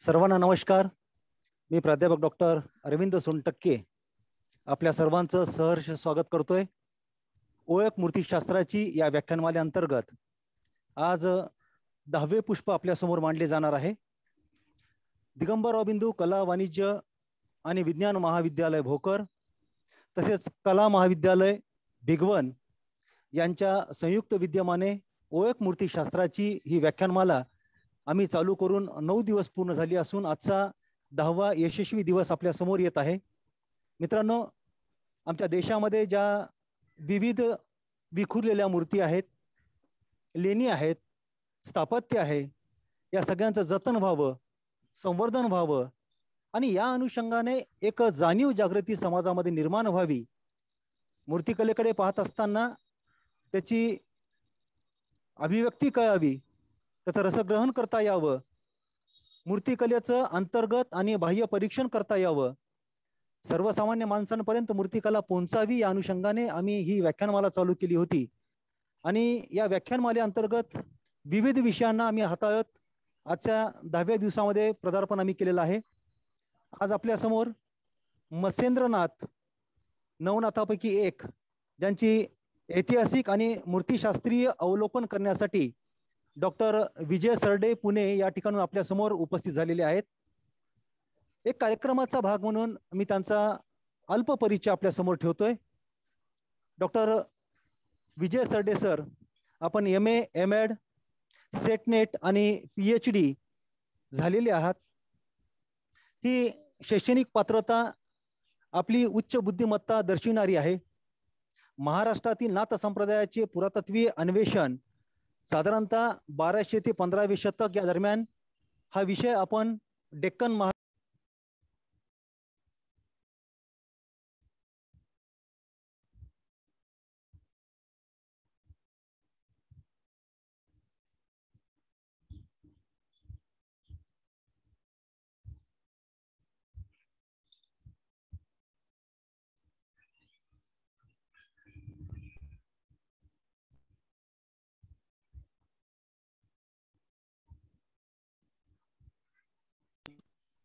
सर्वांना नमस्कार. मी प्राध्यापक डॉक्टर अरविंद सोनटक्के आपल्या सर्वांचं सहर्ष स्वागत करतोय. ओळख मूर्तिशास्त्राची या व्याख्यानमालेअंतर्गत आज 10वे पुष्प आपल्या समोर मांडले जाणार आहे. दिगंबरराव बिंदू कला वाणिज्य आणि विज्ञान महाविद्यालय भोकर तसेच कला महाविद्यालय भिगवण यांच्या संयुक्त विद्यमाने ओळख मूर्तिशास्त्राची ही व्याख्यानमाला आम्ही चालू करून 9 दिवस पूर्ण झाली असून आजचा 10वा यशस्वी दिवस आपल्या समोर येत आहे. मित्रांनो, आमच्या देशामध्ये ज्या विविध विखुरलेल्या मूर्ती आहेत, लेणी आहेत, स्थापत्य आहे, या सगळ्यांचं जतन व्हावं, संवर्धन व्हावं आणि या अनुषंगाने एक जाणीव जागृती समाजामध्ये निर्माण व्हावी. मूर्तिकलेकडे पाहत असताना त्याची अभिव्यक्ती कळावी, त्याचं रसग्रहण करता यावं, मूर्तिकलेचं अंतर्गत आणि बाह्य परीक्षण करता यावं, सर्वसामान्य माणसांपर्यंत मूर्तिकला पोहोचावी या अनुषंगाने आम्ही ही व्याख्यानमाला चालू केली होती. आणि या व्याख्यानमालेअंतर्गत विविध विषयांना आम्ही हाताळत आजच्या 10व्या दिवसामध्ये पदार्पण आम्ही केलेलं आहे. आज आपल्या समोर मत्स्येंद्रनाथ नवनाथापैकी एक, ज्यांची ऐतिहासिक आणि मूर्तिशास्त्रीय अवलोकन करण्यासाठी डॉक्टर विजय सरडे पुणे या ठिकाणून आपल्या समोर उपस्थित झालेले आहेत. एक कार्यक्रमाचा भाग म्हणून मी त्यांचा अल्प परिचय आपल्या समोर ठेवतोय. डॉक्टर विजय सरडे सर, आपण MA, MAd, सेटनेट आणि PhD झालेले आहात. ही शैक्षणिक पात्रता आपली उच्च बुद्धिमत्ता दर्शविणारी आहे. महाराष्ट्रातील नाथ संप्रदायाचे पुरातत्वीय अन्वेषण साधारणतः 1200 ते 15वे शतक या दरम्यान हा विषय आपण डेक्कन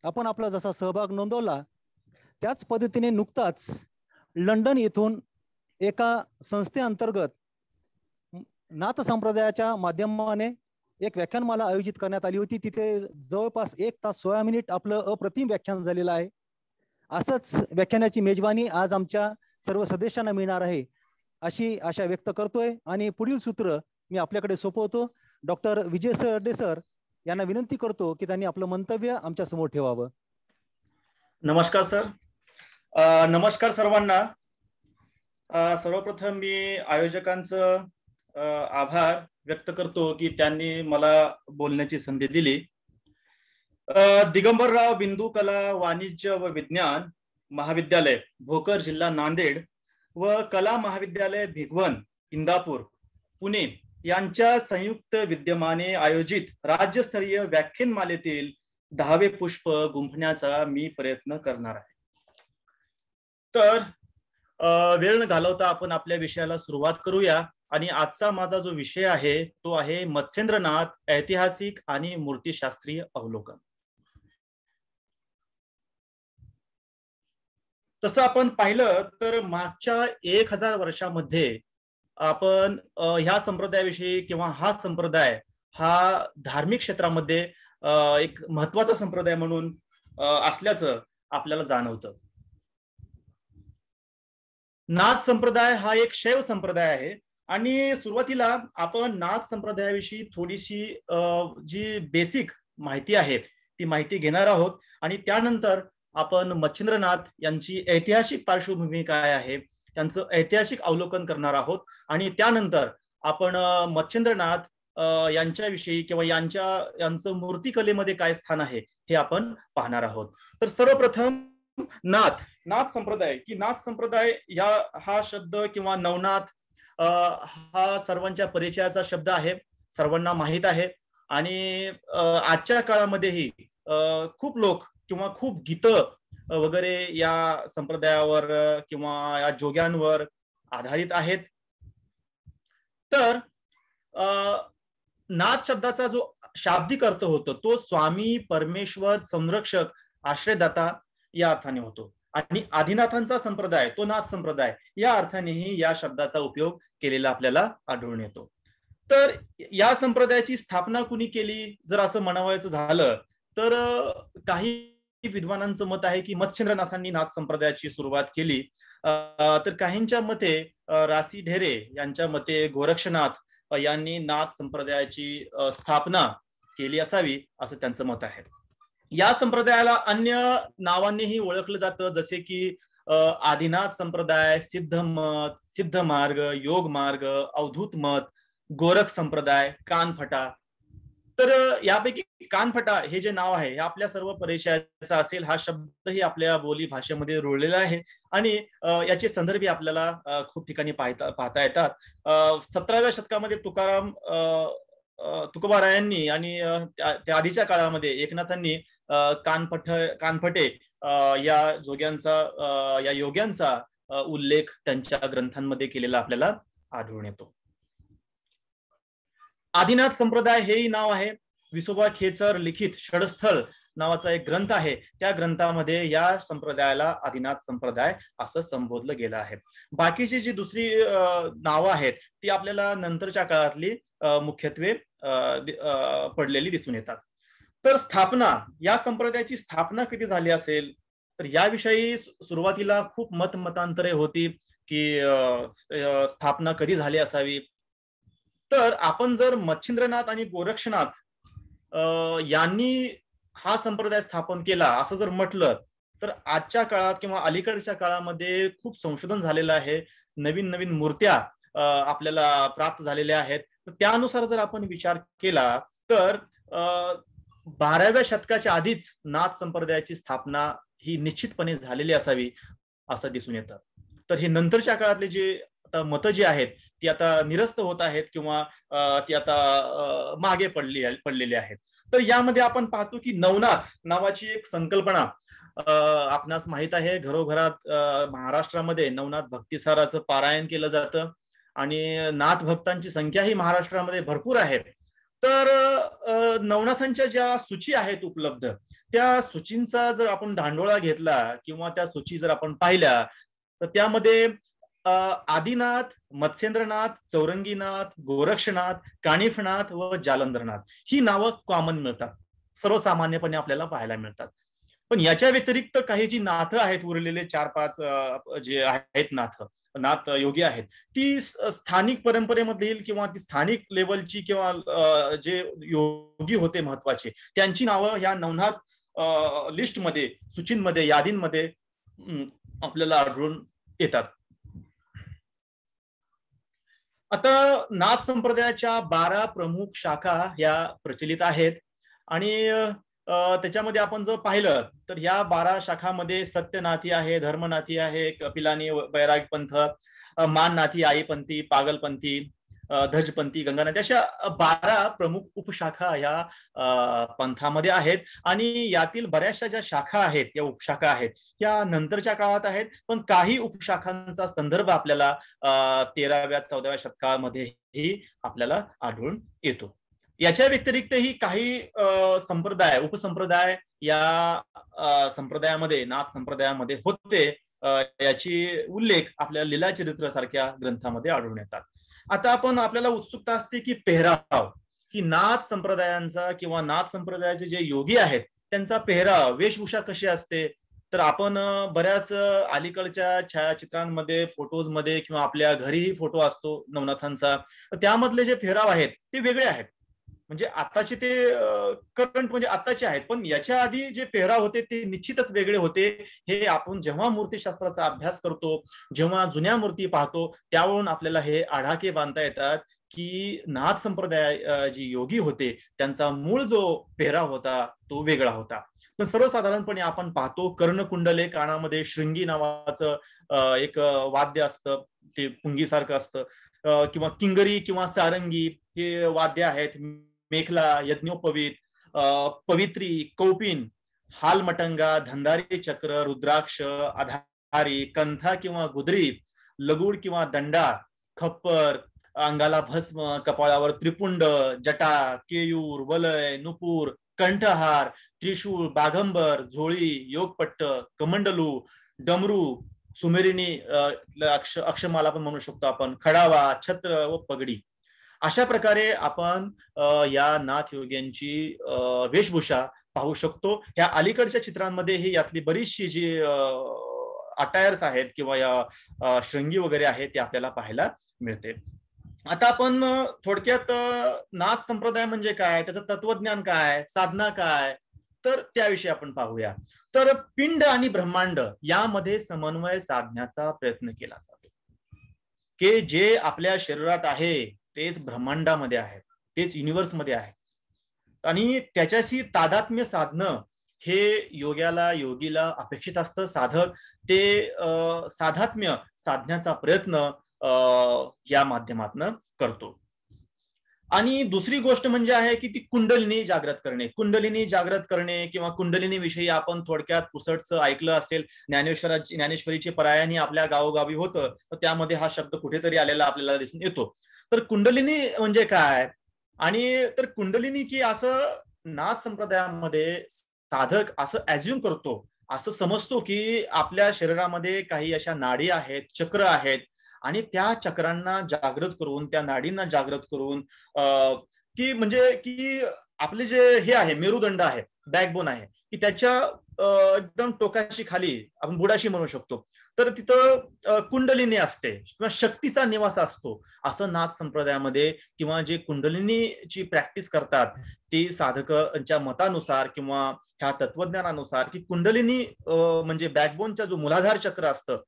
आपण आपला जसा सहभाग नोंदवला त्याच पद्धतीने नुकताच लंडन येथून एका संस्थेअंतर्गत नाथ संप्रदायाच्या माध्यमाने एक व्याख्यानमाला आयोजित करण्यात आली होती. तिथे जवळपास 1 तास 16 मिनिट आपलं अप्रतिम व्याख्यान झालेलं आहे. असंच व्याख्यानाची मेजवानी आज आमच्या सर्व सदस्यांना मिळणार आहे अशी आशा व्यक्त करतोय आणि पुढील सूत्र मी आपल्याकडे सोपवतो. डॉक्टर विजय सरडे सर यांना विनंती करतो की त्यांनी आपलं मंतव्य आमच्या समोर ठेवावं. नमस्कार सर. नमस्कार सर्वांना. सर्वप्रथम मी आयोजकांचं आभार व्यक्त करतो की त्यांनी मला बोलण्याची संधी दिली. दिगंबरराव बिंदू कला वाणिज्य व विज्ञान महाविद्यालय भोकर जिल्हा नांदेड व कला महाविद्यालय भिगवण इंदापूर पुणे यांच्या संयुक्त विद्यमाने आयोजित राज्यस्तरीय व्याख्यानमालेतील 10वे पुष्प गुंफण्याचा मी प्रयत्न करणार आहे. तर वेळ न घालवता आपण आपल्या विषयाला सुरुवात करूया. आणि आजचा माझा जो विषय आहे तो आहे मत्स्येंद्रनाथ ऐतिहासिक आणि मूर्तिशास्त्रीय अवलोकन. तसं आपण पाहिलं तर मागच्या 1000 वर्षामध्ये आपण ह्या संप्रदायाविषयी किंवा हा संप्रदाय हा धार्मिक क्षेत्रामध्ये एक महत्वाचा संप्रदाय म्हणून असल्याचं आपल्याला जाणवतं. नाथ संप्रदाय हा एक शैव संप्रदाय आहे आणि सुरुवातीला आपण नाथ संप्रदायाविषयी थोडीशी जी बेसिक माहिती आहे ती माहिती घेणार आहोत आणि त्यानंतर आपण मच्छिंद्रनाथ यांची ऐतिहासिक पार्श्वभूमी काय आहे त्यांचं ऐतिहासिक अवलोकन करणार आहोत आणि त्यानंतर आपण मच्छिंद्रनाथ यांच्याविषयी किंवा यांचं मूर्तिकलेमध्ये काय स्थान आहे हे आपण पाहणार आहोत. तर सर्वप्रथम नाथ संप्रदाय की नाथ संप्रदाय हा शब्द किंवा नवनाथ हा सर्वांच्या परिचयाचा शब्द आहे, सर्वांना माहित आहे. आणि आजच्या काळामध्येही खूप लोक किंवा खूप गीतं वगैरे या संप्रदायावर किंवा या जोग्यांवर आधारित आहेत. तर नाथ शब्दाचा जो शाब्दिक अर्थ होतो तो स्वामी, परमेश्वर, संरक्षक, आश्रयदाता या अर्थाने होतो. आणि आदिनाथांचा संप्रदाय तो नाथ संप्रदाय या अर्थानेही या शब्दाचा उपयोग केलेला आपल्याला आढळून येतो. तर या संप्रदायाची स्थापना कुणी केली जर असं म्हणावायचं झालं तर काही विद्वानांचं मत आहे की मत्स्येंद्रनाथांनी नाथ संप्रदायाची सुरुवात केली. तर काहींच्या मते रासी ढेरे यांच्या मते गोरक्षनाथ यांनी नाथ संप्रदायाची स्थापना केली असावी असं त्यांचं मत आहे. या संप्रदायाला अन्य नावांनीही ओळखलं जातं, जसे की आदिनाथ संप्रदाय, सिद्ध मत, सिद्ध मार्ग, योग मार्ग, अवधूत मत, गोरख संप्रदाय, कानफटा. तर यापैकी कानफटा हे जे नाव आहे हे आपल्या सर्व परिचयाचा असेल. हा शब्दही आपल्या बोली भाषेमध्ये रुळलेला आहे आणि याचे संदर्भी आपल्याला खूप ठिकाणी पाहता येतात. 17व्या शतकामध्ये तुकोबारायांनी आणि त्या आधीच्या काळामध्ये एकनाथांनी कानफटे या जोग्यांचा या योग्यांचा उल्लेख त्यांच्या ग्रंथांमध्ये केलेला आपल्याला आढळून येतो. आदिनाथ संप्रदाय हेही नाव आहे. विसोबा खेचर लिखित षडस्थळ नावाचा एक ग्रंथ आहे. त्या ग्रंथामध्ये या संप्रदायाला आदिनाथ संप्रदाय असं संबोधलं गेलं आहे. बाकीची जी दुसरी नावं आहेत ती आपल्याला नंतरच्या काळातली मुख्यत्वे पडलेली दिसून येतात. तर स्थापना, या संप्रदायाची स्थापना कधी झाली असेल तर याविषयी सुरुवातीला खूप मतमतांतरे होती की स्थापना कधी झाली असावी. तर आपण जर मच्छिंद्रनाथ आणि गोरक्षनाथ यांनी हा संप्रदाय स्थापन केला असं जर म्हटलं तर आजच्या काळात किंवा अलीकडच्या काळामध्ये खूप संशोधन झालेलं आहे. नवीन नवीन मूर्त्या आपल्याला प्राप्त झालेल्या आहेत. तर त्यानुसार जर आपण विचार केला तर 12व्या शतकाच्या आधीच नाथ संप्रदायाची स्थापना ही निश्चितपणे झालेली असावी असं दिसून येतं. तर हे नंतरच्या काळातले जे मतं जी आहेत ती आता निरस्त होत आहेत किंवा ती आता मागे पडलेली आहेत. तर यामध्ये आपण पाहतो की नवनाथ नावाची एक संकल्पना आपणास माहित आहे. घरोघरात महाराष्ट्रामध्ये नवनाथ भक्तिसाराचं पारायण केलं जातं आणि नाथ भक्तांची संख्या ही महाराष्ट्रामध्ये भरपूर आहे. तर नवनाथांच्या ज्या सूची आहेत उपलब्ध त्या सूचींचा जर आपण धांडोळा घेतला किंवा त्या सूची जर आपण पाहिल्या तर त्यामध्ये आदिनाथ, मत्स्येंद्रनाथ, चौरंगीनाथ, गोरक्षनाथ, कानिफनाथ व जालंधरनाथ ही नावं कॉमन मिळतात, सर्वसामान्यपणे आपल्याला पाहायला मिळतात. पण याच्या व्यतिरिक्त काही जी नाथ आहेत उरलेले 4-5 जे आहेत नाथ योगी आहेत ती स्थानिक परंपरेमधील किंवा ती स्थानिक लेवलची किंवा जे योगी होते महत्वाचे त्यांची नावं ह्या नवनाथ लिस्टमध्ये, सूचींमध्ये, यादींमध्ये आपल्याला आढळून येतात. आता नाथ संप्रदायाच्या 12 प्रमुख शाखा या प्रचलित आहेत आणि त्याच्यामध्ये आपण जर पाहिलं तर या 12 शाखामध्ये सत्यनाथी आहे, धर्मनाथी आहे, कपिलानी वैराग पंथ, माननाथी, आईपंथी, पागलपंथी, धजपंथी, गंगानाथी अशा 12 प्रमुख उपशाखा या पंथामध्ये आहेत. आणि यातील बऱ्याचशा ज्या शाखा आहेत या उपशाखा आहेत या नंतरच्या काळात आहेत. पण काही उपशाखांचा संदर्भ आपल्याला 13व्या-14व्या शतकामध्येही आपल्याला आढळून येतो. याच्या व्यतिरिक्तही काही संप्रदाय, उपसंप्रदाय या संप्रदायामध्ये, नाथ संप्रदायामध्ये होते याची उल्लेख आपल्या लीलाचरित्र सारख्या ग्रंथामध्ये आढळून येतात. आता आपल्याला उत्सुकता असते की पेहराव, की नाथ संप्रदायांचा किंवा नाथ संप्रदायाचे जे योगी आहेत त्यांचा पेहराव, वेशभूषा कशी असते. तर आपण बऱ्याच अलीकडच्या छायाचित्रांमध्ये, फोटोजमध्ये किंवा आपल्या घरीही फोटो असतो नवनाथांचा, तर त्यामधले जे पेहराव आहेत ते वेगळे आहेत. म्हणजे आताचे ते करंट म्हणजे आताचे आहेत, पण याच्या आधी जे पेहराव होते ते निश्चितच वेगळे होते. हे आपण जेव्हा मूर्तीशास्त्राचा अभ्यास करतो, जेव्हा जुन्या मूर्ती पाहतो त्यावरून आपल्याला हे आढाके बांधता येतात की नाथ संप्रदाय जी योगी होते त्यांचा मूळ जो पेहराव होता तो वेगळा होता. पण सर्वसाधारणपणे आपण पाहतो कर्णकुंडले, कानामध्ये श्रृंगी नावाचं एक वाद्य असतं, ते पुंगीसारखं असतं, किंवा किंगरी किंवा सारंगी हे वाद्य आहेत. मेखला, यज्ञोपवीत, पवित्री, कौपिन, हालमटंगा, धंदारी चक्र, रुद्राक्ष, आधारी, कंथा किंवा गुदरी, लगूड किंवा दंडा, खप्पर, अंगाला भस्म, कपाळावर त्रिपुंड, जटा, केयूर, वलय, नुपूर, कंठहार, त्रिशूळ, बाघंबर, झोळी, योगपट्ट, कमंडलू, डमरू, सुमेरिनी अक्षमाला पण म्हणू शकतो आपण, खडावा, छत्र व पगडी. अशा प्रकारे आपण या नाथ योग्यांची वेशभूषा पाहू शकतो. या अलीकडच्या चित्रांमध्ये ही यातली बरीचशी जी अटायर्स आहेत किंवा या शृंगी वगैरे आहेत ते आपल्याला पाहायला मिळते. आता आपण थोडक्यात नाथ संप्रदाय म्हणजे काय, त्याचं तत्वज्ञान काय, साधना काय, तर त्याविषयी आपण पाहूया. तर पिंड आणि ब्रह्मांड यामध्ये समन्वय साधण्याचा प्रयत्न केला जातो, की जे आपल्या शरीरात आहे तेच ब्रह्मांडामध्ये आहे, तेच युनिव्हर्समध्ये आहे, आणि त्याच्याशी तादात्म्य साधणं हे योगीला अपेक्षित असतं. साधक ते साधात्म्य साधण्याचा प्रयत्न या माध्यमातून करतो. आणि दुसरी गोष्ट म्हणजे आहे की ती कुंडलिनी जागृत करणे. कुंडलिनी जागृत करणे किंवा कुंडलिनी विषयी आपण थोडक्यात पुसटचं ऐकलं असेल. ज्ञानेश्वरीचे परायणी आपल्या गावोगावी होतं, तर त्यामध्ये हा शब्द कुठेतरी आलेला आपल्याला दिसून येतो. तर कुंडलिनी म्हणजे काय, आणि तर कुंडलिनी की असं नाथ संप्रदायामध्ये साधक असं ऍज्युम करतो, असं समजतो की आपल्या शरीरामध्ये काही अशा नाडी आहेत, चक्र आहेत, आणि त्या चक्रांना जागृत करून, त्या नाडींना जागृत करून की म्हणजे की आपले जे हे आहे मेरुदंड आहे, बॅकबोन आहे, की त्याच्या एकदम टोकाशी खाली आपण बुडाशी म्हणू शकतो, तर तिथं कुंडलिनी असते किंवा शक्तीचा निवास असतो. असं नाथ संप्रदायामध्ये किंवा जे कुंडलिनीची प्रॅक्टिस करतात ती साधकांच्या मतानुसार किंवा ह्या तत्वज्ञानानुसार की कुंडलिनी म्हणजे बॅकबोनचा जो मूलाधार चक्र असतं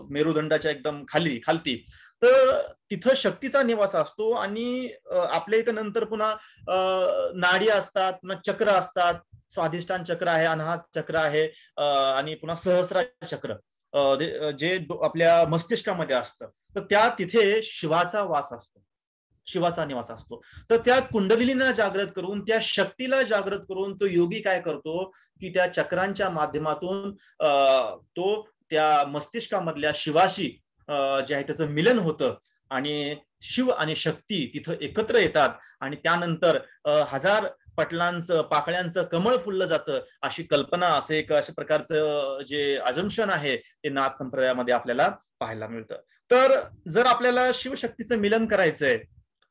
मेरुदंडाच्या एकदम खालती, तर तिथं शक्तीचा निवास असतो. आणि आपल्या इथं नंतर पुन्हा नाडी असतात, पुन्हा चक्र असतात. स्वाधिष्ठान चक्र आहे, अनाहत चक्र आहे, आणि पुन्हा सहस्रार चक्र जे आपल्या मस्तिष्कामध्ये असतं. तर त्या तिथे शिवाचा वास असतो, शिवाचा निवास असतो. तर त्या कुंडलिनीला जागृत करून, त्या शक्तीला जागृत करून तो योगी काय करतो की त्या चक्रांच्या माध्यमातून तो त्या मस्तिष्कामधल्या शिवाशी जे आहे त्याचं मिलन होतं, आणि शिव आणि शक्ती तिथं एकत्र येतात, आणि त्यानंतर हजार पटलांचं पाकळ्यांचं कमळ फुललं जातं, अशी कल्पना, असं एक अशा प्रकारचं जे अजम्पशन आहे ते नाथ संप्रदायामध्ये आपल्याला पाहायला मिळतं. तर जर आपल्याला शिवशक्तीचं मिलन करायचंय,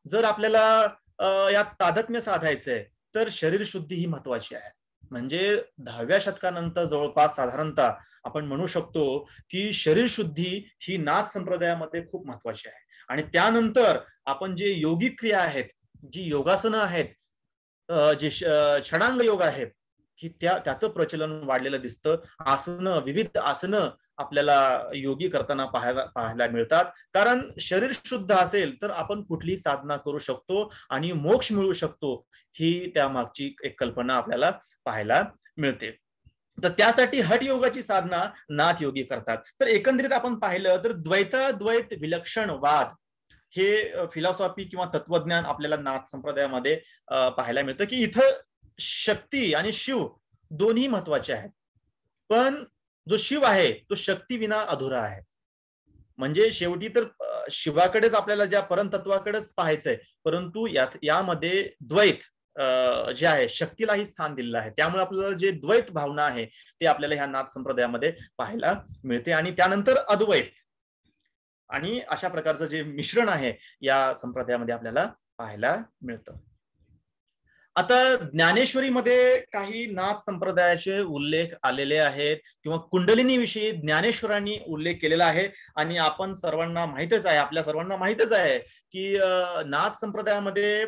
जर आपल्याला यात तादात्म्य साधायचंय, तर शरीर शुद्धी ही महत्वाची आहे. म्हणजे 10व्या शतकानंतर जवळपास साधारणतः आपण म्हणू शकतो की शरीर शुद्धी ही नाथ संप्रदायामध्ये खूप महत्वाची आहे. आणि त्यानंतर आपण जे योगिक क्रिया आहेत, जी योगासनं आहेत, जे षडांग योग आहेत, की त्याचं प्रचलन वाढलेलं दिसतं. आसनं, विविध आसनं आपल्याला योगी करताना पाहायला मिळतात. कारण शरीर शुद्ध असेल तर आपण कुठली साधना करू शकतो आणि मोक्ष मिळू शकतो, ही त्यामागची एक कल्पना आपल्याला पाहायला मिळते. तर त्यासाठी हठ योगाची साधना नाथ योगी करतात. तर एकंदरीत आपण पाहिलं तर द्वैत विलक्षण वाद हे फिलॉसॉफी किंवा तत्वज्ञान आपल्याला नाथ संप्रदायामध्ये पाहायला मिळतं, की इथं शक्ती आणि शिव दोन्ही महत्वाचे आहेत, पण जो शिव आहे तो शक्ती विना अधुरा आहे. म्हणजे शेवटी तर शिवाकडेच आपल्याला ज्या परमतत्वाकडेच पाहायचंय, परंतु यामध्ये द्वैत जे आहे शक्तीलाही स्थान दिलेलं आहे. त्यामुळे आपल्याला जे द्वैत भावना आहे ते आपल्याला ह्या नाथ संप्रदायामध्ये पाहायला मिळते. आणि त्यानंतर अद्वैत, आणि अशा प्रकारचं जे मिश्रण आहे या संप्रदायामध्ये आपल्याला पाहायला मिळतं. आता ज्ञानेश्वरीमध्ये काही नाथ संप्रदायाचे उल्लेख आलेले आहेत, किंवा कुंडलिनी विषयी ज्ञानेश्वरांनी उल्लेख केलेला आहे. आणि आपण सर्वांना माहितच आहे, आपल्या सर्वांना माहितच आहे की नाथ संप्रदायामध्ये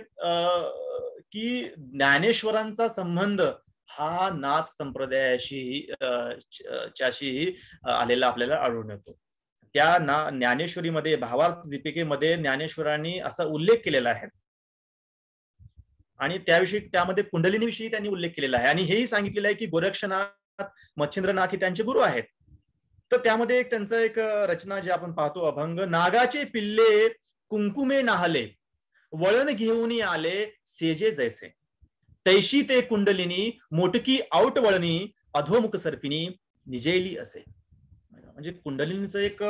की ज्ञानेश्वरांचा संबंध हा नाथ संप्रदायाशी आलेला आपल्याला आढळून येतो. त्या ज्ञानेश्वरीमध्ये, भावार्थ दीपिकेमध्ये ज्ञानेश्वरांनी असा उल्लेख केलेला आहे, आणि त्यामध्ये कुंडलिनी विषयी त्यांनी उल्लेख केलेला आहे. आणि हेही सांगितलेलं आहे की गोरक्षनाथ, मच्छिंद्रनाथ हे त्यांचे गुरु आहेत. तर त्यामध्ये एक त्यांचं एक रचना जे आपण पाहतो, अभंग. नागाचे पिल्ले कुंकुमे नाहले, वळण घेऊन आले सेजे जैसे, तैशी ते कुंडलिनी मोटकी आउट वळणी, अधोमुख सर्पिणी निजेली असे. म्हणजे कुंडलिनीचं एक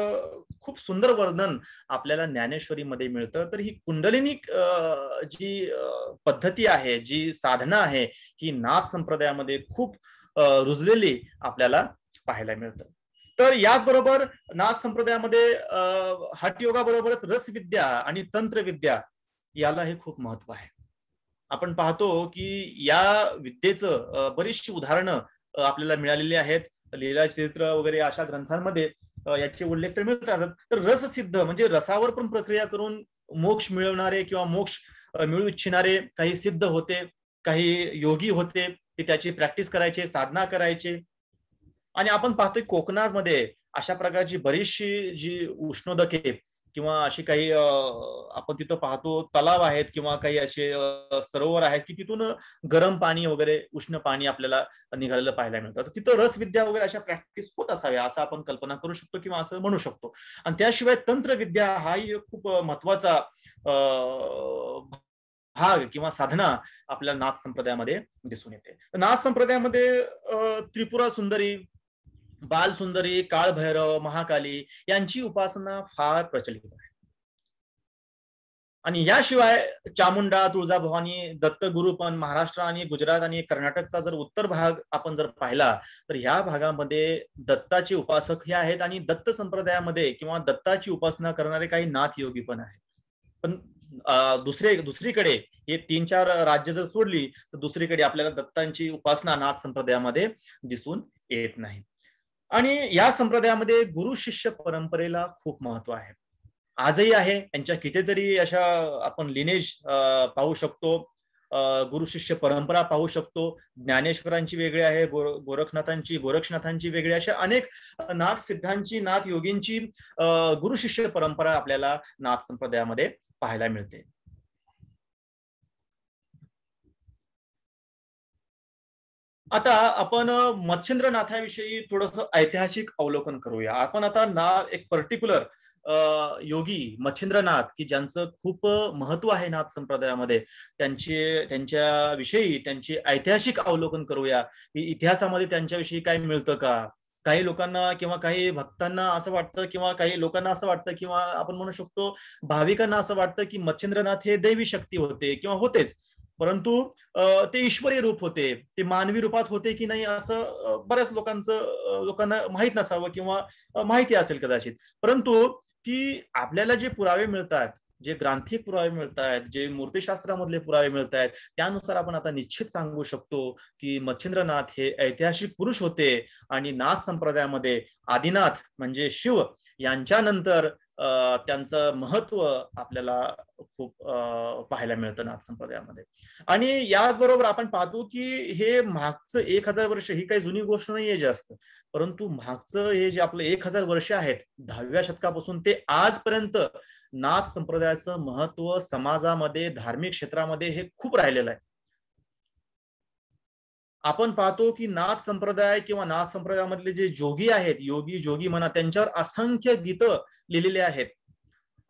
खूप सुंदर वर्णन आपल्याला ज्ञानेश्वरीमध्ये मिळतं. तर ही कुंडलिनी जी पद्धती आहे, जी साधना आहे, ही नाथ संप्रदायामध्ये खूप रुजलेली आपल्याला पाहायला मिळतं. तर याचबरोबर नाथ संप्रदायामध्ये हठयोगाबरोबरच रसविद्या आणि तंत्रविद्या याला हे खूप महत्व आहे. आपण पाहतो की या विद्येचं बरीचशी उदाहरणं आपल्याला मिळालेली आहेत. लीलाचरित्र वगैरे अशा ग्रंथांमध्ये याचे उल्लेख तर मिळतात. तर रससिद्ध म्हणजे रसावर पण प्रक्रिया करून मोक्ष मिळवणारे किंवा मोक्ष मिळू इच्छिणारे काही सिद्ध होते, काही योगी होते, ते त्याची प्रॅक्टिस करायचे, साधना करायचे. आणि आपण पाहतोय कोकणामध्ये अशा प्रकारची बरीचशी जी उष्णोदके किंवा अशी काही आपण तिथं पाहतो तलाव आहेत किंवा काही असे सरोवर आहेत की तिथून गरम पाणी वगैरे उष्ण पाणी आपल्याला निघालेलं पाहायला मिळतं. तर तिथं रसविद्या वगैरे अशा प्रॅक्टिस होत असाव्या असं आपण कल्पना करू शकतो किंवा असं म्हणू शकतो. आणि त्याशिवाय तंत्रविद्या हाही खूप महत्वाचा भाग किंवा साधना आपल्या नाथ संप्रदायामध्ये दिसून येते. नाथ संप्रदायामध्ये त्रिपुरा सुंदरी, बाल सुंदरी, काळभैरव, महाकाली यांची उपासना फार प्रचलित आहे. आणि याशिवाय चामुंडा, तुळजाभवानी, दत्तगुरु पण महाराष्ट्र आणि गुजरात आणि कर्नाटकचा जर उत्तर भाग आपण जर पाहिला तर या भागामध्ये दत्ताचे उपासक हे आहेत आणि दत्त संप्रदायामध्ये किंवा दत्ताची उपासना करणारे काही नाथ योगी पण आहेत. पण दुसरीकडे हे 3-4 राज्य जर सोडली तर दुसरीकडे आपल्याला दत्तांची उपासना नाथ संप्रदायामध्ये दिसून येत नाही. आणि या संप्रदायामध्ये गुरु शिष्य परंपरेला खूप महत्व आहे, आजही आहे. यांच्या कितीतरी अशा आपण लिनेज पाहू शकतो, गुरु शिष्य परंपरा पाहू शकतो. ज्ञानेश्वरांची वेगळी आहे, गोरक्षनाथांची वेगळी, अशा अनेक नाथ सिद्धांची, नाथ योगींची गुरु शिष्य परंपरा आपल्याला नाथ संप्रदायामध्ये पाहायला मिळते. आता आपण मत्स्येंद्रनाथाविषयी थोडस ऐतिहासिक अवलोकन करूया. आपण आता एक पर्टिक्युलर योगी मच्छिंद्रनाथ की ज्यांचं खूप महत्व आहे नाथ संप्रदायामध्ये, त्यांच्या विषयी त्यांचे ऐतिहासिक अवलोकन करूया. इतिहासामध्ये त्यांच्याविषयी काय मिळतं का. काही लोकांना किंवा काही भक्तांना असं वाटतं किंवा काही लोकांना असं वाटतं किंवा आपण म्हणू शकतो भाविकांना असं वाटतं की मच्छिंद्रनाथ हे दैवी शक्ती होते किंवा होतेच, परंतु ते ईश्वरी रूप होते, ते मानवी रूपात होते की नाही असं बऱ्याच लोकांना माहित नसावं किंवा माहिती असेल कदाचित. परंतु की आपल्याला जे पुरावे मिळतात, जे ग्रांथिक पुरावे मिळतात, जे मूर्तिशास्त्रामधले पुरावे मिळतात, त्यानुसार आपण आता निश्चित सांगू शकतो की मच्छिंद्रनाथ हे ऐतिहासिक पुरुष होते आणि नाथ संप्रदायामध्ये आदिनाथ म्हणजे शिव यांच्यानंतर त्यांचं महत्व आपल्याला खूप पाहायला मिळतं नाथ संप्रदायामध्ये. आणि याचबरोबर आपण पाहतो की हे मागचं 1000 वर्ष ही काही जुनी गोष्ट नाहीये जास्त, परंतु मागचं हे जे आपलं 1000 वर्ष आहेत 10व्या शतकापासून ते आजपर्यंत नाथ संप्रदायाचं महत्व समाजामध्ये, धार्मिक क्षेत्रामध्ये हे खूप राहिलेलं आहे. आपण पाहतो की नाथ संप्रदाय किंवा नाथ संप्रदायामधले जे जोगी आहेत, योगी जोगी म्हणा, त्यांच्यावर असंख्य गीतं लिहिलेले आहेत.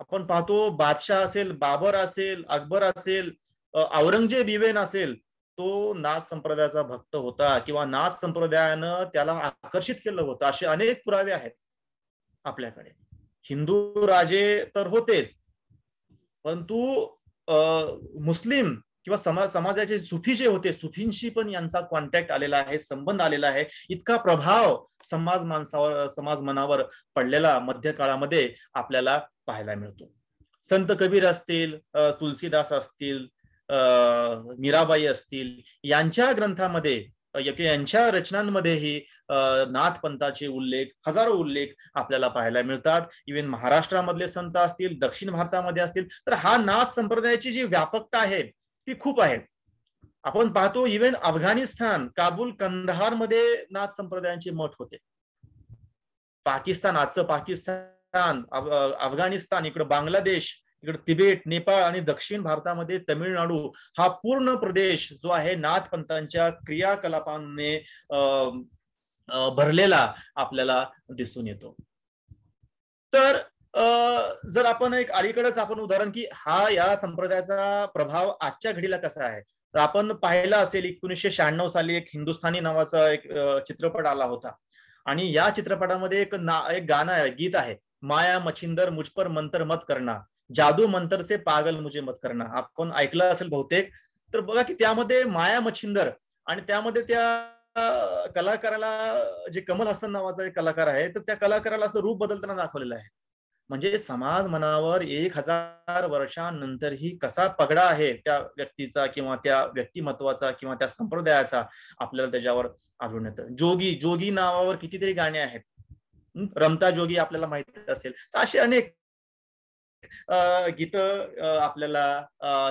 आपण पाहतो बादशाह असेल, बाबर असेल, अकबर असेल, औरंगजेब इव्हन असेल, तो नाथ संप्रदायाचा भक्त होता किंवा नाथ संप्रदायानं त्याला आकर्षित केलं होतं, असे अनेक पुरावे आहेत आपल्याकडे. हिंदू राजे तर होतेच, परंतु मुस्लिम किंवा समाजाचे सुफी जे होते, सुफींशी पण यांचा कॉन्टॅक्ट आलेला आहे, संबंध आलेला आहे. इतका प्रभाव समाज मनावर पडलेला मध्य काळामध्ये आपल्याला पाहायला मिळतो. संत कबीर असतील, तुलसीदास असतील, मीराबाई असतील, यांच्या ग्रंथामध्ये यांच्या रचनांमध्येही नाथ पंथाचे उल्लेख, हजारो उल्लेख आपल्याला पाहायला मिळतात. इव्हन महाराष्ट्रामधले संत असतील, दक्षिण भारतामध्ये असतील, तर हा नाथ संप्रदायाची जी व्यापकता आहे ती खूप आहे. आपण पाहतो इव्हन अफगाणिस्तान, काबूल, कंदहार मध्ये नाथ संप्रदायांचे मठ होते. आजचं पाकिस्तान, अफगाणिस्तान, इकडे बांगलादेश, इकडे तिबेट, नेपाळ आणि दक्षिण भारतामध्ये तमिळनाडू हा पूर्ण प्रदेश जो आहे नाथ पंथांच्या क्रियाकलापांनी भरलेला आपल्याला दिसून येतो. तर जर आपण एक अलीकडेच आपण उदाहरण की या संप्रदायाचा प्रभाव आजच्या घडीला कसा आहे, तर आपण पाहिला असेल 1996 साली एक हिंदुस्थानी नावाचा एक चित्रपट आला होता आणि या चित्रपटामध्ये एक गाणं आहे, गीत आहे, माया मच्छिंदर मुझ पर मंतर मत करना, जादू मंतर से पागल मुझे मत करना. आपण ऐकलं असेल बहुतेक. तर बघा की त्यामध्ये माया मच्छिंदर आणि त्यामध्ये त्या कलाकाराला, जे कमल हसन नावाचा एक कलाकार आहे, तर त्या कलाकाराला असं रूप बदलताना दाखवलेलं आहे. म्हणजे समाज मनावर 1000 वर्षांनंतरही कसा पगडा आहे त्या व्यक्तीचा किंवा त्या व्यक्तिमत्वाचा किंवा त्या संप्रदायाचा, आपल्याला त्याच्यावर आढळून येतं. जोगी, जोगी नावावर कितीतरी गाणी आहेत. रमता जोगी आपल्याला माहिती असेल. तर असे अनेक गीत आपल्याला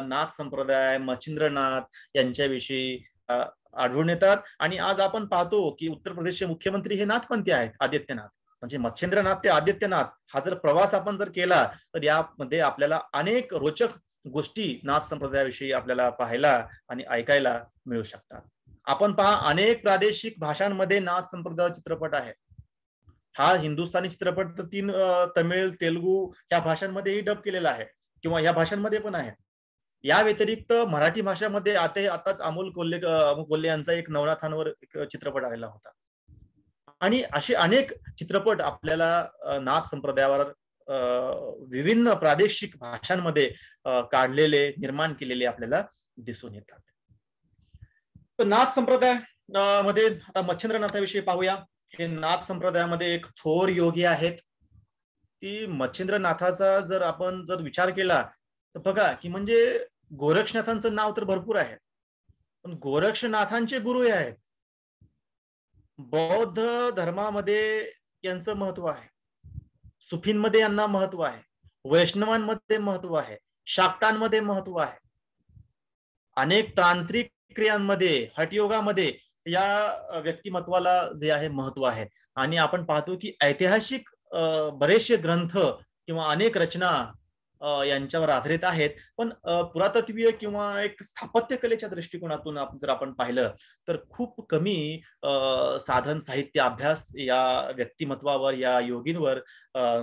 नाथ संप्रदाय, मच्छिंद्रनाथ यांच्याविषयी आढळून येतात. आणि आज आपण पाहतो की उत्तर प्रदेशचे मुख्यमंत्री हे नाथपंथी आहेत, आदित्यनाथ. म्हणजे मच्छिंद्रनाथ ते आदित्यनाथ हा जर प्रवास आपण जर केला, तर यामध्ये आपल्याला अनेक रोचक गोष्टी नाथ संप्रदायाविषयी आपल्याला पाहायला आणि ऐकायला मिळू शकतात. आपण पहा, अनेक प्रादेशिक भाषांमध्ये नाथ संप्रदाय चित्रपट आहे. हा हिंदुस्थानी चित्रपट तर 3 तमिळ, तेलुगू या भाषांमध्येही डब केलेला आहे किंवा या भाषांमध्ये पण आहे. या व्यतिरिक्त मराठी भाषामध्ये आताच अमोल कोल्हे यांचा एक नवनाथांवर एक चित्रपट आलेला होता. आणि असे अनेक चित्रपट आपल्याला नाथ संप्रदायावर विभिन्न प्रादेशिक भाषांमध्ये काढलेले, निर्माण केलेले आपल्याला दिसून येतात. तर नाथ संप्रदाय मध्ये आता मच्छिंद्रनाथाविषयी पाहूया. हे नाथ संप्रदायामध्ये एक थोर योगी आहेत. ती मच्छिंद्रनाथाचा जर आपण विचार केला, तर बघा की म्हणजे गोरक्षनाथांचं नाव तर भरपूर आहे, पण गोरक्षनाथांचे गुरु हे आहेत. बौद्ध धर्मामध्ये यांचं महत्व आहे, सुफींमध्ये यांना महत्व आहे, वैष्णवांमध्ये महत्व आहे, शाक्तांमध्ये महत्व आहे, अनेक तांत्रिक क्रियांमध्ये, हठयोगामध्ये या व्यक्तिमत्वाला जे आहे महत्व आहे. आणि आपण पाहतो की ऐतिहासिक बरेचसे ग्रंथ किंवा अनेक रचना यांच्यावर आधारित आहेत. पण पुरातत्वीय किंवा एक स्थापत्य कलेच्या दृष्टिकोनातून जर आपण पाहिलं, तर खूप कमी साधन साहित्य अभ्यास या व्यक्तिमत्वावर, या योगींवर,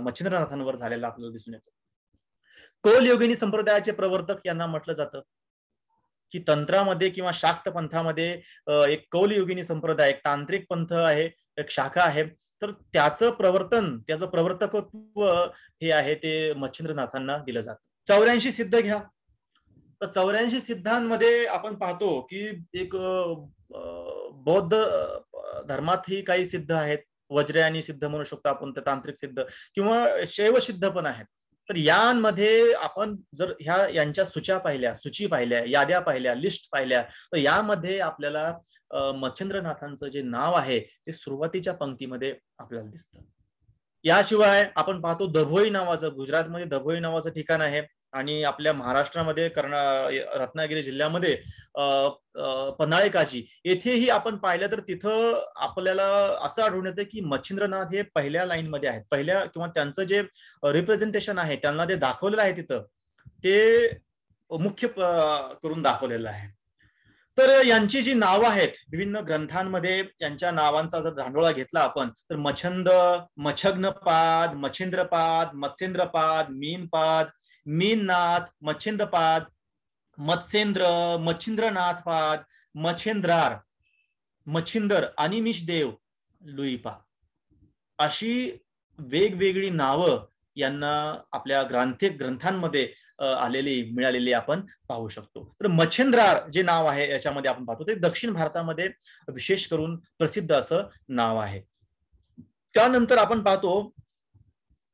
मच्छिंद्रनाथांवर झालेला आपल्याला दिसून येतो. कौल योगिनी संप्रदायाचे प्रवर्तक यांना म्हटलं जातं की तंत्रामध्ये किंवा शाक्त पंथामध्ये एक कौल योगिनी संप्रदाय, एक तांत्रिक पंथ आहे, एक शाखा आहे. तर त्याचं प्रवर्तकत्व हे आहे ते मच्छिंद्रनाथांना दिलं जातं. 84 सिद्ध घ्या. तर 84 सिद्धांमध्ये आपण पाहतो की एक बौद्ध धर्मातही काही सिद्ध आहेत, वज्रयानी सिद्ध म्हणू शकतो आपण, ते तांत्रिक सिद्ध किंवा शैव सिद्ध पण आहेत. तर यांमध्ये आपण जर यांच्या सूची पाहिल्या, याद्या पाहिल्या, लिस्ट पाहिल्या, तर यामध्ये आपल्याला मच्छिंद्रनाथांचं जे नाव आहे ते सुरुवातीच्या पंक्तीमध्ये आपल्याला दिसतं. याशिवाय आपण पाहतो दभोई नावाचं, गुजरातमध्ये दभोई नावाचं ठिकाण आहे आणि आपल्या महाराष्ट्रामध्ये रत्नागिरी जिल्ह्यामध्ये पन्हाळे काजी येथेही आपण पाहिलं तर तिथं आपल्याला असं आढळून येतं की मच्छिंद्रनाथ हे पहिल्या लाईन मध्ये आहेत, पहिल्या किंवा त्यांचं जे रिप्रेझेंटेशन आहे, त्यांना ते दाखवलेलं आहे तिथं, ते मुख्य करून दाखवलेलं आहे. तर यांची जी नावं आहेत विभिन्न ग्रंथांमध्ये, यांच्या नावांचा जर धांडोळा घेतला आपण, तर मच्छंद, मच्छग्नपाद, मच्छिंद्रपाद, मत्स्येंद्रपाद, मीनपाद, मीननाथ, मच्छिंदपाद, मत्स्येंद्र, मच्छिंद्रनाथपाद, मच्छिंद्रार, मच्छिंदर, अनिमिष देव, लुईपा, अशी वेगवेगळी नावं यांना आपल्या ग्रंथांमध्ये मिळालेली आपण पाहू शकतो. तर मच्छिंद्रार जे नाव आहे याच्यामध्ये आपण पाहतो ते दक्षिण भारतामध्ये विशेष करून प्रसिद्ध असं नाव आहे. त्यानंतर आपण पाहतो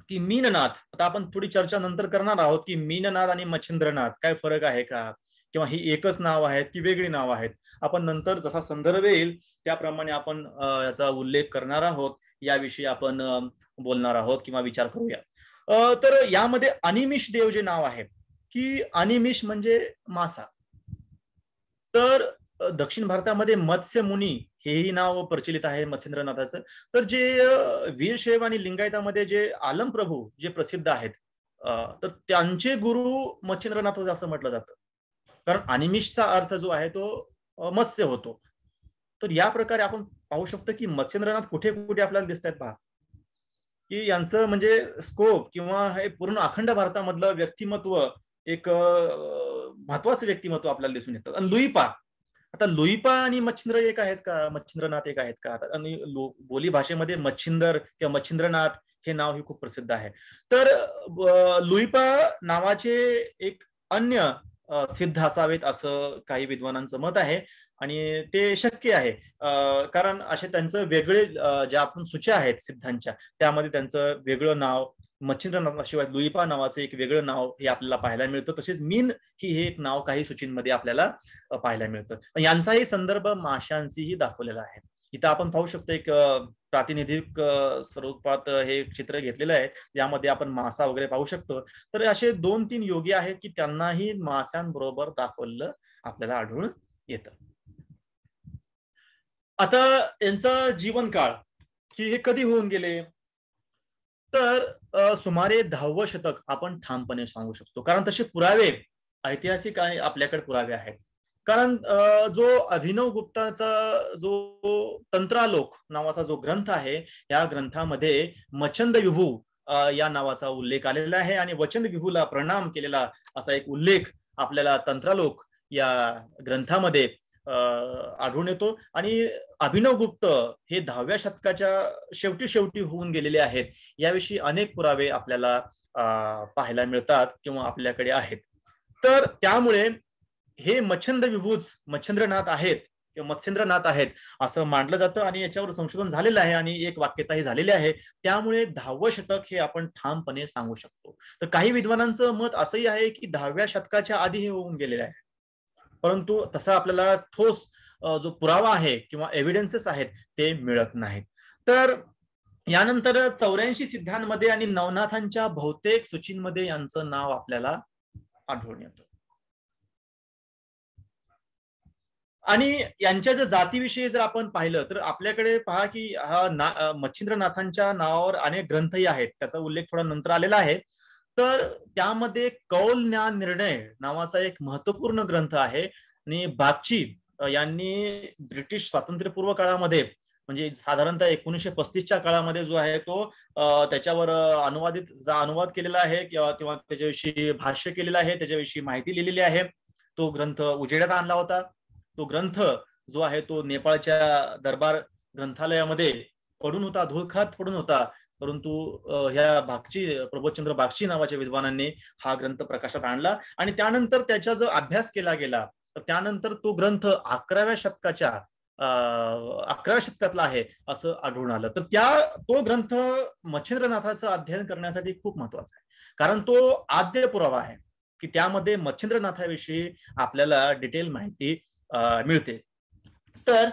की मीननाथ. आता आपण थोडी चर्चा नंतर करणार आहोत की मीननाथ आणि मच्छिंद्रनाथ काय फरक आहे का, किंवा ही एकच नाव आहेत की वेगळी नाव आहेत. आपण नंतर जसा संदर्भ येईल त्याप्रमाणे आपण याचा उल्लेख करणार आहोत, याविषयी आपण बोलणार आहोत किंवा विचार करूया. तर यामध्ये अनिमिष देव जे नाव आहे की अनिमिष म्हणजे मासा. तर दक्षिण भारतामध्ये मत्स्य मुनी हेही नाव प्रचलित आहे मच्छिंद्रनाथाचं. तर जे वीरशैव आणि लिंगायतामध्ये जे आलम प्रभू जे प्रसिद्ध आहेत, तर त्यांचे गुरु मच्छिंद्रनाथ होते असं म्हटलं जातं, कारण अनिमिषचा अर्थ जो आहे तो मत्स्य होतो. तर या प्रकारे आपण पाहू शकतो की मच्छिंद्रनाथ कुठे कुठे आपल्याला दिसत आहेत पहा, की यांचं म्हणजे स्कोप किंवा हे पूर्ण अखंड भारतामधलं व्यक्तिमत्व, एक महत्वाचं व्यक्तिमत्व आपल्याला दिसून येतं. आणि लुईपा, आता लुईपा आणि मच्छिंद्र एक आहेत का, मच्छिंद्रनाथ एक आहेत का? आणि बोली भाषेमध्ये मच्छिंदर किंवा मच्छिंद्रनाथ हे नाव ही खूप प्रसिद्ध आहे. तर लुईपा नावाचे एक अन्य सिद्ध असावेत असं काही विद्वानांचं मत आहे आणि ते शक्य आहे, कारण असे त्यांचं वेगळे ज्या आपण सूच्या आहेत सिद्धांच्या त्यामध्ये त्यांचं वेगळं नाव, मच्छिंद्रनाथाशिवाय लुईपा नावाचं एक वेगळं नाव हे आपल्याला पाहायला मिळतं. तसेच मीन ही हे एक नाव काही सूचींमध्ये आपल्याला पाहायला मिळतं. यांचाही संदर्भ माशांशीही दाखवलेला आहे. इथं आपण पाहू शकतो एक प्रातिनिधिक स्वरूपात हे चित्र घेतलेलं आहे, यामध्ये आपण मासा वगैरे पाहू शकतो. तर असे 2-3 योगी आहेत की त्यांनाही माशांबरोबर दाखवलेलं आपल्याला आढळून येतं. आता यांचा जीवनकाळ की हे कधी होऊन गेले, तर सुमारे 10वं शतक आपण ठामपणे सांगू शकतो, कारण तसे पुरावे ऐतिहासिक आपल्याकडे पुरावे आहेत. कारण जो अभिनव गुप्ताचा जो तंत्रालोक नावाचा जो ग्रंथ आहे, या ग्रंथामध्ये मच्छंद विभू या नावाचा उल्लेख आलेला आहे आणि वचन विभूला प्रणाम केलेला असा एक उल्लेख आपल्याला तंत्रालोक या ग्रंथामध्ये आढळून येतो. आणि अभिनव गुप्त हे 10व्या शतकाच्या शेवटी होऊन गेलेले आहेत, याविषयी अनेक पुरावे आपल्याला पाहायला मिळतात किंवा आपल्याकडे आहेत. तर त्यामुळे हे मच्छंद विभूच मच्छंद्रनाथ आहेत किंवा मत्स्येंद्रनाथ आहेत असं मानलं जातं आणि याच्यावर संशोधन झालेलं आहे आणि एक वाक्यताही झालेली आहे. त्यामुळे 10वं शतक हे आपण ठामपणे सांगू शकतो. तर काही विद्वानांचं मत असंही आहे की 10व्या शतकाच्या आधी हे होऊन गेलेले आहे, परंतु तसा आपल्याला ठोस जो पुरावा आहे किंवा एव्हिडन्सेस आहेत ते मिळत नाहीत. तर यानंतर 84 सिद्धांमध्ये आणि नवनाथांच्या बहुतेक सूचींमध्ये यांचं नाव आपल्याला आढळून येतं. आणि यांच्या जर जातीविषयी जर आपण पाहिलं तर आपल्याकडे पहा की हा मच्छिंद्रनाथांच्या नावावर अनेक ग्रंथही आहेत, त्याचा उल्लेख थोडा नंतर आलेला आहे. तर त्यामध्ये कौल ज्ञान निर्णय नावाचा एक महत्वपूर्ण ग्रंथ आहे आणि बागची यांनी ब्रिटिश स्वातंत्र्यपूर्व काळामध्ये म्हणजे साधारणतः 1935च्या काळामध्ये जो आहे तो त्याच्यावर अनुवाद केलेला आहे किंवा त्याच्याविषयी भाष्य केलेलं आहे, त्याच्याविषयी माहिती लिहिलेली आहे. तो ग्रंथ उजेडात आणला होता. तो ग्रंथ जो आहे तो नेपाळच्या दरबार ग्रंथालयामध्ये पडून होता, धूळखात पडून होता, परंतु ह्या प्रबोधचंद्र बागची नावाच्या विद्वानांनी हा ग्रंथ प्रकाशात आणला आणि त्यानंतर त्याचा जो अभ्यास केला गेला तर त्यानंतर तो ग्रंथ 11व्या शतकातला आहे असं आढळून आलं. तर तो ग्रंथ मच्छिंद्रनाथाचं अध्ययन करण्यासाठी खूप महत्वाचा आहे, कारण तो आद्य पुरावा आहे की त्यामध्ये मच्छिंद्रनाथाविषयी आपल्याला डिटेल माहिती मिळते. तर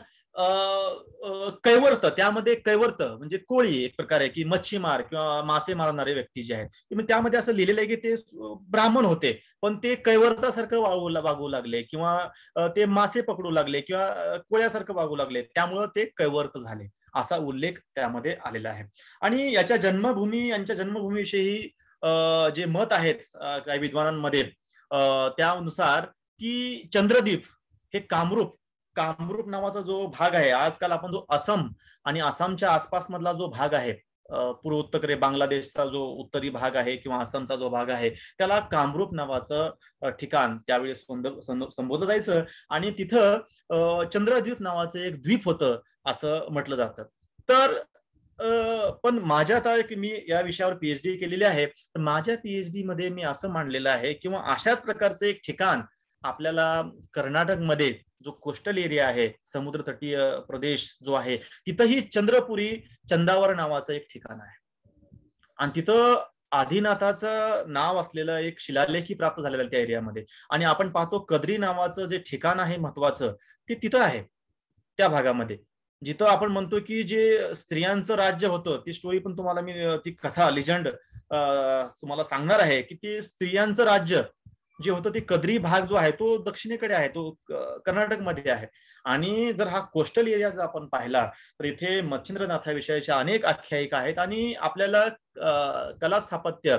कैवर्त, त्यामध्ये कैवर्त म्हणजे कोळी एक प्रकारे की मच्छीमार किंवा मासे मारणारे व्यक्ती जे आहेत, त्यामध्ये असं लिहिलेलं आहे की ते ब्राह्मण होते पण ते कैवर्तासारखं वागू लागले किंवा ते मासे पकडू लागले किंवा कोळ्यासारखं वागू लागले, त्यामुळं ते कैवर्त झाले असा उल्लेख त्यामध्ये आलेला आहे. आणि यांच्या जन्मभूमीविषयी जे मत आहेत काही विद्वानांमध्ये त्यानुसार की चंद्रदीप हे कामरूप नावाचा जो भाग आहे, आजकाल आपण जो असम आणि आसामच्या आसपास मधला जो भाग आहे, पूर्वोत्तरेकडे बांगलादेशचा जो उत्तरी भाग आहे किंवा आसामचा जो भाग आहे, त्याला कामरूप नावाचं ठिकाण त्यावेळी संबोधलं जायचं आणि तिथं चंद्रद्वीप नावाचं एक द्वीप होतं असं म्हटलं जातं. तर पण माझ्या आता मी या विषयावर पीएचडी केलेली आहे, तर माझ्या पीएचडी मध्ये मी असं मांडलेलं आहे किंवा अशाच प्रकारचं एक ठिकाण आपल्याला कर्नाटकमध्ये जो कोस्टल एरिया आहे, समुद्र तटीय प्रदेश जो आहे, तिथंही चंद्रपुरी चंदावर नावाचं एक ठिकाण आहे आणि तिथं आदिनाथाचं नाव असलेलं एक शिलालेखही प्राप्त झालेला त्या एरियामध्ये. आणि आपण पाहतो कद्री नावाचं जे ठिकाण आहे महत्वाचं ते तिथं आहे त्या भागामध्ये, जिथं आपण म्हणतो की जे स्त्रियांचं राज्य होतं. ती स्टोरी पण तुम्हाला मी ती कथा लिजंड तुम्हाला सांगणार आहे की ती स्त्रियांचं राज्य जे होतं ते कद्री भाग जो आहे तो दक्षिणेकडे आहे, तो कर्नाटकमध्ये आहे. आणि जर हा कोस्टल एरिया जर आपण पाहिला तर इथे मच्छिंद्रनाथाविषयीच्या अनेक आख्यायिका आहेत आणि आपल्याला कला स्थापत्य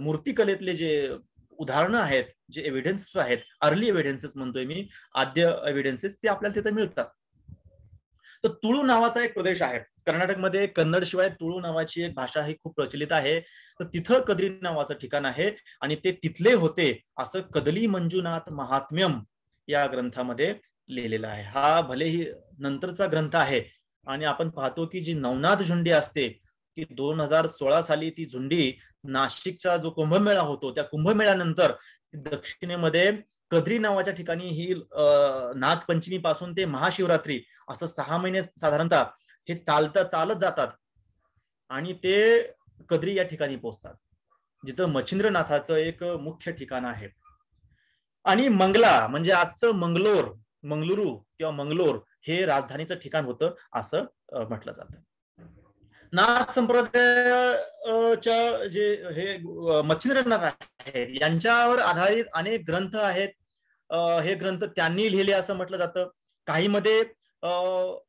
मूर्तिकलेतले जे उदाहरणं आहेत, जे एव्हिडन्सेस आहेत, अर्ली एव्हिडन्सेस म्हणतोय मी, आद्य एव्हिडन्सेस, ते आपल्याला तिथे मिळतात. तर तुळू नावाचा एक प्रदेश आहे कर्नाटकमध्ये, कन्नड शिवाय तुळू नावाची एक भाषा ही खूप प्रचलित आहे. तर तिथं कद्री नावाचं ठिकाण आहे आणि ते तिथले होते असं कदली मंजुनाथ महात्म्यम या ग्रंथामध्ये लिहिलेलं आहे. हा भलेही नंतरचा ग्रंथ आहे आणि आपण पाहतो की जी नवनाथ झुंडी असते की 2016 साली ती झुंडी नाशिकचा जो कुंभमेळा होतो त्या कुंभमेळ्यानंतर दक्षिणेमध्ये कद्री नावाच्या ठिकाणी ही नागपंचमी पासून ते महाशिवरात्री असं 6 महिने साधारणतः हे चालत जातात आणि ते कद्री या ठिकाणी पोहोचतात, जिथं मच्छिंद्रनाथाचं एक मुख्य ठिकाण आहे. आणि मंगला म्हणजे आजचं मंगळुरू किंवा मंगलोर हे राजधानीचं ठिकाण होतं असं म्हटलं जातं. नाथ संप्रदायाच्या जे हे मच्छिंद्रनाथ आहेत यांच्यावर आधारित अनेक ग्रंथ आहेत. हे ग्रंथ त्यांनी लिहिले असं म्हटलं जातं. काही मध्ये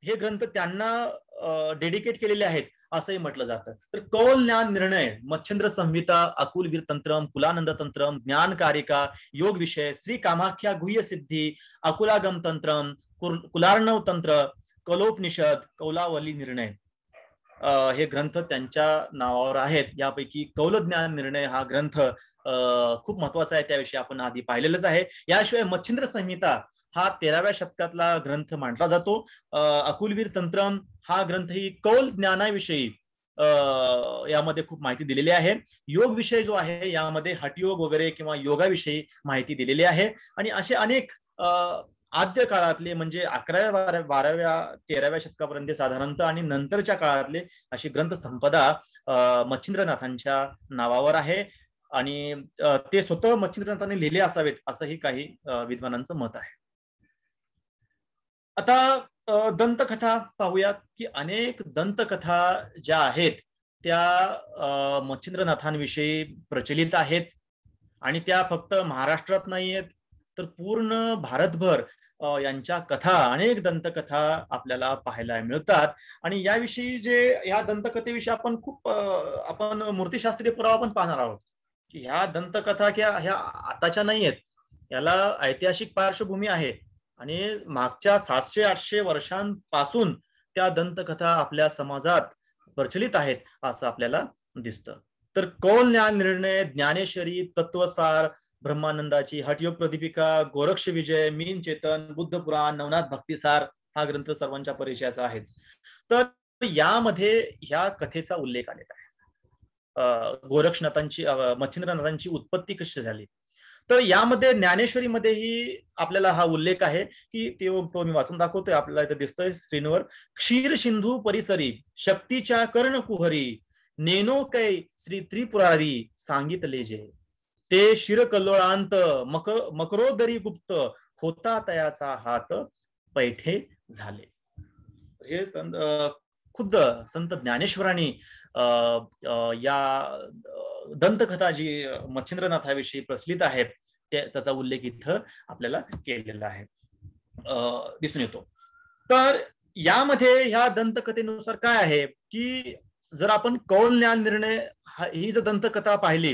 हे ग्रंथ त्यांना डेडिकेट केलेले आहेत असंही म्हटलं जातं. तर कौल ज्ञान निर्णय, मच्छिंद्र संहिता, अकुलवीर तंत्रम, कुलानंद तंत्रम, ज्ञान कारिका, योग विषय, श्री कामाख्या गुह्य सिद्धी, अकुलागम तंत्रम, कुलार्णव तंत्र, कलोपनिषद, कौलावली निर्णय हे ग्रंथ त्यांच्या नावावर आहेत. यापैकी कौल ज्ञान निर्णय हा ग्रंथ खूप महत्वाचा आहे, त्याविषयी आपण आधी पाहिलेलंच आहे. याशिवाय मच्छिंद्र संहिता हा 13व्या शतकातला ग्रंथ मानला जातो. अकुलवीर तंत्रम हा ग्रंथ ही कौल ज्ञानाविषयी यामध्ये खूप माहिती दिलेली आहे. योग विषय जो आहे यामध्ये हठयोग वगैरे किंवा योगाविषयी माहिती दिलेली आहे. आणि असे अनेक आद्य काळातले म्हणजे 11व्या 12व्या 13व्या शतकापर्यंत साधारणतः आणि नंतरच्या काळातले अशी ग्रंथ संपदा मच्छिंद्रनाथांच्या नावावर आहे आणि ते स्वतः मच्छिंद्रनाथांनी लिहिले असावेत असंही काही विद्वानांचं मत आहे. आता दंतकथा पाहूयात की अनेक दंतकथा ज्या आहेत त्या मच्छिंद्रनाथांविषयी प्रचलित आहेत आणि त्या फक्त महाराष्ट्रात नाही आहेत तर पूर्ण भारतभर यांच्या कथा, अनेक दंतकथा आपल्याला पाहायला मिळतात. आणि याविषयी या दंतकथेविषयी आपण मूर्तिशास्त्रीय पुरावा पण पाहणार आहोत की ह्या दंतकथा ह्या आताच्या नाही आहेत, याला ऐतिहासिक पार्श्वभूमी आहे आणि मागच्या 700-800 वर्षांपासून त्या दंतकथा आपल्या समाजात प्रचलित आहेत असं आपल्याला दिसतं. तर कौल ज्ञान निर्णय, ज्ञानेश्वरी, तत्वसार, ब्रह्मानंदाची, हठयोग प्रदीपिका, गोरक्ष विजय, मीन चेतन, बुद्ध पुराण, नवनाथ भक्तिसार हा ग्रंथ सर्वांच्या परिचयाचा आहेच. तर यामध्ये ह्या कथेचा उल्लेख आलेला आहे. गोरक्षनाथांची, मच्छिंद्रनाथांची उत्पत्ती कशी झाली. तर यामध्ये ज्ञानेश्वरीमध्येही आपल्याला हा उल्लेख आहे की तो मी वाचून दाखवतोय, आपल्याला इथे दिसतोय स्क्रीनवर. क्षीर सिंधू परिसरी शक्तीच्या कर्णकुहरी, नेनो कै श्री त्रिपुरारी सांगितले जे, ते शिरकल्लोळांत मकरोदरी गुप्त, होता तयाचा हात पैठे झाले. हे खुद्द संत ज्ञानेश्वरांनी या दंतकथा जी मच्छिंद्रनाथाविषयी प्रचलित आहेत त्याचा उल्लेख इथं आपल्याला केलेला आहे, दिसून येतो. तर यामध्ये ह्या दंतकथेनुसार काय आहे की जर आपण कौल ज्ञान निर्णय ही जर दंतकथा पाहिली,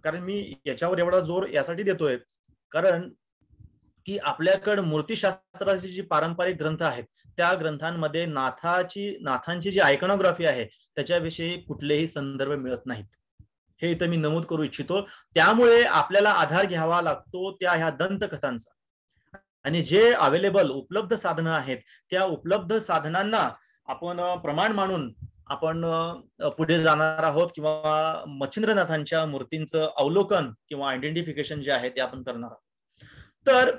कारण मी याच्यावर एवढा जोर यासाठी देतोय कारण की आपल्याकडे मूर्तिशास्त्राची जी पारंपरिक ग्रंथ आहेत त्या ग्रंथांमध्ये नाथांची जी आयकॉनोग्राफी आहे त्याच्याविषयी कुठलेही संदर्भ मिळत नाहीत, हे इथं मी नमूद करू इच्छितो. त्यामुळे आपल्याला आधार घ्यावा लागतो ह्या दंतकथांचा आणि जे अवेलेबल उपलब्ध साधनं आहेत त्या उपलब्ध साधनांना आपण प्रमाण मानून आपण पुढे जाणार आहोत किंवा मच्छिंद्रनाथांच्या मूर्तींचं अवलोकन किंवा आयडेंटिफिकेशन जे आहे ते आपण करणार आहोत. तर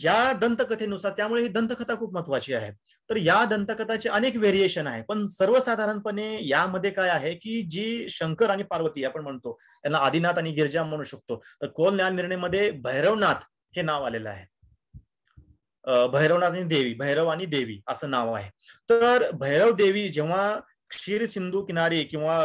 या दंतकथेनुसार, त्यामुळे ही दंतकथा खूप महत्वाची आहे. तर या दंतकथाचे अनेक व्हेरिएशन आहे, पण सर्वसाधारणपणे यामध्ये काय आहे की जी शंकर आणि पार्वती आपण म्हणतो यांना आदिनाथ आणि गिरिजा म्हणू शकतो. तर कौल ज्ञान निर्णयमध्ये भैरवनाथ हे नाव आलेलं आहे. भैरवनाथ आणि देवी, भैरव आणि देवी असं नाव आहे. तर भैरव देवी जेव्हा क्षीर सिंधू किनारी किंवा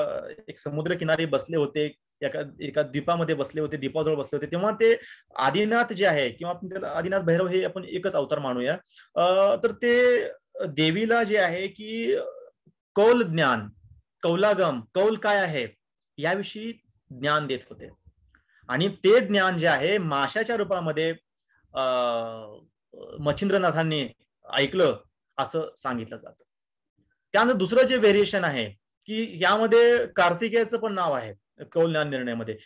एक समुद्र किनारी बसले होते, एका द्वीपामध्ये बसले होते, द्वीपाजवळ बसले होते, तेव्हा ते आदिनाथ जे आहे किंवा आपण त्याला आदिनाथ भैरव हे आपण एकच अवतार मानूया, तर ते देवीला जे आहे की कौल ज्ञान, कौलागम, कौल काय आहे याविषयी ज्ञान देत होते आणि ते ज्ञान जे आहे माशाच्या रूपामध्ये मच्छिंद्रनाथांनी ऐकलं असं सांगितलं जातं. त्यानंतर दुसरं जे व्हेरिएशन आहे की यामध्ये कार्तिकेयचं पण नाव आहे कौल ज्ञान निर्णयामध्ये.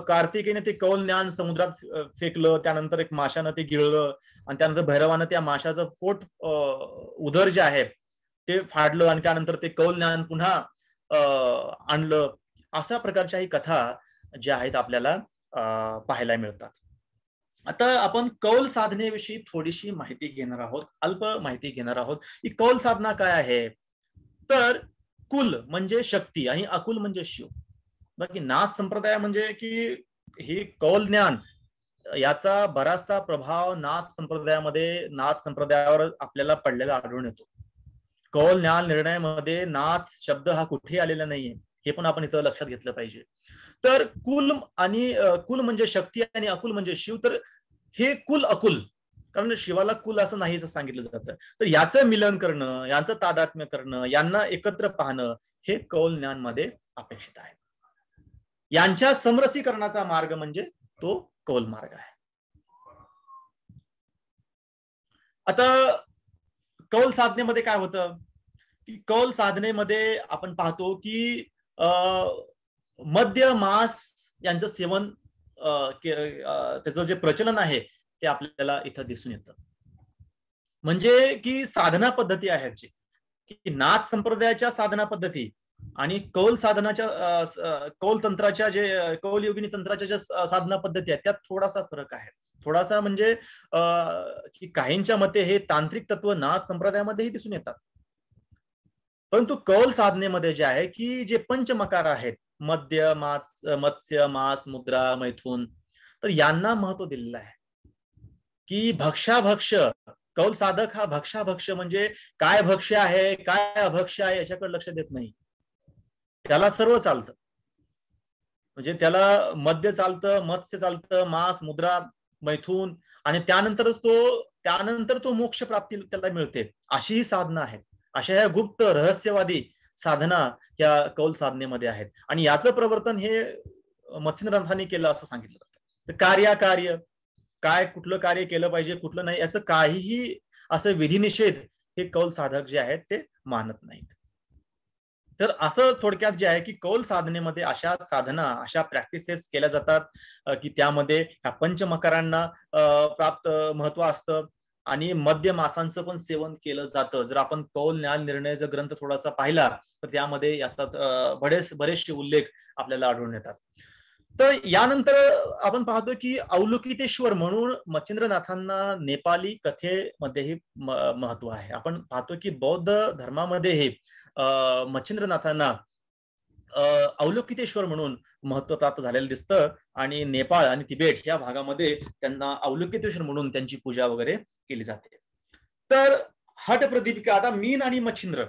कार्तिकेयने ते कौल ज्ञान समुद्रात फेकलं, त्यानंतर एक माशानं ते गिळलं आणि त्यानंतर भैरवानं त्या माशाचं उदर जे आहे ते फाडलं आणि त्यानंतर ते कौल ज्ञान पुन्हा आणलं, अशा प्रकारच्याही कथा ज्या आहेत आपल्याला पाहायला मिळतात. आता आपण कौल साधनेविषयी थोडीशी माहिती घेणार आहोत, अल्प माहिती घेणार आहोत. ही कौल साधना काय आहे? तर कुल म्हणजे शक्ती आणि अकुल म्हणजे शिव. बाकी नाथ संप्रदाय म्हणजे की हे कौल ज्ञान याचा बराचसा प्रभाव नाथ संप्रदायावर आपल्याला पडलेला आढळून येतो. कौल ज्ञान निर्णयामध्ये नाथ शब्द हा कुठेही आलेला नाहीये, हे पण आपण इथं लक्षात घेतलं पाहिजे. तर कुल आणि कुल म्हणजे शक्ती आणि अकुल म्हणजे शिव. तर हे कुल अकुल, कारण शिवाला कुल असं नाहीच सांगितलं जातं. तर याचं मिलन करणं, यांचं तादात्म्य करणं, यांना एकत्र पाहणं हे कौल ज्ञान मध्ये अपेक्षित आहे. यांच्या समरसीकरणाचा मार्ग म्हणजे तो कौल मार्ग आहे. आता कौल साधनेमध्ये काय होतं की कौल साधनेमध्ये आपण पाहतो की मद्य मांस यांचं सेवन त्याचं जे प्रचलन आहे ते आपल्याला इथं दिसून येतं. म्हणजे की साधना पद्धती आहेत जी की नाथ संप्रदायाच्या साधना पद्धती आणि कौल साधनाच्या कौल तंत्राच्या जे कौल योगिनी तंत्राच्या ज्या साधना पद्धती आहेत त्यात थोडासा फरक आहे. थोडासा म्हणजे की काहींच्या मते हे तांत्रिक तत्व नाथ संप्रदायामध्येही दिसून येतात, परंतु कौल साधनेमध्ये जे आहे की जे पंचमकार आहेत, मद्य मत्स्य मांस मुद्रा मैथुन, तर यांना महत्व दिलेलं आहे. की भक्ष्याभक्ष्य, कौल साधक हा भक्ष्याभक्ष्य म्हणजे काय भक्ष्य आहे काय अभक्ष्य आहे याच्याकडे लक्ष देत नाही. त्याला सर्व चालतं, म्हणजे त्याला मद्य चालतं, मत्स्य चालतं, मांस मुद्रा मैथुन, आणि त्यानंतर तो मोक्ष प्राप्ती त्याला मिळते. अशी ही साधना आहेत. अशा ह्या गुप्त रहस्यवादी साधना या कौल साधनेमध्ये आहेत. आणि याचं प्रवर्तन हे मत्स्येंद्रनाथांनी केलं असं सांगितलं जातं. तर कार्य काय, कुठलं कार्य केलं पाहिजे कुठलं नाही याचं काहीही असं विधिनिषेध हे कौल साधक जे आहेत ते मानत नाहीत. तर असं थोडक्यात जे आहे की कौल साधनेमध्ये अशा साधना, अशा प्रॅक्टिसेस केल्या जातात की त्यामध्ये ह्या पंचमकारांना प्राप्त महत्व असतं आणि मद्य मासांचं पण सेवन केलं जातं. जर आपण कौल ज्ञान निर्णय जर ग्रंथ थोडासा पाहिला तर त्यामध्ये याचा बरेचसे उल्लेख आपल्याला आढळून येतात. तर यानंतर आपण पाहतो की अवलोकितेश्वर म्हणून मच्छिंद्रनाथांना नेपाली कथेमध्येही महत्व आहे. आपण पाहतो की बौद्ध धर्मामध्ये हे मच्छिंद्रनाथांना अवलोकितेश्वर म्हणून महत्व प्राप्त झालेलं दिसतं आणि नेपाळ आणि तिबेट या भागामध्ये त्यांना अवलोकितेश्वर म्हणून त्यांची पूजा वगैरे केली जाते. तर हट प्रदीपिका, आता मीन आणि मच्छिंद्र,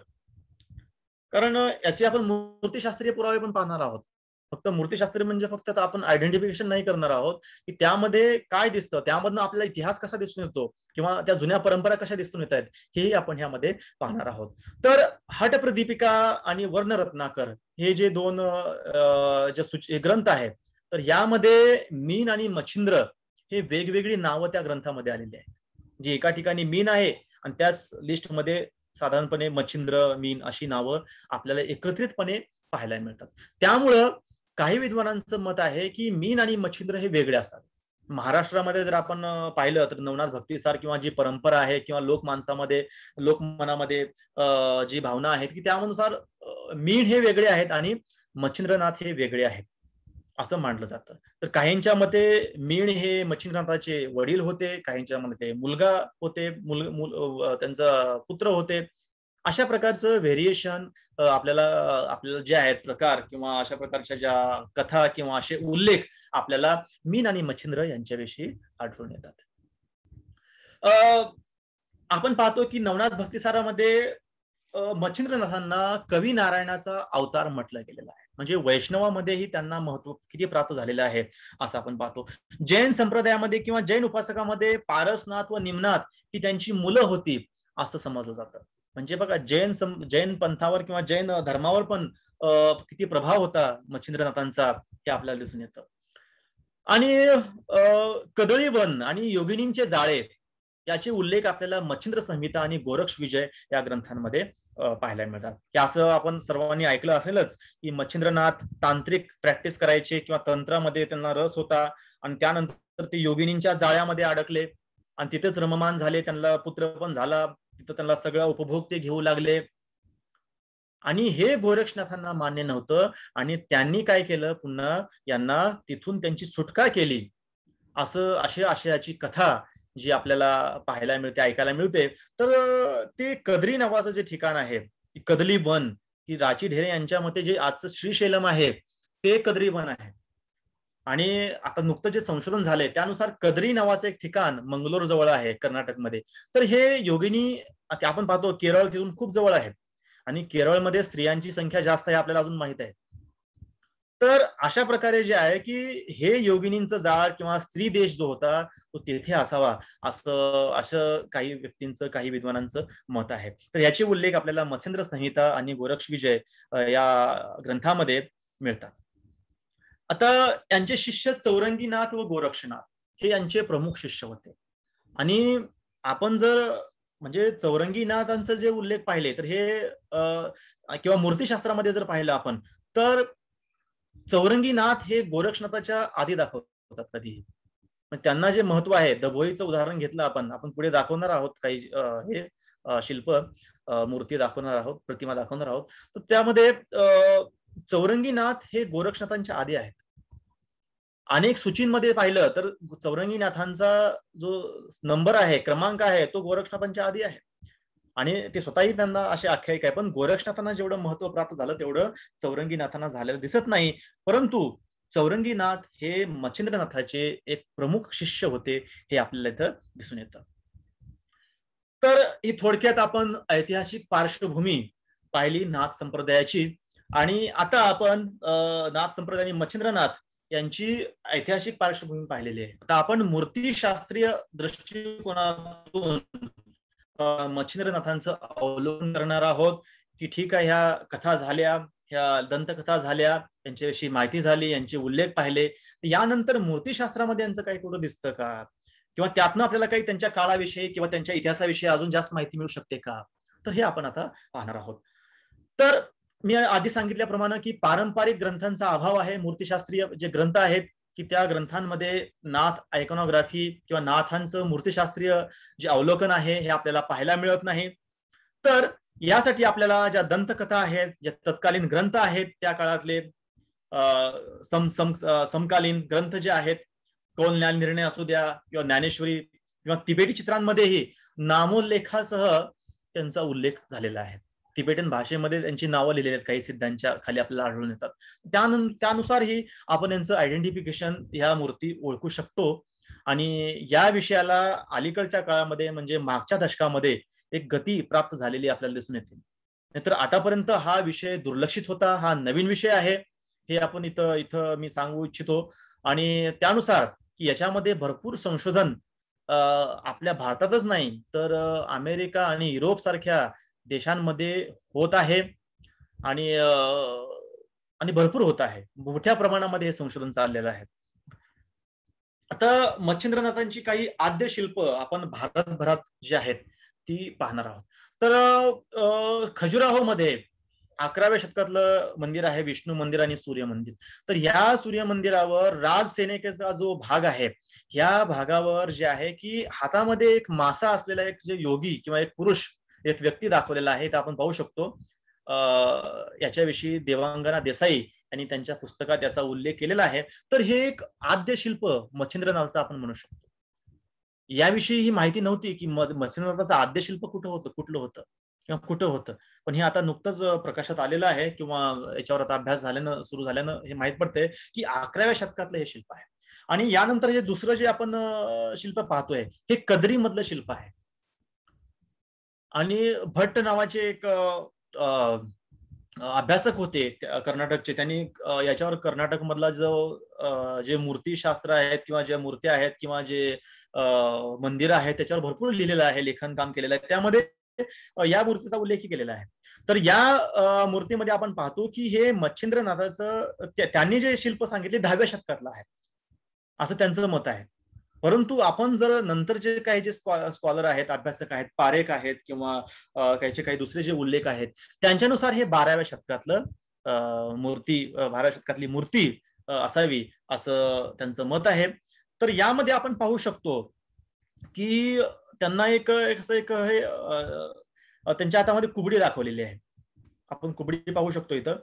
कारण याचे आपण मूर्तिशास्त्रीय पुरावे पण पाहणार आहोत. फक्त मूर्तिशास्त्री म्हणजे फक्त आपण आयडेंटिफिकेशन नाही करणार आहोत की त्यामध्ये काय दिसतं, त्यामधनं आपल्याला इतिहास कसा दिसून येतो किंवा त्या जुन्या परंपरा कशा दिसून येत आहेत हेही आपण ह्यामध्ये पाहणार आहोत. तर हट प्रदीपिका आणि वर्णरत्नाकर हे जे दोन जे ग्रंथ आहेत, तर यामध्ये मीन आणि मच्छिंद्र हे वेगवेगळी नावं त्या ग्रंथामध्ये आलेली आहेत. जी एका ठिकाणी मीन आहे आणि त्याच लिस्टमध्ये साधारणपणे मच्छिंद्र, मीन अशी नावं आपल्याला एकत्रितपणे पाहायला मिळतात. त्यामुळं काही विद्वानांचं मत आहे की मीन आणि मच्छिंद्र हे वेगळे असतात. महाराष्ट्रामध्ये जर आपण पाहिलं तर नवनाथ भक्तिसार किंवा जी परंपरा आहे किंवा लोकमनामध्ये जी भावना आहेत की त्यानुसार मीन हे वेगळे आहेत आणि मच्छिंद्रनाथ हे वेगळे आहेत असं मानलं जातं. तर काहींच्या मते मीन हे मच्छिंद्रनाथाचे वडील होते, काहींच्या मते मुलगा होते, त्यांचा पुत्र होते. अशा प्रकारचं व्हेरिएशन आपल्याला जे आहेत प्रकार किंवा अशा प्रकारच्या ज्या कथा किंवा असे उल्लेख आपल्याला मीन आणि मच्छिंद्र यांच्याविषयी आढळून येतात. आपण पाहतो की नवनाथ भक्तिसारामध्ये मच्छिंद्रनाथांना कवी नारायणाचा अवतार म्हटलं गेलेला आहे. म्हणजे वैष्णवामध्येही त्यांना महत्व किती प्राप्त झालेलं आहे असं आपण पाहतो. जैन संप्रदायामध्ये किंवा जैन उपासकामध्ये पारसनाथ व निमनाथ ही त्यांची मुलं होती असं समजलं जातं. म्हणजे बघा जैन पंथावर किंवा जैन धर्मावर पण किती प्रभाव होता मच्छिंद्रनाथांचा हे आपल्याला दिसून येतं. आणि कदळीवन आणि योगिनींचे जाळे याचे उल्लेख आपल्याला मच्छिंद्र संहिता आणि गोरक्ष विजय या ग्रंथांमध्ये पाहायला मिळतात. की असं आपण सर्वांनी ऐकलं असेलच की मच्छिंद्रनाथ तांत्रिक प्रॅक्टिस करायचे किंवा तंत्रामध्ये त्यांना रस होता आणि त्यानंतर ते योगिनींच्या जाळ्यामध्ये अडकले आणि तिथेच रममान झाले, त्यांना पुत्र पण झाला, तिथं त्यांना सगळा उपभोग ते घेऊ लागले. आणि हे गोरक्षनाथांना मान्य नव्हतं आणि त्यांनी काय केलं, पुन्हा यांना तिथून त्यांची सुटका केली. अशी आशयाची कथा जी आपल्याला पाहायला मिळते, ऐकायला मिळते. तर ते कद्री नावाचं जे ठिकाण आहे, कदली वन, की राची ढेरे यांच्या मते जे आजचं श्रीशैलम आहे ते कद्री वन आहे. आणि आता नुकतं जे संशोधन झालंय त्यानुसार कद्री नावाचं एक ठिकाण मंगलोर जवळ आहे कर्नाटकमध्ये. तर हे योगिनी आपण पाहतो केरळ तिथून खूप जवळ आहे आणि केरळमध्ये स्त्रियांची संख्या जास्त आहे आपल्याला अजून माहित आहे. तर अशा प्रकारे जे आहे की हे योगिनींचं जाळ किंवा स्त्री देश जो होता तो तेथे असावा असं काही व्यक्तींचं, काही विद्वानांचं मत आहे. तर याचे उल्लेख आपल्याला मत्स्येंद्र संहिता आणि गोरक्ष विजय या ग्रंथामध्ये मिळतात. आता यांचे शिष्य चौरंगीनाथ व गोरक्षनाथ हे यांचे प्रमुख शिष्य होते. आणि आपण जर म्हणजे चौरंगीनाथांचं जे उल्लेख पाहिले तर हे किंवा मूर्तीशास्त्रामध्ये जर पाहिलं आपण तर चौरंगीनाथ हे गोरक्षनाथाच्या आधी दाखवतात कधीही. त्यांना जे महत्व आहे, दभोईचं उदाहरण घेतलं आपण पुढे दाखवणार आहोत काही हे शिल्प मूर्ती दाखवणार आहोत, प्रतिमा दाखवणार आहोत. तर त्यामध्ये चौरंगीनाथ हे गोरक्षनाथांच्या आधी आहेत. अनेक सूचींमध्ये पाहिलं तर चौरंगीनाथांचा जो नंबर आहे, क्रमांक आहे, तो गोरक्षनाथांच्या आधी आहे. आणि ते स्वतःही त्यांना असे आख्यायिक आहे. पण गोरक्षनाथांना जेवढं महत्व प्राप्त झालं तेवढं चौरंगीनाथांना झालेलं दिसत नाही. परंतु चौरंगीनाथ हे मच्छिंद्रनाथाचे एक प्रमुख शिष्य होते हे आपल्याला इथं दिसून येतं. तर ही थोडक्यात आपण ऐतिहासिक पार्श्वभूमी पाहिली नाथ संप्रदायाची. आणि आता आपण नाथ संप्रदाय आणि मच्छिंद्रनाथ यांची ऐतिहासिक पार्श्वभूमी पाहिलेली आहे. आता आपण मूर्तीशास्त्रीय दृष्टिकोनातून मच्छिंद्रनाथांचं अवलोकन करणार आहोत की ठीक आहे, ह्या कथा झाल्या, ह्या दंतकथा झाल्या, यांच्याविषयी माहिती झाली, यांचे उल्लेख पाहिले. यानंतर मूर्तीशास्त्रामध्ये यांचं काही कुठं दिसतं का, किंवा त्यातनं आपल्याला काही त्यांच्या काळाविषयी किंवा त्यांच्या इतिहासाविषयी अजून जास्त माहिती मिळू शकते का, तर हे आपण आता पाहणार आहोत. तर मी आधी सांगितल्याप्रमाणे की पारंपरिक ग्रंथांचा अभाव आहे. मूर्तीशास्त्रीय जे ग्रंथ आहेत की त्या ग्रंथांमध्ये नाथ आयकॉनोग्राफी किंवा नाथांचं मूर्तीशास्त्रीय जे अवलोकन आहे हे आपल्याला पाहायला मिळत नाही. तर यासाठी आपल्याला ज्या दंतकथा आहेत, ज्या तत्कालीन ग्रंथ आहेत, त्या काळातले समकालीन ग्रंथ जे आहेत, कौल ज्ञान निर्णय असू द्या किंवा ज्ञानेश्वरी किंवा तिबेटी चित्रांमध्येही नामोल्लेखासह त्यांचा उल्लेख झालेला आहे. तिबेटन भाषेमध्ये त्यांची नावं लिहिलेली आहेत, काही सिद्धांच्या खाली आपल्याला आढळून येतात. त्यानुसारही आपण यांचं आयडेंटिफिकेशन ह्या मूर्ती ओळखू शकतो. आणि या विषयाला अलीकडच्या काळामध्ये म्हणजे मागच्या दशकामध्ये एक गती प्राप्त झालेली आपल्याला दिसून येते. नाहीतर आतापर्यंत हा विषय दुर्लक्षित होता. हा नवीन विषय आहे हे आपण इथं मी सांगू इच्छितो. आणि त्यानुसार याच्यामध्ये भरपूर संशोधन आपल्या भारतातच नाही तर अमेरिका आणि युरोप सारख्या देशांमध्ये होत आहे. आणि भरपूर होत आहे, मोठ्या प्रमाणामध्ये हे संशोधन चाललेलं आहे. आता मच्छिंद्रनाथांची काही आद्य शिल्प आपण भारतभरात जी आहेत ती पाहणार आहोत. तर खजुराहो मध्ये 11व्या शतकातलं मंदिर आहे, विष्णू मंदिर आणि सूर्य मंदिर. तर या सूर्य मंदिरावर राजसेनेचा जो भाग आहे, ह्या भागावर जे आहे की हातामध्ये एक मासा असलेला एक जे योगी किंवा एक पुरुष, एक व्यक्ती दाखवलेला आहे, तर आपण पाहू शकतो. याच्याविषयी देवांगना देसाई यांनी त्यांच्या पुस्तकात याचा उल्लेख केलेला आहे. तर हे एक आद्य शिल्प मच्छिंद्रनाथचं आपण म्हणू शकतो. याविषयी ही माहिती नव्हती की मच्छिंद्रनाथाचं आद्य शिल्प कुठं होतं किंवा कुठं होतं. पण हे आता नुकतंच प्रकाशात आलेलं आहे किंवा याच्यावर आता अभ्यास सुरू झाल्यानं हे माहित पडतंय की 11व्या शतकातलं हे शिल्प आहे. आणि यानंतर हे दुसरं जे आपण शिल्प पाहतोय हे कद्री मधलं शिल्प आहे. आणि भट्ट नावाचे एक अभ्यासक होते कर्नाटकचे. त्यांनी याच्यावर कर्नाटक मधला जे मूर्तीशास्त्र आहेत किंवा ज्या मूर्त्या आहेत किंवा जे मंदिर आहेत त्याच्यावर भरपूर लिहिलेलं आहे, लेखन काम केलेलं आहे. त्यामध्ये या मूर्तीचा उल्लेख केलेला आहे. तर या मूर्तीमध्ये आपण पाहतो की हे मच्छिंद्रनाथाचं त्यांनी जे शिल्प सांगितले 10व्या शतकातलं आहे असं त्यांचं मत आहे. परंतु आपण जर नंतर जे काही जे स्कॉलर आहेत, अभ्यासक आहेत, पारेख आहेत किंवा काही दुसरे जे उल्लेख आहेत त्यांच्यानुसार हे 12व्या शतकातलं 12व्या शतकातली मूर्ती असावी असं त्यांचं मत आहे. तर यामध्ये आपण पाहू शकतो की त्यांना एक हे त्यांच्या हातामध्ये कुबडी दाखवलेली आहे. आपण कुबडी पाहू शकतो इथं,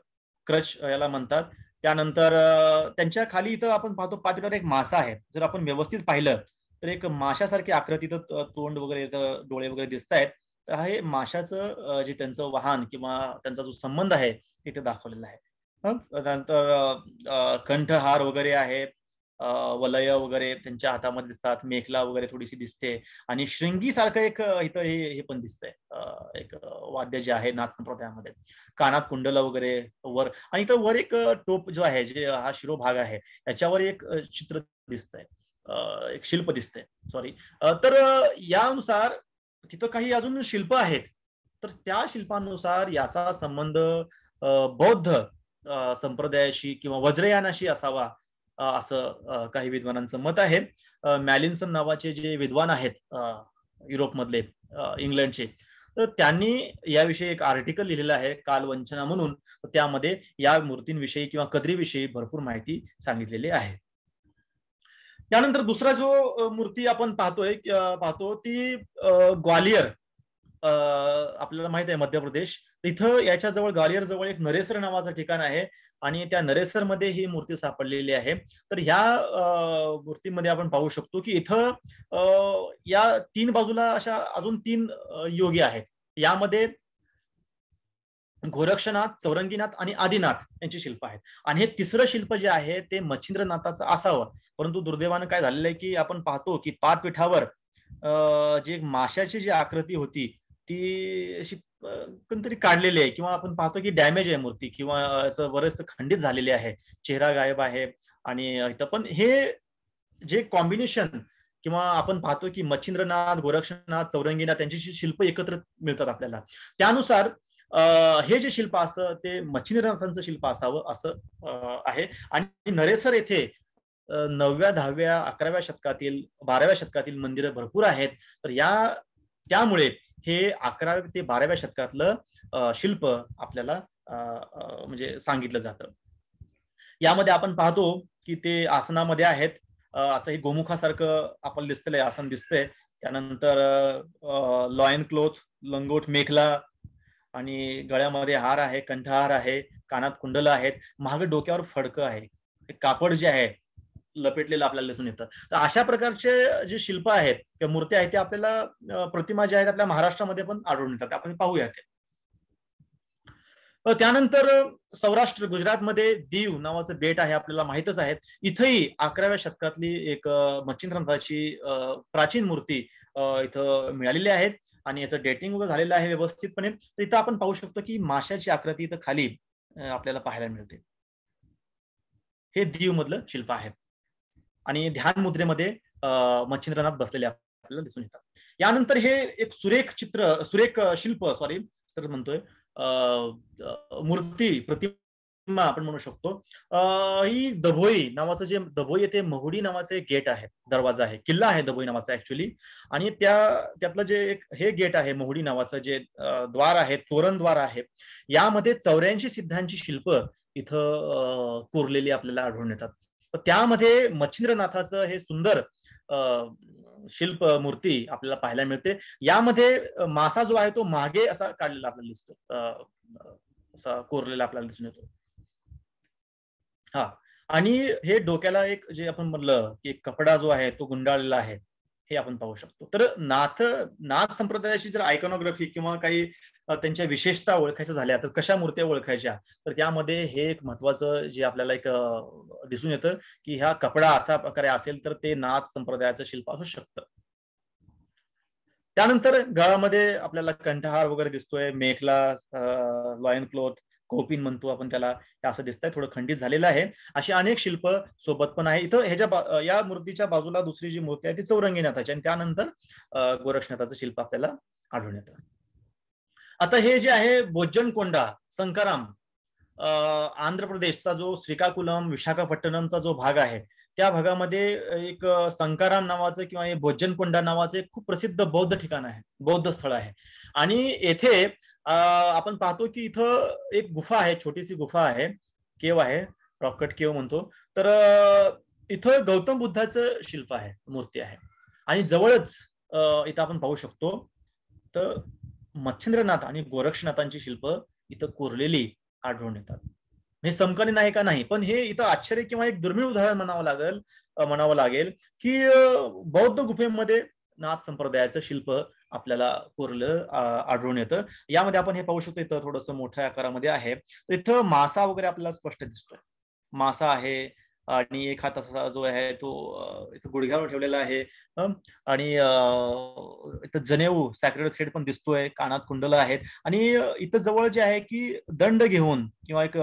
क्रच याला म्हणतात. त्यानंतर त्यांच्या खाली इथं आपण पाहतो पाठीवर एक मासा आहे. जर आपण व्यवस्थित पाहिलं तर एक माशासारखी आकृती, इथं तोंड वगैरे, इथं डोळे वगैरे दिसत आहेत. तर हे माशाचं जे त्यांचं वाहन किंवा त्यांचा जो संबंध आहे तिथे दाखवलेला आहे. त्यानंतर कंठहार वगैरे आहे, वलय वगैरे त्यांच्या हातामध्ये दिसतात, मेखला वगैरे थोडीशी दिसते आणि श्रृंगी सारखं एक इथं हे पण दिसतंय, एक वाद्य जे आहे नाथ संप्रदायामध्ये. कानात कुंडल वगैरे वर, आणि इथं वर एक टोप जो आहे, जे हा शिरोभाग आहे याच्यावर एक चित्र दिसतंय, एक शिल्प दिसतंय, सॉरी. तर यानुसार तिथं काही अजून शिल्प आहेत. तर त्या शिल्पानुसार याचा संबंध बौद्ध संप्रदायाशी किंवा वज्रयानाशी असावा, असं काही विद्वानांचं मत आहे. मॅलिन्सन नावाचे जे विद्वान आहेत युरोपमधले, इंग्लंडचे, तर त्यांनी याविषयी एक आर्टिकल लिहिलेलं आहे, कालवंचना म्हणून. त्यामध्ये या मूर्तींविषयी किंवा कद्रीविषयी भरपूर माहिती सांगितलेली आहे. त्यानंतर दुसरा जो मूर्ती आपण पाहतो ती ग्वालियर, आपल्याला माहित आहे मध्य प्रदेश. इथं याच्या जवळ, ग्वालियर जवळ एक नरेसर नावाचं ठिकाण आहे आणि त्या नरेसर मध्ये ही मूर्ती सापडलेली आहे. तर ह्या मूर्तीमध्ये आपण पाहू शकतो की इथं या तीन बाजूला अशा अजून 3 योगी आहेत. यामध्ये गोरक्षनाथ, चौरंगीनाथ आणि आदिनाथ यांची शिल्प आहेत. आणि हे तिसरं शिल्प जे आहे ते मच्छिंद्रनाथाचं असावं. परंतु दुर्दैवानं काय झालेलं आहे की आपण पाहतो की पादपीठावर जी माशाची जी आकृती होती ती अशी कोणतरी काढलेली आहे, किंवा आपण पाहतो की डॅमेज आहे मूर्ती, किंवा बरेच खंडित झालेले आहे, चेहरा गायब आहे. आणि इथं पण हे जे कॉम्बिनेशन, किंवा आपण पाहतो की मच्छिंद्रनाथ, गोरक्षनाथ, चौरंगीनाथ यांची शिल्प एकत्र मिळतात आपल्याला. त्यानुसार हे जे शिल्प असं ते मच्छिंद्रनाथांचं शिल्प असावं असं आहे. आणि नरेसर येथे 9व्या, 10व्या, 11व्या शतकातील, 12व्या शतकातील मंदिरं भरपूर आहेत. तर त्यामुळे हे 11व्या ते 12व्या शतकातलं शिल्प आपल्याला म्हणजे सांगितलं जातं. यामध्ये आपण पाहतो की ते आसनामध्ये आहेत, असं हे गोमुखासारखं आपल्याला दिसतंय, आसन दिसतंय. त्यानंतर लॉयन क्लोथ, लंगोट, मेखला, आणि गळ्यामध्ये हार आहे, कंठहार आहे, कानात कुंडल आहेत, मागे डोक्यावर फडकं आहे, कापड जे आहे लपेटलेलं आपल्याला दिसून येतं. तर अशा प्रकारचे जे शिल्प आहेत किंवा मूर्ती आहेत ते आपल्याला, प्रतिमा ज्या आहेत आपल्या महाराष्ट्रामध्ये पण आढळून येतात. आपण पाहूया ते. त्यानंतर सौराष्ट्र, गुजरातमध्ये दीव नावाचं बेट आहे, आपल्याला माहितच आहे. इथंही 11व्या शतकातली एक मच्छिंद्रनाथाची प्राचीन मूर्ती इथं मिळालेली आहे आणि याचं डेटिंग वगैरे झालेलं आहे व्यवस्थितपणे. तर इथं आपण पाहू शकतो की माशाची आकृती इथं खाली आपल्याला पाहायला मिळते. हे दीव मधलं शिल्प आहे आणि ध्यान मुद्रेमध्ये मच्छिंद्रनाथ बसलेले आपल्याला दिसून येतात. यानंतर हे एक सुरेख शिल्प, सॉरी तर म्हणतोय, मूर्ती, प्रतिमा आपण म्हणू शकतो. ही दभोई नावाचं, जे दभोई येथे महुडी नावाचं एक गेट आहे, दरवाजा आहे, किल्ला आहे दभोई नावाचा ऍक्च्युली. आणि त्यातलं जे एक हे गेट आहे महुडी नावाचं, जे द्वार आहे, तोरण द्वार आहे, यामध्ये 84 सिद्धांची शिल्प इथं कोरलेली आपल्याला आढळून येतात. त्यामध्ये मच्छिंद्रनाथाचं हे सुंदर शिल्प मूर्ती आपल्याला पाहायला मिळते. यामध्ये मासा जो आहे तो मागे असा काढलेला आपल्याला दिसतो, असा कोरलेला आपल्याला दिसून येतो. हा, आणि हे डोक्याला एक, जे आपण म्हणलं की एक कपडा जो आहे तो गुंडाळलेला आहे, हे आपण पाहू शकतो. तर नाथ संप्रदायाची जर आयकॉनोग्राफी किंवा काही त्यांच्या विशेषता ओळखायच्या झाल्या तर कशा मूर्त्या ओळखायच्या, तर त्यामध्ये हे एक महत्वाचं जे आपल्याला एक दिसून येतं की हा कपडा असा प्रकारे असेल तर ते नाथ संप्रदायाचं शिल्प असू शकतं. त्यानंतर गळामध्ये आपल्याला कंठहार वगैरे दिसतोय, मेखला, लॉयन क्लॉथ, कोपिन म्हणतो आपण त्याला, असं दिसतंय, थोडं खंडित झालेलं आहे. अशी अनेक शिल्प सोबत पण आहे. इथं या मूर्तीच्या बाजूला दुसरी जी मूर्ती आहे ती चौरंगीनाथाची, आणि त्यानंतर गोरक्षनाथाचं शिल्प आपल्याला आढळून येतं. आता हे जे आहे बोज्जनकोंडा, संकाराम, आंध्र प्रदेशचा जो श्रीकाकुलम, विशाखापट्टणमचा जो भाग आहे, त्या भागामध्ये एक संकाराम नावाचं किंवा हे बोज्जनकोंडा नावाचं एक खूप प्रसिद्ध बौद्ध ठिकाण आहे, बौद्ध स्थळ आहे. आणि येथे आपण पाहतो की इथं एक गुफा आहे, छोटीशी गुफा आहे, केव आहे, रॉकेट केव म्हणतो. तर इथं गौतम बुद्धाचं शिल्प आहे, मूर्ती आहे. आणि जवळच इथं आपण पाहू शकतो तर मच्छिंद्रनाथ आणि गोरक्षनाथांची शिल्प इथं कोरलेली आढळून येतात. हे समकालीन आहे का नाही, पण हे इथं आश्चर्य किंवा एक दुर्मिळ उदाहरण म्हणावं लागेल की बौद्ध गुफेमध्ये नाथ संप्रदायाचं शिल्प आपल्याला कोरलं आढळून येतं. यामध्ये आपण हे पाहू शकतो, इथं थोडंसं मोठ्या आकारामध्ये आहे. तर इथं मासा वगैरे आपल्याला स्पष्ट दिसतोय. मासा आहे आणि एक हात असा जो आहे तो इथं गुडघ्यावर ठेवलेला आहे. आणि इथं जनेऊ सॅक्रेड थ्रेड पण दिसतोय, कानात कुंडलं आहेत. आणि इथं जवळ जे आहे की दंड घेऊन किंवा एक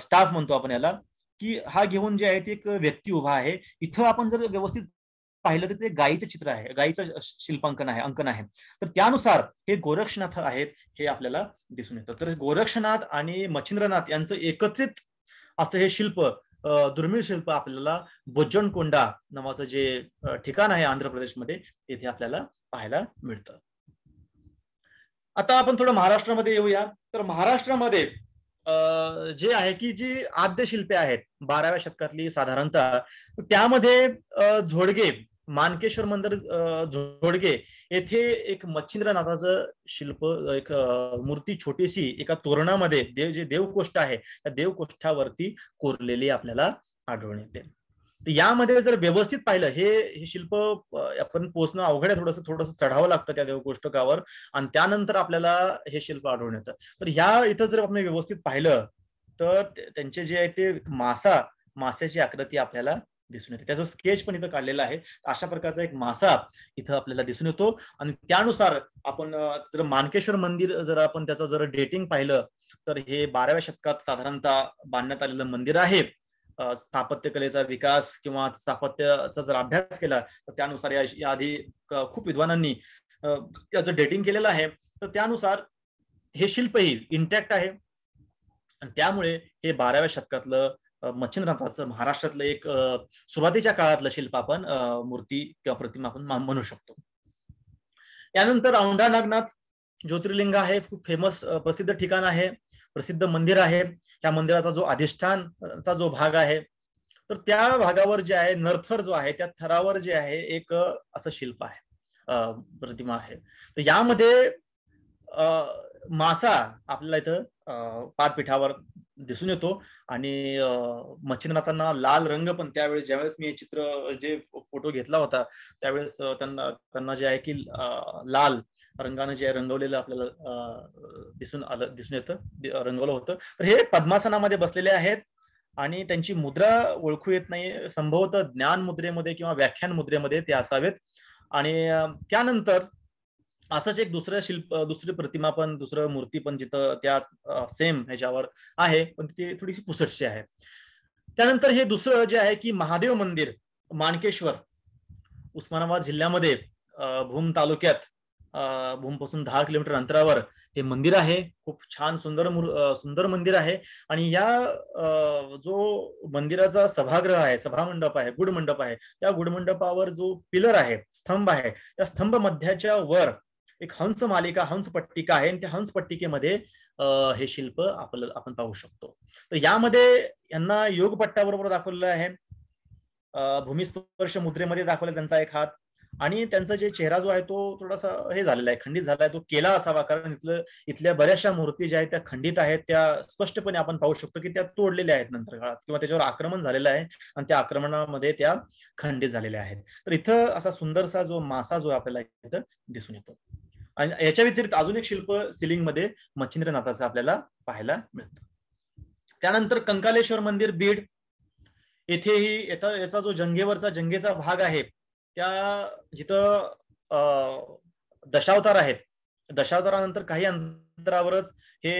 स्टाफ म्हणतो आपण याला, की हा घेऊन जे आहे ते एक व्यक्ती उभा आहे. इथं आपण जर व्यवस्थित पाहिलं तर ते गायीचं चित्र आहे, गायीचं शिल्पांकन आहे, अंकन आहे. तर त्यानुसार हे गोरक्षनाथ आहेत हे आपल्याला दिसून येतं. तर गोरक्षनाथ आणि मच्छिंद्रनाथ यांचं एकत्रित असं हे शिल्प, दुर्मिळ शिल्प आपल्याला बोज्जनकोंडा नावाचं जे ठिकाण आहे आंध्र प्रदेशमध्ये, येथे आपल्याला पाहायला मिळतं. आता आपण थोडं महाराष्ट्रामध्ये येऊया. तर महाराष्ट्रामध्ये जे आहे की जी आद्य शिल्पे आहेत 12व्या शतकातली साधारणतः, त्यामध्ये झोडगे, मानकेश्वर मंदिर झोडगे येथे एक मच्छिंद्रनाथाचं शिल्प, एक मूर्ती छोटीशी एका तोरणामध्ये जे देवकोष्ठ आहे त्या देवकोष्ठावरती कोरलेली आपल्याला आढळून येते. तर यामध्ये जर व्यवस्थित पाहिलं, हे शिल्प आपण पोचणं अवघड आहे, थोडंसं चढावं लागतं त्या देवकोष्ठकावर, आणि त्यानंतर आपल्याला हे शिल्प आढळून येतं. तर ह्या इथं जर आपण व्यवस्थित पाहिलं तर त्यांचे जे आहे ते माशाची आकृती आपल्याला दिसून येते. त्याचं स्केच पण इथं काढलेलं आहे. अशा प्रकारचा एक मासा इथं आपल्याला दिसून येतो. आणि त्यानुसार आपण जर मानकेश्वर मंदिर जर आपण त्याचं जर डेटिंग पाहिलं तर हे 12व्या शतकात साधारणतः बांधण्यात आलेलं मंदिर आहे. स्थापत्यकलेचा विकास किंवा स्थापत्याचा जर अभ्यास केला तर त्यानुसार या आधी खूप विद्वानांनी त्याचं डेटिंग केलेलं आहे. तर त्यानुसार हे शिल्पही इंटॅक्ट आहे, आणि त्यामुळे हे 12व्या शतकातलं मच्छिंद्रनाथाचं महाराष्ट्रातलं एक सुरुवातीच्या काळातलं शिल्प आपण मूर्ती किंवा प्रतिमा आपण म्हणू शकतो. यानंतर औंढा नागनाथ ज्योतिर्लिंग आहे, खूप फेमस प्रसिद्ध ठिकाण आहे, प्रसिद्ध मंदिर आहे. या मंदिराचा जो अधिष्ठानचा जो भाग आहे तर त्या भागावर जे आहे नरथर जो आहे त्या थरावर जे आहे एक असं शिल्प आहे, प्रतिमा आहे. तर यामध्ये मासा आपल्याला इथं पाठपीठावर दिसून येतो. आणि मच्छिंद्रनाथांना लाल रंग पण त्यावेळेस, ज्यावेळेस मी चित्र जे फोटो घेतला होता त्यावेळेस त्यांना जे आहे की लाल रंगाने जे रंगवलेलं आपल्याला दिसून येतं, रंगवलं होतं. तर हे पद्मासनामध्ये बसलेले आहेत आणि त्यांची मुद्रा ओळखू येत नाही, संभवतः ज्ञान मुद्रेमध्ये किंवा व्याख्यान मुद्रेमध्ये ते असावेत. आणि त्यानंतर असंच एक दुसरी प्रतिमा पण, दुसरं मूर्ती पण जिथं त्या सेम ह्याच्यावर आहे, पण ती थोडीशी पुसटशी आहे. त्यानंतर हे दुसरं जे आहे की महादेव मंदिर मानकेश्वर, उस्मानाबाद जिल्ह्यामध्ये भूम तालुक्यात, भूमपासून 10 किलोमीटर अंतरावर हे मंदिर आहे. खूप छान सुंदर मंदिर आहे. आणि या जो मंदिराचा सभागृह आहे, सभामंडप आहे, गुडमंडप आहे, त्या गुडमंडपावर जो पिलर आहे, स्तंभ आहे, त्या स्तंभ मध्याच्या वर एक हंस मालिका, हंस पट्टिका आहे. आणि त्या हंस पट्टिकेमध्ये हे शिल्प आपण पाहू शकतो. तर यामध्ये यांना योगपट्टाबरोबर दाखवलेलं आहे, भूमिस्पर्श मुद्रेमध्ये दाखवला त्यांचा एक हात, आणि त्यांचा जे चेहरा जो आहे तो थोडासा हे झालेला आहे, खंडित झाला आहे, तो केला असावा, कारण इथल्या बऱ्याचशा मूर्ती ज्या आहेत त्या खंडित आहेत, त्या स्पष्टपणे आपण पाहू शकतो की त्या तोडलेल्या आहेत नंतर काळात, किंवा त्याच्यावर आक्रमण झालेलं आहे आणि त्या आक्रमणामध्ये त्या खंडित झालेल्या आहेत. तर इथं असा सुंदरसा जो मासा जो आपल्याला इथं दिसून येतो. आणि याच्या व्यतिरिक्त अजून एक शिल्प सिलिंग मध्ये मच्छिंद्रनाथाचं आपल्याला पाहायला मिळतं. त्यानंतर कंकालेश्वर मंदिर बीड, येथेही याचा जो जंगेचा भाग आहे, त्या जिथं दशावतार आहेत, दशावतारानंतर काही अंतरावरच हे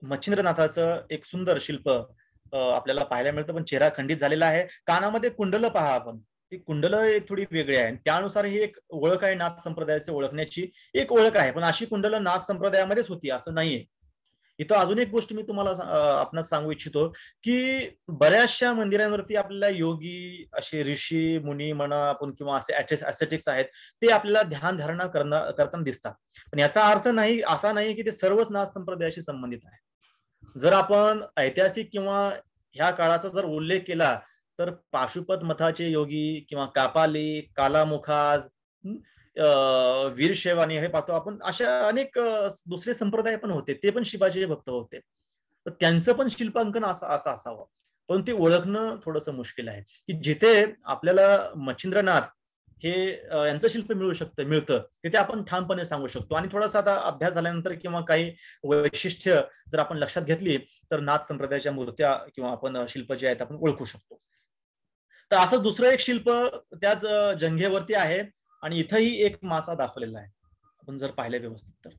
मच्छिंद्रनाथाचं एक सुंदर शिल्प आपल्याला पाहायला मिळतं, पण चेहरा खंडित झालेला आहे. कानामध्ये कुंडलं पहा आपण, ती कुंडलं थोडी वेगळी आहे. त्यानुसार ही एक ओळख आहे, नाथ संप्रदायाची ओळखण्याची एक ओळख आहे, पण अशी कुंडलं नाथ संप्रदायामध्येच होती असं नाहीये. इथं अजून एक गोष्ट मी तुम्हाला आपणास सांगू इच्छितो की बऱ्याचशा मंदिरांवरती आपल्याला योगी, असे ऋषी मुनी म्हणा आपण, किंवा असे ऍसेटिक्स आहेत, ते आपल्याला ध्यान धारणा करताना दिसतात. पण याचा अर्थ असा नाही की ते सर्वच नाथ संप्रदायाशी संबंधित आहे. जर आपण ऐतिहासिक किंवा ह्या काळाचा जर उल्लेख केला तर पाशुपत मठाचे योगी किंवा कापाली, कालामुखाज, वीरशैव आणि हे पाहतो आपण, अशा अनेक दुसरे संप्रदाय पण होते, ते पण शिवाजीचे भक्त होते. तर त्यांचं पण शिल्पांकन असं असावं, पण ते ओळखणं थोडंसं मुश्किल आहे. की जिथे आपल्याला मच्छिंद्रनाथ हे यांचं शिल्प मिळतं तिथे आपण ठामपणे सांगू शकतो. आणि थोडासा आता अभ्यास झाल्यानंतर किंवा काही वैशिष्ट्य जर आपण लक्षात घेतली तर नाथ संप्रदायाच्या मूर्त्या किंवा आपण शिल्प जे आहेत आपण ओळखू शकतो. तर असं दुसरं एक शिल्प त्याच जंघेवरती आहे आणि इथंही एक मासा दाखवलेला आहे. आपण जर पाहिलं व्यवस्थित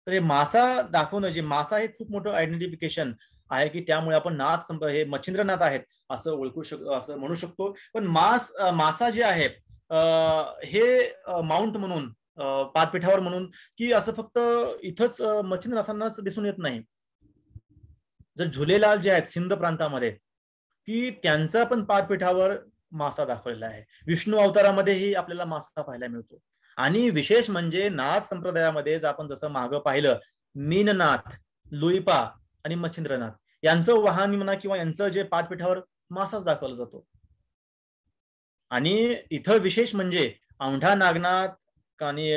तर हे मासा दाखवणं, जे मासा हे खूप मोठं आयडेंटिफिकेशन आहे, की त्यामुळे आपण हे मच्छिंद्रनाथ आहेत असं ओळखू शकतो, असं म्हणू शकतो. पण मासा जे आहे हे माउंट म्हणून, पादपीठावर म्हणून, की असं फक्त इथंच मच्छिंद्रनाथांनाच दिसून येत नाही. जर झुलेलाल जे आहेत सिंध प्रांतामध्ये, की त्यांचा पण पादपीठावर मासा दाखवलेला आहे. विष्णू अवतारामध्येही आपल्याला मासा पाहायला मिळतो. आणि विशेष म्हणजे नाथ संप्रदायामध्ये आपण जसं मागं पाहिलं, मीननाथ, लुईपा आणि मच्छिंद्रनाथ यांचं वाहन म्हणा किंवा यांचं जे पादपीठावर मासाच दाखवला जातो. आणि इथं विशेष म्हणजे औंढा नागनाथ आणि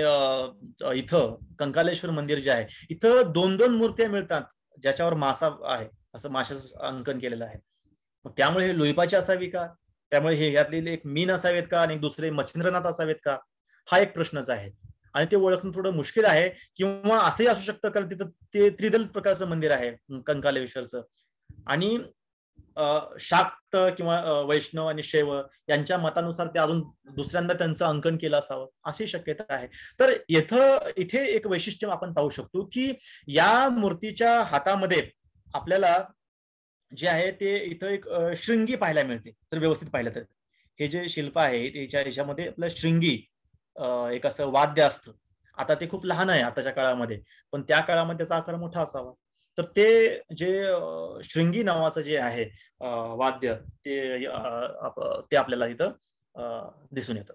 इथं कंकालेश्वर मंदिर जे आहे, इथं 2-2 मूर्त्या मिळतात ज्याच्यावर मासा आहे, असं माशाचं अंकन केलेलं आहे. मग त्यामुळे हे लुईपाचे असावी का? त्यामुळे हे यातले एक मीन असावेत का आणि दुसरे मच्छिंद्रनाथ असावेत का? हा एक प्रश्नच आहे. आणि ते ओळखणं थोडं मुश्किल आहे. किंवा असंही असू शकतं कारण तिथं ते त्रिदल प्रकारचं मंदिर आहे कंकालेश्वरचं. आणि शाक्त किंवा वैष्णव आणि शैव यांच्या मतानुसार ते अजून दुसऱ्यांदा त्यांचं अंकन केलं असावं अशी शक्यता आहे. तर इथे एक वैशिष्ट्य आपण पाहू शकतो, की या मूर्तीच्या हातामध्ये आपल्याला जे आहे ते इथं एक शृंगी पाहायला मिळते. जर व्यवस्थित पाहिलं तर हे जे शिल्प आहे ह्याच्यामध्ये आपलं शृंगी एक असं वाद्य असतं. आता ते खूप लहान आहे आताच्या काळामध्ये, पण त्या काळामध्ये त्याचा आकार मोठा असावा. तर ते जे शृंगी नावाचं जे आहे वाद्य, ते आपल्याला इथं दिसून येतं.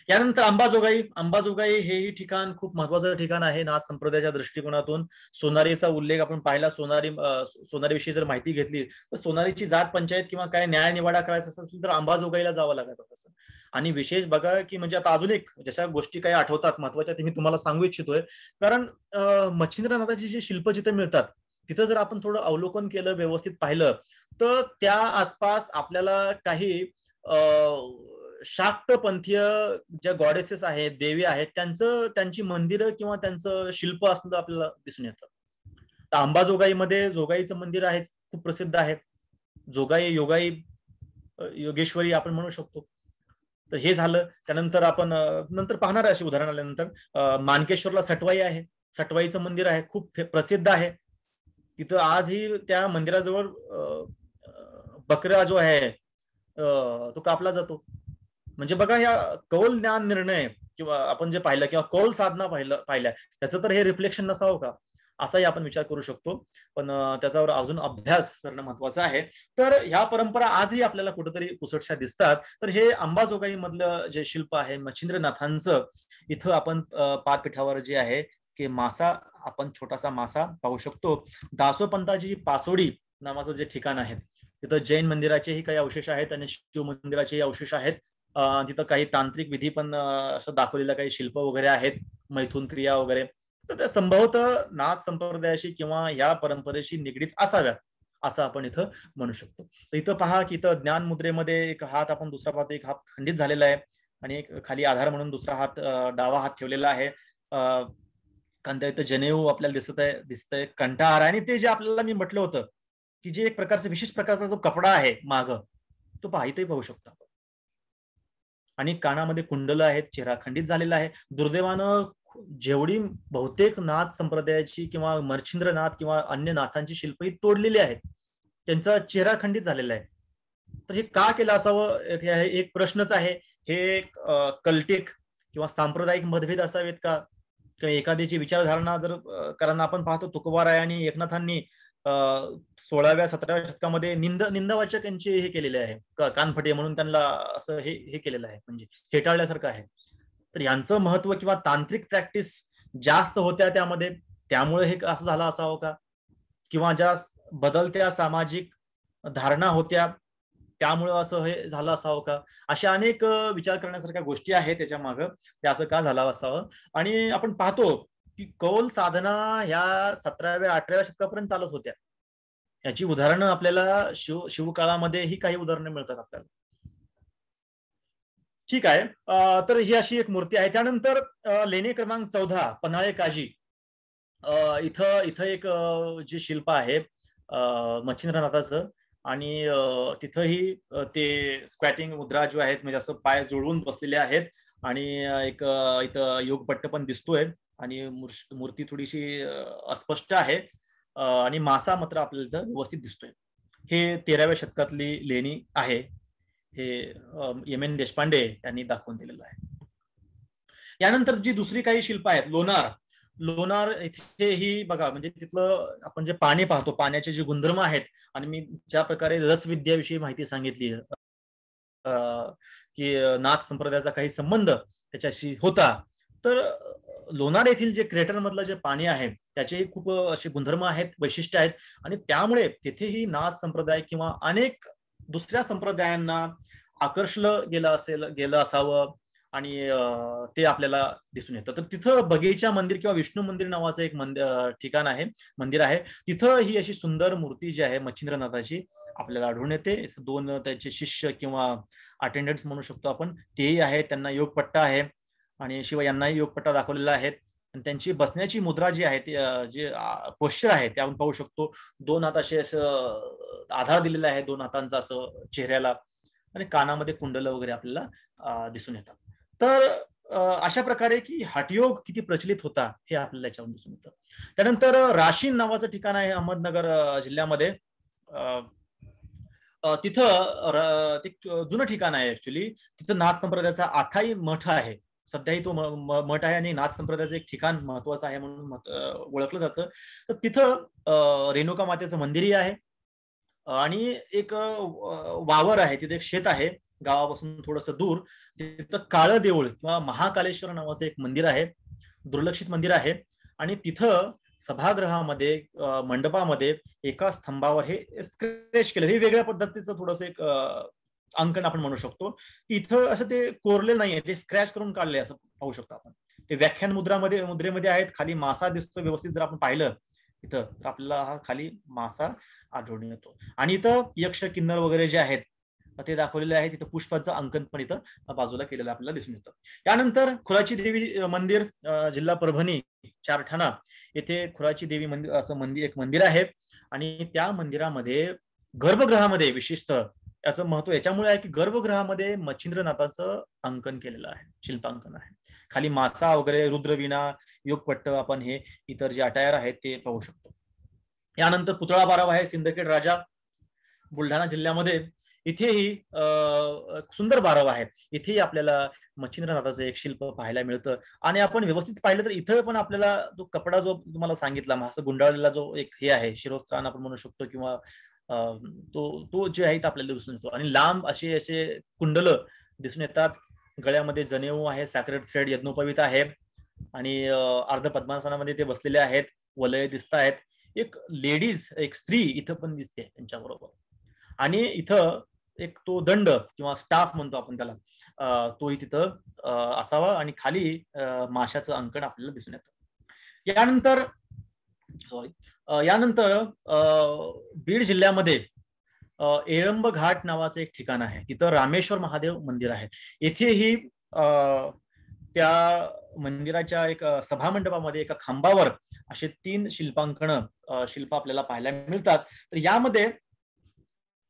यानंतर अंबाजोगाई हेही ठिकाण खूप महत्वाचं ठिकाण आहे नाथ संप्रदायाच्या दृष्टिकोनातून. सोनारीचा उल्लेख आपण पाहिला. सोनारीविषयी जर माहिती घेतली तर सोनारीची जात पंचायत किंवा काय न्याय निवाडा करायचा असेल तर अंबाजोगाईला जावं लागायचं तसं. आणि विशेष बघा की म्हणजे आता अजून एक जशा गोष्टी काही आठवतात महत्वाच्या ते मी तुम्हाला सांगू इच्छितोय. कारण मच्छिंद्रनाथाची जी शिल्प जिथे मिळतात तिथं जर आपण थोडं अवलोकन केलं, व्यवस्थित पाहिलं तर त्या आसपास आपल्याला काही शाक्तपंथीय ज्या गॉडेसेस आहेत, देवी आहेत, त्यांची मंदिरं किंवा त्यांचं शिल्प असणं आपल्याला दिसून येतं. तर अंबाजोगाईमध्ये जोगाईचं मंदिर आहे, खूप प्रसिद्ध आहे. योगाई योगेश्वरी आपण म्हणू शकतो. तर हे झालं. त्यानंतर आपण नंतर पाहणार अशी उदाहरण आल्यानंतर मानकेश्वरला सटवाई आहे. सटवाईचं मंदिर आहे, खूप प्रसिद्ध आहे. तिथं आजही त्या मंदिराजवळ बकरा जो आहे तो कापला जातो. म्हणजे बघा या कौल ज्ञान निर्णय किंवा आपण जे पाहिलं किंवा कौल साधना पाहिल्या त्याचं तर हे रिफ्लेक्शन नसावं का, असाही आपण विचार करू शकतो. पण त्याच्यावर अजून अभ्यास करणं महत्वाचं आहे. तर ह्या परंपरा आजही आपल्याला कुठेतरी पुसटशा दिसतात. तर हे अंबाजोगाई मधलं जे शिल्प आहे मच्छिंद्रनाथांचं, इथं आपण पादपीठावर जे आहे की मासा, आपण छोटासा मासा पाहू शकतो. दासोपंताची पासोडी नावाचं जे ठिकाण आहे तिथं जैन मंदिराचेही काही अवशेष आहेत आणि शिव मंदिराचेही अवशेष आहेत. तिथं काही तांत्रिक विधी पण असं दाखवलेलं काही शिल्प वगैरे आहेत, मैथून क्रिया वगैरे. तर त्या संभवतः नाथ संप्रदायाशी किंवा या परंपरेशी निगडीत असाव्यात असं आपण इथं म्हणू शकतो. तर इथं पहा की इथं ज्ञान मुद्रेमध्ये एक हात आपण दुसरा पाहतो, एक हात खंडित झालेला आहे आणि एक खाली आधार म्हणून दुसरा हात डावा हात ठेवलेला आहे. कंठा इथं जनेऊ आपल्याला दिसतंय कंठाहार. आणि ते जे आपल्याला मी म्हटलं होतं की जे एक प्रकारचा विशेष प्रकारचा जो कपडा आहे माग, तो पहा इथेही पाहू शकतो. आणि कानामध्ये कुंडलं आहेत, चेहरा खंडित झालेला आहे. दुर्दैवानं जेवढी बहुतेक नाथ संप्रदायाची किंवा मच्छिंद्रनाथ किंवा अन्य नाथांची शिल्प ही तोडलेली आहेत, त्यांचा चेहरा खंडित झालेला आहे. तर हे का केलं असावं एक प्रश्नच आहे. हे कल्टिक किंवा सांप्रदायिक मतभेद असावेत का, किंवा एखाद्याची विचारधारणा जर कारण आपण पाहतो तुकोबाराय आणि एकनाथांनी 16व्या-17व्या शतकामध्ये निंदावाचक यांचे हे केलेले आहे, कानफटे म्हणून त्यांना असं हे केलेलं आहे, म्हणजे हेटाळल्यासारखं आहे. तर यांचं महत्व किंवा तांत्रिक प्रॅक्टिस जास्त होत्या त्यामध्ये, त्यामुळे हे असं झालं असावं का, किंवा ज्या बदलत्या सामाजिक धारणा होत्या त्यामुळं असं हे झालं असावं का, अशा अनेक विचार करण्यासारख्या गोष्टी आहेत त्याच्या मागं, ते असं का झालं असावं. आणि आपण पाहतो की कौल साधना ह्या 17व्या-18व्या शतकापर्यंत चालत होत्या. याची उदाहरणं आपल्याला शिवकाळामध्येही काही उदाहरणं मिळतात आपल्याला. ठीक आहे. तर ही अशी एक मूर्ती आहे. त्यानंतर लेणी क्रमांक 14 पन्हाळे काजी, इथं इथं एक जे शिल्प आहे मच्छिंद्रनाथाचं, आणि तिथंही ते स्क्वॅटिंग मुद्रा जो आहेत, म्हणजे असं पाय जुळवून बसलेले आहेत, आणि एक इथं योगपट्ट पण दिसतोय, आणि मूर्ती थोडीशी अस्पष्ट आहे, आणि मासा मात्र आपल्याला इथं व्यवस्थित दिसतोय. हे 13व्या शतकातली लेणी आहे. हे एम.एन. देशपांडे यांनी दाखवून दिलेलं आहे. यानंतर जी दुसरी काही शिल्प आहेत, लोणार इथेही बघा, म्हणजे तिथलं आपण जे पाणी पाहतो, पाण्याचे जे गुणधर्म आहेत, आणि मी ज्या प्रकारे रसविद्याविषयी माहिती सांगितली की नाथ संप्रदायाचा काही संबंध त्याच्याशी होता, तर लोणार येथील जे क्रेटर मधलं जे पाणी आहे त्याचे खूप असे गुणधर्म आहेत, वैशिष्ट्य आहेत, आणि त्यामुळे तिथेही नाथ संप्रदाय किंवा अनेक दुसऱ्या संप्रदायांना आकर्षलं गेलं असावं, आणि ते आपल्याला दिसून येतं. तर तिथं बगीचा मंदिर किंवा विष्णू मंदिर नावाचं एक ठिकाण आहे, मंदिर आहे. तिथं ही अशी सुंदर मूर्ती जी आहे मच्छिंद्रनाथाची आपल्याला आढळून येते. 2 त्याचे शिष्य किंवा अटेंडंट्स म्हणू शकतो आपण, तेही आहेत, त्यांना योगपट्टा आहे, आणि शिवाय यांनाही योगपट्टा दाखवलेला आहे. आणि त्यांची बसण्याची मुद्रा जी आहे, जे पोश्चर आहे ते आपण पाहू शकतो. 2 हात असे असं आधार दिलेला आहे, 2 हातांचा असं चेहऱ्याला, आणि कानामध्ये कुंडल वगैरे आपल्याला दिसून येतात. तर अशा प्रकारे की हठयोग किती प्रचलित होता हे आपल्याला याच्यावरून दिसून येतं. त्यानंतर राशीन नावाचं ठिकाण आहे अहमदनगर जिल्ह्यामध्ये. तिथं ते जुनं ठिकाण आहे ऍक्च्युली. तिथं नाथ संप्रदायाचा आथाई मठ आहे. सध्याही तो मठ आहे, आणि नाथ संप्रदायाचं एक ठिकाण महत्वाचं आहे म्हणून ओळखलं जातं. तर तिथं रेणुका मातेचं मंदिरही आहे, आणि एक वावर आहे, तिथे एक शेत आहे गावापासून थोडस दूर. तिथं काळं देऊळ किंवा महाकालेश्वर नावाचं एक मंदिर आहे, दुर्लक्षित मंदिर आहे. आणि तिथं सभागृहामध्ये मंडपामध्ये एका स्तंभावर हे स्क्रॅच केलं. हे वेगळ्या पद्धतीचं थोडस एक अंकन आपण म्हणू शकतो, की इथं असं ते कोरले नाहीये, ते स्क्रॅच करून काढले असं पाहू शकतो आपण. ते व्याख्यान मुद्रेमध्ये आहेत. खाली मासा दिसतो व्यवस्थित, जर आपण पाहिलं इथं तर आपल्याला हा खाली मासा आढळून येतो. आणि इथं यक्ष किन्नर वगैरे जे आहेत ते दाखवलेले आहेत. इथं पुष्पाचं अंकन पण इथं बाजूला केलेलं आपल्याला दिसून येतं. यानंतर खुराची देवी मंदिर, जिल्हा परभणी, चारठाणा येथे खुराची देवी मंदिर असं एक मंदिर आहे. आणि त्या मंदिरामध्ये गर्भगृहामध्ये विशेषतः याचं महत्व याच्यामुळे आहे की गर्भगृहामध्ये मच्छिंद्रनाथाचं अंकन केलेलं आहे, शिल्पांकन आहे. खाली मासा वगैरे, रुद्रवीणा, योगपट्ट, आपण हे इतर जे अटायर आहेत ते पाहू शकतो. यानंतर पुतळा बाराव आहे, सिंदखेड राजा, बुलढाणा जिल्ह्यामध्ये. इथेही सुंदर बारव आहे. इथेही आपल्याला मच्छिंद्रनाथाचं एक शिल्प पाहायला मिळतं. आणि आपण व्यवस्थित पाहिलं तर इथं पण आपल्याला तो कपडा जो तुम्हाला सांगितला, असं गुंडाळलेला जो एक हे आहे, शिरोस्त्राण आपण म्हणू शकतो, किंवा तो जे आहे आपल्याला दिसून येतो. आणि लांब असे कुंडल दिसून येतात. गळ्यामध्ये जनेऊ आहे, सॅक्रेड थ्रेड, यज्ञोपवीत आहे, आणि अर्ध पद्मासनामध्ये ते बसलेले आहेत, वलय दिसत आहेत. एक लेडीज, एक स्त्री इथं पण दिसते त्यांच्याबरोबर. आणि इथं एक तो दंड किंवा स्टाफ म्हणतो आपण त्याला, तोही तिथं असावा, आणि खाली माशाचं अंकन आपल्याला दिसून येतं. यानंतर बीड जिल्ह्यामध्ये एळंब घाट नावाचं एक ठिकाण आहे. तिथं रामेश्वर महादेव मंदिर आहे. येथेही त्या मंदिराच्या एक सभामंडपामध्ये एका खांबावर असे 3 शिल्प आपल्याला पाहायला मिळतात. तर यामध्ये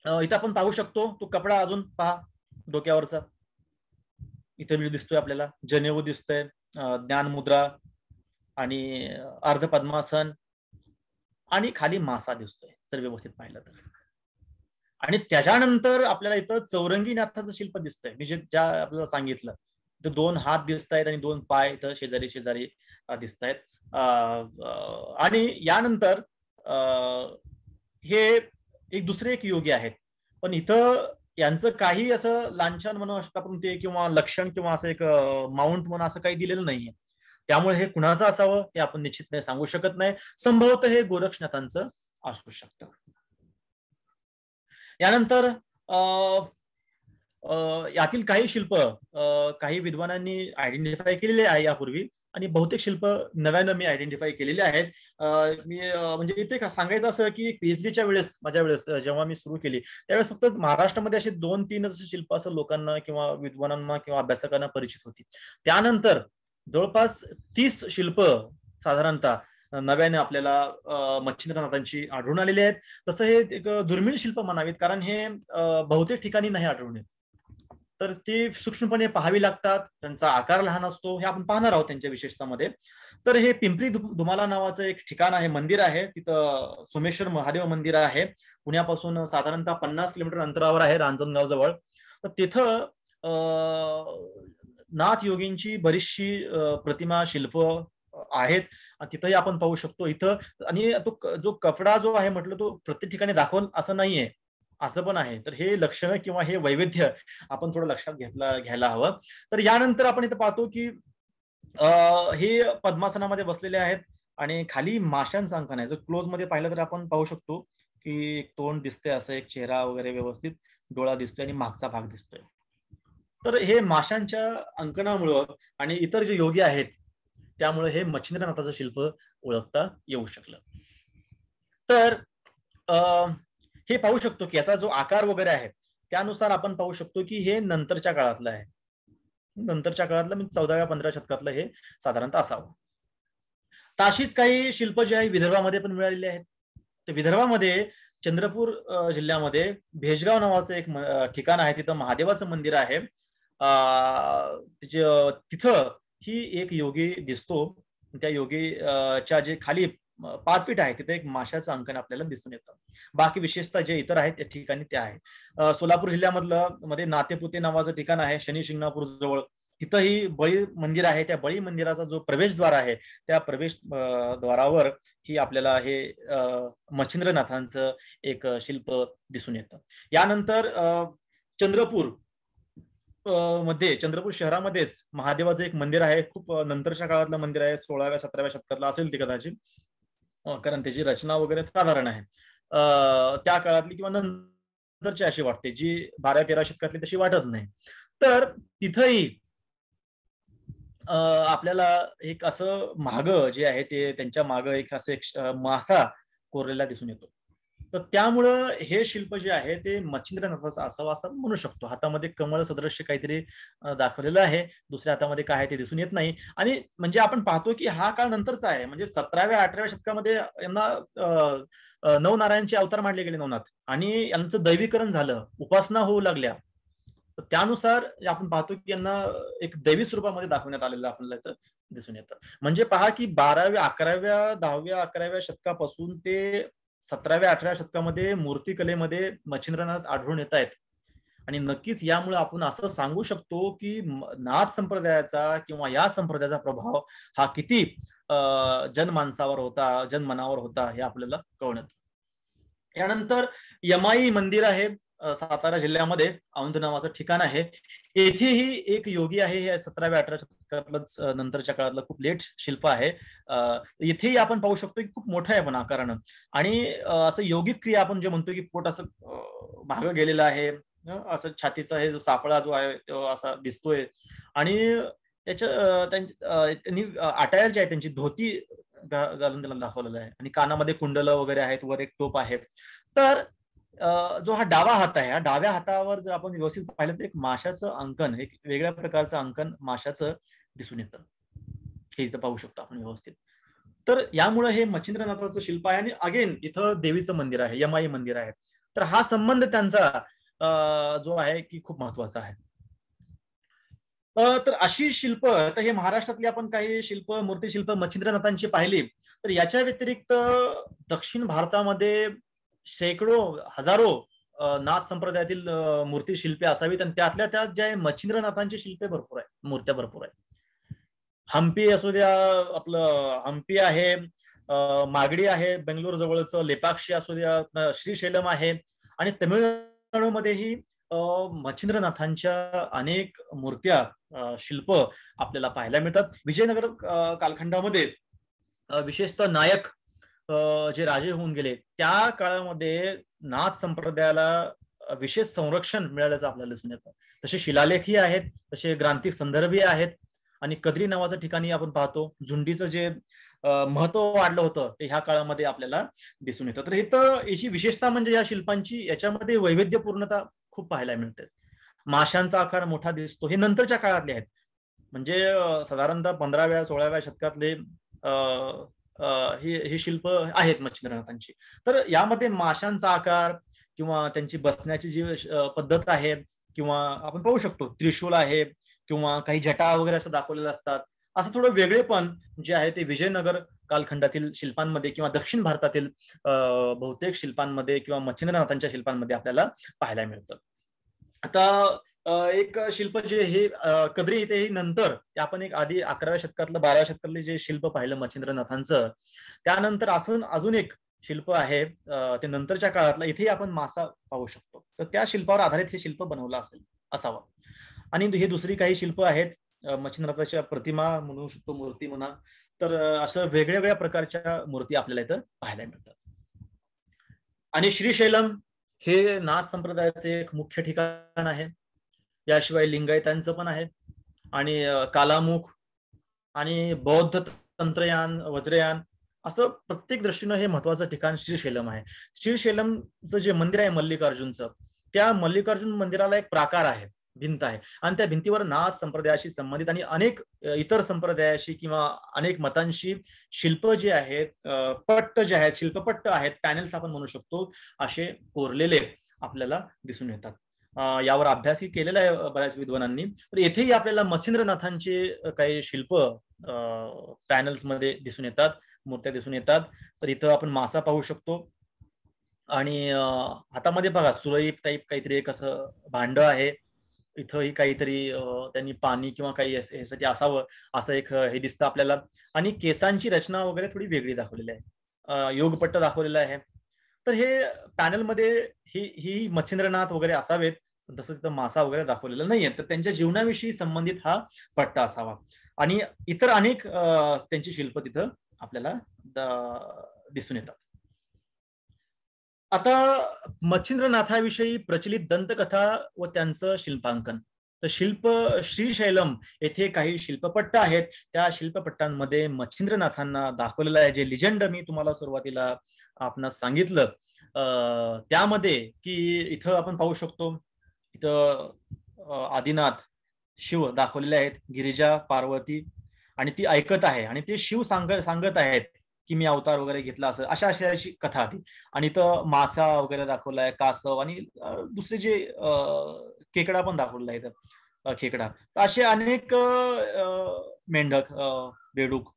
इथं आपण पाहू शकतो तो कपडा, अजून पहा डोक्यावरचा इथे दिसतोय आपल्याला, जनेऊ दिसतोय, ज्ञान मुद्रा, आणि अर्ध पद्मासन, आणि खाली मासा दिसतोय जर व्यवस्थित पाहिलं तर. आणि त्याच्यानंतर आपल्याला इथं चौरंगीनाथाचं शिल्प दिसतंय, मी ज्या आपल्याला सांगितलं. तर 2 हात दिसत आहेत आणि 2 पाय इथं शेजारी शेजारी दिसत आहेत. आणि यानंतर हे एक दुसरे एक योगी आहेत, पण इथं यांचं काही असं लांछन म्हणू शकतो आपण ते, किंवा लक्षण, किंवा असं एक माउंट म्हणून असं काही दिलेलं नाहीये. त्यामुळे हे कुणाचं असावं हे आपण निश्चितपणे सांगू शकत नाही. संभवतः हे गोरक्षनाथांचं असू शकतं. यानंतर यातील काही शिल्प काही विद्वानांनी आयडेंटिफाय केलेले आहे यापूर्वी, आणि बहुतेक शिल्प नव्यानं मी आयडेंटिफाय केलेले आहेत. मी म्हणजे इथे सांगायचं असं की पीएचडीच्या वेळेस, माझ्या वेळेस जेव्हा मी सुरू केली त्यावेळेस फक्त महाराष्ट्रामध्ये असे 2-3 शिल्प असं लोकांना किंवा विद्वानांना किंवा अभ्यासकांना परिचित होती. त्यानंतर जवळपास 30 शिल्प साधारणतः नव्याने आपल्याला मच्छिंद्रनाथांची आढळून आलेली आहेत. तसं हे एक दुर्मिळ शिल्प म्हणावीत, कारण हे बहुतेक ठिकाणी नाही आढळून येत. तर ती सूक्ष्मपणे पाहावी लागतात, त्यांचा आकार लहान असतो, हे आपण पाहणार आहोत त्यांच्या विशेषतामध्ये. तर हे पिंपरी दुमाला नावाचं एक ठिकाण आहे, मंदिर आहे, तिथं सोमेश्वर महादेव मंदिर आहे. पुण्यापासून साधारणतः 50 किलोमीटर अंतरावर आहे, रांजणगाव जवळ. तर तिथं नाथ योगींची बरीचशी प्रतिमा शिल्प आहेत, तिथंही आपण पाहू शकतो इथं. आणि तो जो कपडा जो आहे म्हटलं, तो प्रत्येक ठिकाणी दाखवून असं नाहीये, असं पण आहे. तर हे लक्षणं किंवा हे वैविध्य आपण थोडं लक्षात घ्यायला हवं. तर यानंतर आपण इथं पाहतो की हे पद्मासनामध्ये बसलेले आहेत आणि खाली माशांचं अंकन आहे. जर क्लोज मध्ये पाहिलं तर आपण पाहू शकतो की एक तोंड दिसतंय, असं एक चेहरा वगैरे व्यवस्थित डोळा दिसतोय आणि मागचा भाग दिसतोय. तर हे माशांच्या अंकनामुळं आणि इतर जे योगी आहेत त्यामुळे हे मच्छिंद्रनाथाचं शिल्प ओळखता येऊ शकलं. तर हे पाहू शकतो की याचा जो आकार वगैरे आहे त्यानुसार आपण पाहू शकतो की हे नंतरच्या काळातलं आहे. नंतरच्या काळातलं म्हणजे 14व्या-15व्या शतकातलं हे साधारणतः असावं. ताशीच काही शिल्प जे आहे विदर्भामध्ये पण मिळालेले आहेत. तर विदर्भामध्ये चंद्रपूर जिल्ह्यामध्ये भेजगाव नावाचं एक ठिकाण आहे, तिथं महादेवाचं मंदिर आहे. तिथं ही एक योगी दिसतो. त्या योगीच्या जे खाली पादपीठ आहे तिथे एक माशाचं अंकन आपल्याला दिसून येतं. बाकी विशेषतः जे इतर आहेत त्या ठिकाणी ते आहे. सोलापूर जिल्ह्यामधलं मध्ये नातेपुते नावाचं ठिकाण आहे शनी शिंगणापूर जवळ. तिथंही बळी मंदिर आहे. त्या बळी मंदिराचा जो प्रवेशद्वार आहे त्या प्रवेश द्वारावर ही आपल्याला हे मच्छिंद्रनाथांचं एक शिल्प दिसून येतं. यानंतर चंद्रपूर चंद्रपूर शहरामध्येच महादेवाचं एक मंदिर आहे. खूप नंतरच्या काळातलं मंदिर आहे, 16व्या-17व्या शतकातलं असेल ते कदाचित, कारण त्याची रचना वगैरे साधारण आहे. त्या काळातली किंवा नंतरची अशी वाटते, जी 12व्या-13व्या शतकातली तशी वाटत नाही. तर तिथंही आपल्याला एक असं माग जे आहे ते त्यांच्या माग एक असं एक मासा कोरलेला दिसून येतो. तर त्यामुळं हे शिल्प जे आहे ते मच्छिंद्रनाथाचं असावं असं म्हणू शकतो. हातामध्ये कमळ सदृश्य काहीतरी दाखवलेलं आहे, दुसऱ्या हातामध्ये काय आहे ते दिसून येत नाही. आणि म्हणजे आपण पाहतो की हा काळ नंतरचा आहे, म्हणजे 17व्या-18व्या शतकामध्ये यांना नवनारायणचे अवतार मानले गेले, नवनाथ, आणि यांचं दैवीकरण झालं, उपासना होऊ लागल्या. त्यानुसार आपण पाहतो की यांना एक दैवी स्वरूपामध्ये दाखवण्यात आलेलं आपल्याला इथं दिसून येतं. म्हणजे पहा की 12व्या, 11व्या, 10व्या, 11व्या शतकापासून ते 17व्या-18व्या शतकामध्ये मूर्तिकलेमध्ये मच्छिंद्रनाथ आढळून येत आहेत. आणि नक्कीच यामुळे आपण असं सांगू शकतो की नाथ संप्रदायाचा किंवा या संप्रदायाचा प्रभाव हा किती जनमानसावर होता, जनमनावर होता, हे आपल्याला कळून येतं. यानंतर यमाई मंदिर आहे सातारा जिल्ह्यामध्ये, औंध नावाचं ठिकाण आहे. येथेही एक योगी आहे, हे 17व्या-18व्या शतकातलंच नंतरच्या काळातलं खूप लेट शिल्प आहे. इथेही आपण पाहू शकतो की खूप मोठं आहे पण आकारानं, आणि असं योगिक क्रिया आपण जे म्हणतो की पोट असं मागं गेलेलं आहे, असं छातीचा हे जो सापळा जो आहे तो असा दिसतोय, आणि त्याच्या त्यांनी अटायर जे आहे त्यांची धोती घालून त्याला दाखवलेलं आहे, आणि कानामध्ये कुंडलं वगैरे आहेत, वर एक टोप आहे. तर जो हा डावा हात आहे, या डाव्या हातावर जर आपण व्यवस्थित पाहिलं तर एक माशाचं अंकन, एक वेगळ्या प्रकारचं अंकन माशाचं दिसून येतं, हे इथं पाहू शकतो आपण व्यवस्थित. तर यामुळे हे मच्छिंद्रनाथाचं शिल्प आहे. आणि अगेन इथं देवीचं मंदिर आहे, यमाई मंदिर आहे. तर हा संबंध त्यांचा जो आहे की खूप महत्वाचा आहे. तर अशी शिल्प, तर हे महाराष्ट्रातली आपण काही शिल्प, मूर्तिशिल्प मच्छिंद्रनाथांची पाहिली. तर याच्या व्यतिरिक्त दक्षिण भारतामध्ये शेकडो, हजारो नाथ संप्रदायातील मूर्तिशिल्पे असावीत, आणि त्यातल्या त्यात ज्या मच्छिंद्रनाथांची शिल्पे भरपूर आहे, मूर्त्या भरपूर आहेत. हम्पी असू द्या, आपलं हम्पी आहे, मागडी आहे बेंगलोर जवळचं, लेपाक्षी असू द्या, श्रीशैलम आहे, आणि तमिळनाडूमध्येही मच्छिंद्रनाथांच्या अनेक मूर्त्या, शिल्प आपल्याला पाहायला मिळतात. विजयनगर कालखंडामध्ये विशेषतः नायक जे राजे होऊन गेले त्या काळामध्ये नाथ संप्रदायाला विशेष संरक्षण मिळाल्याचं आपल्याला दिसून येतं. तसे शिलालेखही आहेत, तसे ग्रांथिक संदर्भही आहेत. आणि कद्री नावाच्या ठिकाणी आपण पाहतो झुंडीचं जे महत्व वाढलं होतं ते ह्या काळामध्ये आपल्याला दिसून येतं. तर इथं याची विशेषता म्हणजे या शिल्पांची याच्यामध्ये वैविध्यपूर्णता खूप पाहायला मिळते. माशांचा आकार मोठा दिसतो, हे नंतरच्या काळातले आहेत. म्हणजे साधारणतः 15व्या 16व्या शतकातले ही शिल्प आहेत मच्छिंद्रनाथांची. तर यामध्ये माशांचा आकार किंवा त्यांची बसण्याची जी पद्धत आहे, किंवा आपण पाहू शकतो त्रिशूल आहे किंवा काही जटा वगैरे असं दाखवलेलं असतात. असं थोडं वेगळेपण जे आहे ते विजयनगर कालखंडातील शिल्पांमध्ये किंवा दक्षिण भारतातील बहुतेक शिल्पांमध्ये किंवा मच्छिंद्रनाथांच्या शिल्पांमध्ये आपल्याला पाहायला मिळतं. आता एक शिल्प जे हे कद्री इथे नंतर आपण एक आधी 11व्या शतकातलं 12व्या शतकातले जे शिल्प पाहिलं मच्छिंद्रनाथांचं, त्यानंतर अजून एक शिल्प आहे ते नंतरच्या काळातलं. इथे आपण मासा पाहू शकतो. तर त्या शिल्पावर आधारित हे शिल्प बनवलं असावं. आणि हे दुसरी काही शिल्प आहेत मच्छिंद्रनाथाच्या प्रतिमा म्हणू शकतो, मूर्ती म्हणा. तर असं वेगवेगळ्या प्रकारच्या मूर्ती आपल्याला इथं पाहायला मिळतात. आणि श्रीशैलम हे नाथ संप्रदायाचे एक मुख्य ठिकाण आहे. याशिवाय लिंगायतांचं पण आहे, आणि कालामुख आणि बौद्ध तंत्रयान, वज्रयान, असं प्रत्येक दृष्टीनं हे महत्वाचं ठिकाण श्रीशैलम आहे. श्रीशैलमचं जे मंदिर आहे मल्लिकार्जुनचं, त्या मल्लिकार्जुन मंदिराला एक प्राकार आहे, भिंत आहे, आणि त्या भिंतीवर नाथ संप्रदायाशी संबंधित आणि अनेक इतर संप्रदायाशी किंवा अनेक मतांशी शिल्प जे आहेत, पट्ट जे आहेत, शिल्पपट्ट आहेत, पॅनल्स आपण म्हणू शकतो, असे कोरलेले आपल्याला दिसून येतात. यावर अभ्यासही केलेला आहे बऱ्याच विद्वानांनी. तर येथेही आपल्याला मच्छिंद्रनाथांचे काही शिल्प पॅनल्स मध्ये दिसून येतात, मूर्त्या दिसून येतात. तर इथं आपण मासा पाहू शकतो, आणि हातामध्ये बघा सुरई टाईप काहीतरी एक असं भांड आहे. इथंही काहीतरी त्यांनी पाणी किंवा काही यासाठी असावं असं एक हे दिसतं आपल्याला. आणि केसांची रचना वगैरे थोडी वेगळी दाखवलेली आहे, योगपट्ट दाखवलेला आहे. तर हे पॅनलमध्ये ही मच्छिंद्रनाथ वगैरे असावेत, तसं तिथं मासा वगैरे दाखवलेला नाहीये. तर त्यांच्या जीवनाविषयी संबंधित हा पट्टा असावा. आणि इतर अनेक त्यांची शिल्प तिथं आपल्याला दिसून येतात. आता मच्छिंद्रनाथाविषयी प्रचलित दंतकथा व त्यांचं शिल्पांकन. तर शिल्प श्रीशैलम येथे काही शिल्पपट्ट आहेत. त्या शिल्पपट्टांमध्ये मच्छिंद्रनाथांना दाखवलेलं आहे. जे लिजंड मी तुम्हाला सुरुवातीला आपणास सांगितलं, त्यामध्ये की इथं आपण पाहू शकतो, इथं आदिनाथ शिव दाखवलेले आहेत, गिरिजा पार्वती, आणि ती ऐकत आहे, आणि ते शिव सांगत आहेत की मी अवतार वगैरे घेतला, असं अशी कथा ती. आणि इथं मासा वगैरे दाखवलाय, कासव, आणि दुसरे जे खेकडा पण दाखवलेला आहे इथं, खेकडा. असे अनेक मेंढक, बेडूक,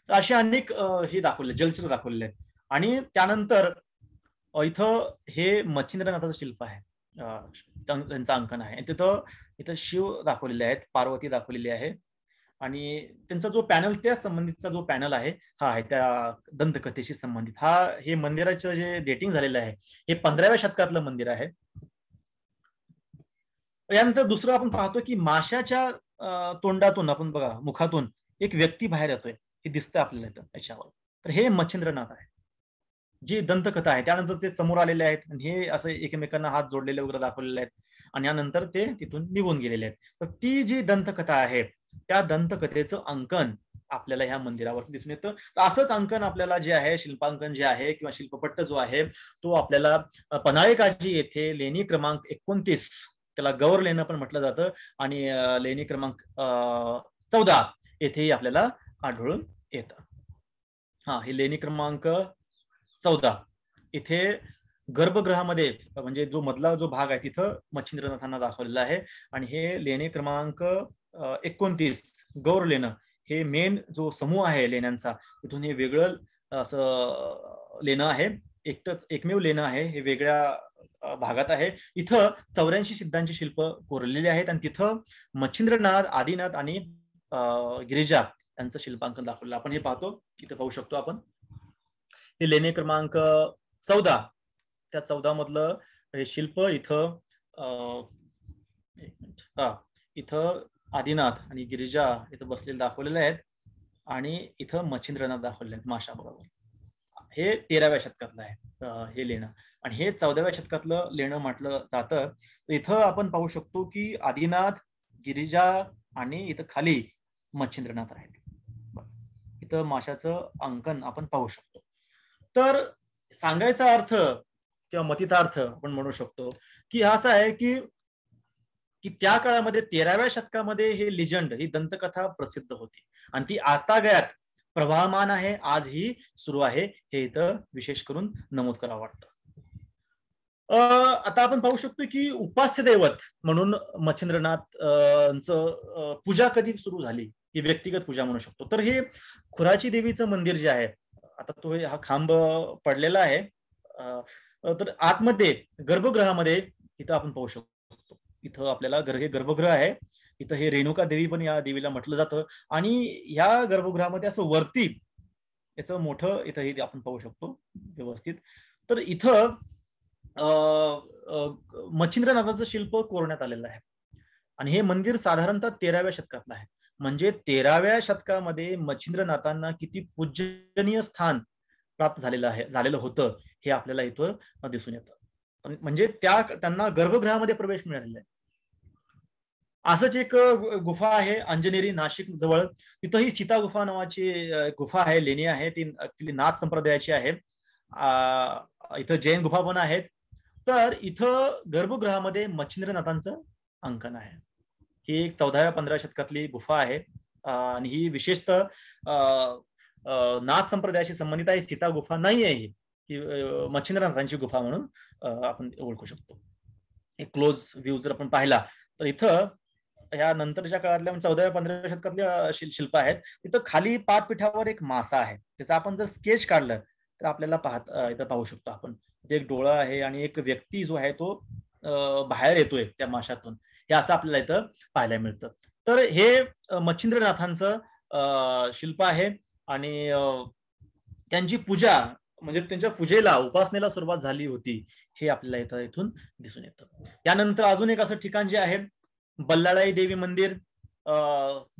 असे अनेक हे दाखवले, जलचर दाखवलेले आहेत. आणि त्यानंतर इथं हे मच्छिंद्रनाथाचं शिल्प आहे, त्यांचं अंकन आहे. इथं शिव दाखवलेले आहेत, पार्वती दाखवलेली आहे, आणि त्यांचा जो पॅनल, त्या संबंधितचा जो पॅनल आहे हा आहे त्या दंतकथेशी संबंधित. हे मंदिराचं जे डेटिंग झालेलं आहे हे 15व्या शतकातलं मंदिर आहे. यानंतर दुसरं आपण पाहतो की माशाच्या तोंडातून, आपण बघा मुखातून एक व्यक्ती बाहेर येतोय, हे दिसतं आपल्याला इथं याच्यावर. तर हे मच्छिंद्रनाथ आहे, जी दंतकथा आहे. त्यानंतर ते समोर आलेले आहेत, आणि हे असं एकमेकांना हात जोडलेले वगैरे दाखवलेले आहेत, आणि यानंतर ते तिथून निघून गेलेले आहेत. तर ती जी दंतकथा आहे त्या दंतकथेचं अंकन आपल्याला ह्या मंदिरावरती दिसून येतं. तर असंच अंकन आपल्याला जे आहे, शिल्पांकन जे आहे किंवा शिल्पपट्ट जो आहे तो आपल्याला पन्हाळे काजी येथे लेणी क्रमांक 29, त्याला गौर लेणं पण म्हटलं जातं, आणि लेणी क्रमांक 14 येथेही आपल्याला आढळून येतं. हे लेणी क्रमांक 14 इथे गर्भगृहामध्ये, म्हणजे जो मधला जो भाग आहे तिथं मच्छिंद्रनाथांना दाखवलेला आहे. आणि हे लेणे क्रमांक 29 गौर लेणं, हे मेन जो समूह आहे लेण्यांचा, तिथून हे वेगळं असं लेणं आहे, एकमेव लेणं आहे, हे वेगळ्या भागात आहे. इथं 84 सिद्धांची शिल्प कोरलेली आहेत, आणि तिथं मच्छिंद्रनाथ, आदिनाथ आणि गिरिजा यांचं शिल्पांकन दाखवलेलं आपण हे पाहतो. इथं पाहू शकतो आपण हे लेणे क्रमांक 14, त्या 14 मधलं हे शिल्प. इथं इथं आदिनाथ आणि गिरिजा इथं बसलेले दाखवलेले आहेत, आणि इथं मच्छिंद्रनाथ दाखवलेले आहेत माशाबरोबर. हे 13व्या शतकातलं आहे हे लेणं, आणि हे 14व्या शतकातलं लेणं म्हटलं जातं. इथं आपण पाहू शकतो की आदिनाथ, गिरिजा आणि इथं खाली मच्छिंद्रनाथ आहेत. इथं माशाचं अंकन आपण पाहू शकतो. तर सांगायचा अर्थ किंवा मतितार्थ आपण म्हणू शकतो की असा आहे की त्या काळामध्ये 13व्या शतकामध्ये हे लिजंड, ही दंतकथा प्रसिद्ध होती आणि ती आजतागयात प्रवाहमान आहे, आजही सुरू आहे, हे इथं विशेष करून नमूद करावं वाटतं. आता आपण पाहू शकतो की उपास्य दैवत म्हणून मच्छिंद्रनाथ पूजा कधी सुरू झाली, ही व्यक्तिगत पूजा म्हणू शकतो. तर हे खुराची देवीचं मंदिर जे आहे, आता तो हा खांब पडलेला आहे, तर आतमध्ये गर्भगृहामध्ये इथं आपण पाहू शकतो, इथं आपल्याला हे गर्भगृह आहे, इथं हे रेणुका देवी पण या देवीला म्हटलं जातं, आणि या गर्भगृहामध्ये असं वरती याचं मोठं इथं आपण पाहू शकतो व्यवस्थित. तर इथं मच्छिंद्रनाथाचं शिल्प कोरण्यात आलेलं आहे, आणि हे मंदिर साधारणतः 13व्या शतकातलं आहे. म्हणजे 13व्या शतकामध्ये मच्छिंद्रनाथांना किती पूजनीय स्थान प्राप्त झालेलं होतं हे आपल्याला इथं दिसून येतं. म्हणजे त्यांना गर्भगृहामध्ये प्रवेश मिळालेला आहे. असंच एक गुफा आहे अंजनेरी, नाशिक जवळ. तिथंही सीता गुफा नावाची गुफा आहे, लेणी आहे, ती ऍक्च्युली नाथ संप्रदायाची आहे. इथं जैन गुफा पण आहेत. तर इथं गर्भगृहामध्ये मच्छिंद्रनाथांचं अंकन आहे. ही एक 14व्या-15व्या शतकातली गुफा आहे, आणि ही विशेषतः नाथ संप्रदायाशी संबंधित आहे. सीता गुफा नाही आहे ही मच्छिंद्रनाथांची गुफा म्हणून आपण ओळखू शकतो. एक क्लोज व्ह्यू जर आपण पाहिला तर इथं ह्या नंतरच्या काळातल्या 14व्या-15व्या शतकातल्या शिल्प आहेत. तिथं खाली पादपीठावर एक मासा आहे, त्याचा आपण जर स्केच काढलं तर आपल्याला इथं पाहू शकतो आपण. एक डोळा आहे आणि एक व्यक्ती जो आहे तो बाहेर येतोय त्या माशातून, हे असं आपल्याला इथं पाहायला मिळतं. तर हे मच्छिंद्रनाथांचं शिल्प आहे, आणि त्यांची पूजा, म्हणजे त्यांच्या पूजेला, उपासनेला सुरुवात झाली होती, हे आपल्याला इथून दिसून येतं. यानंतर अजून एक असं ठिकाण जे आहे, बल्लाळाई देवी मंदिर,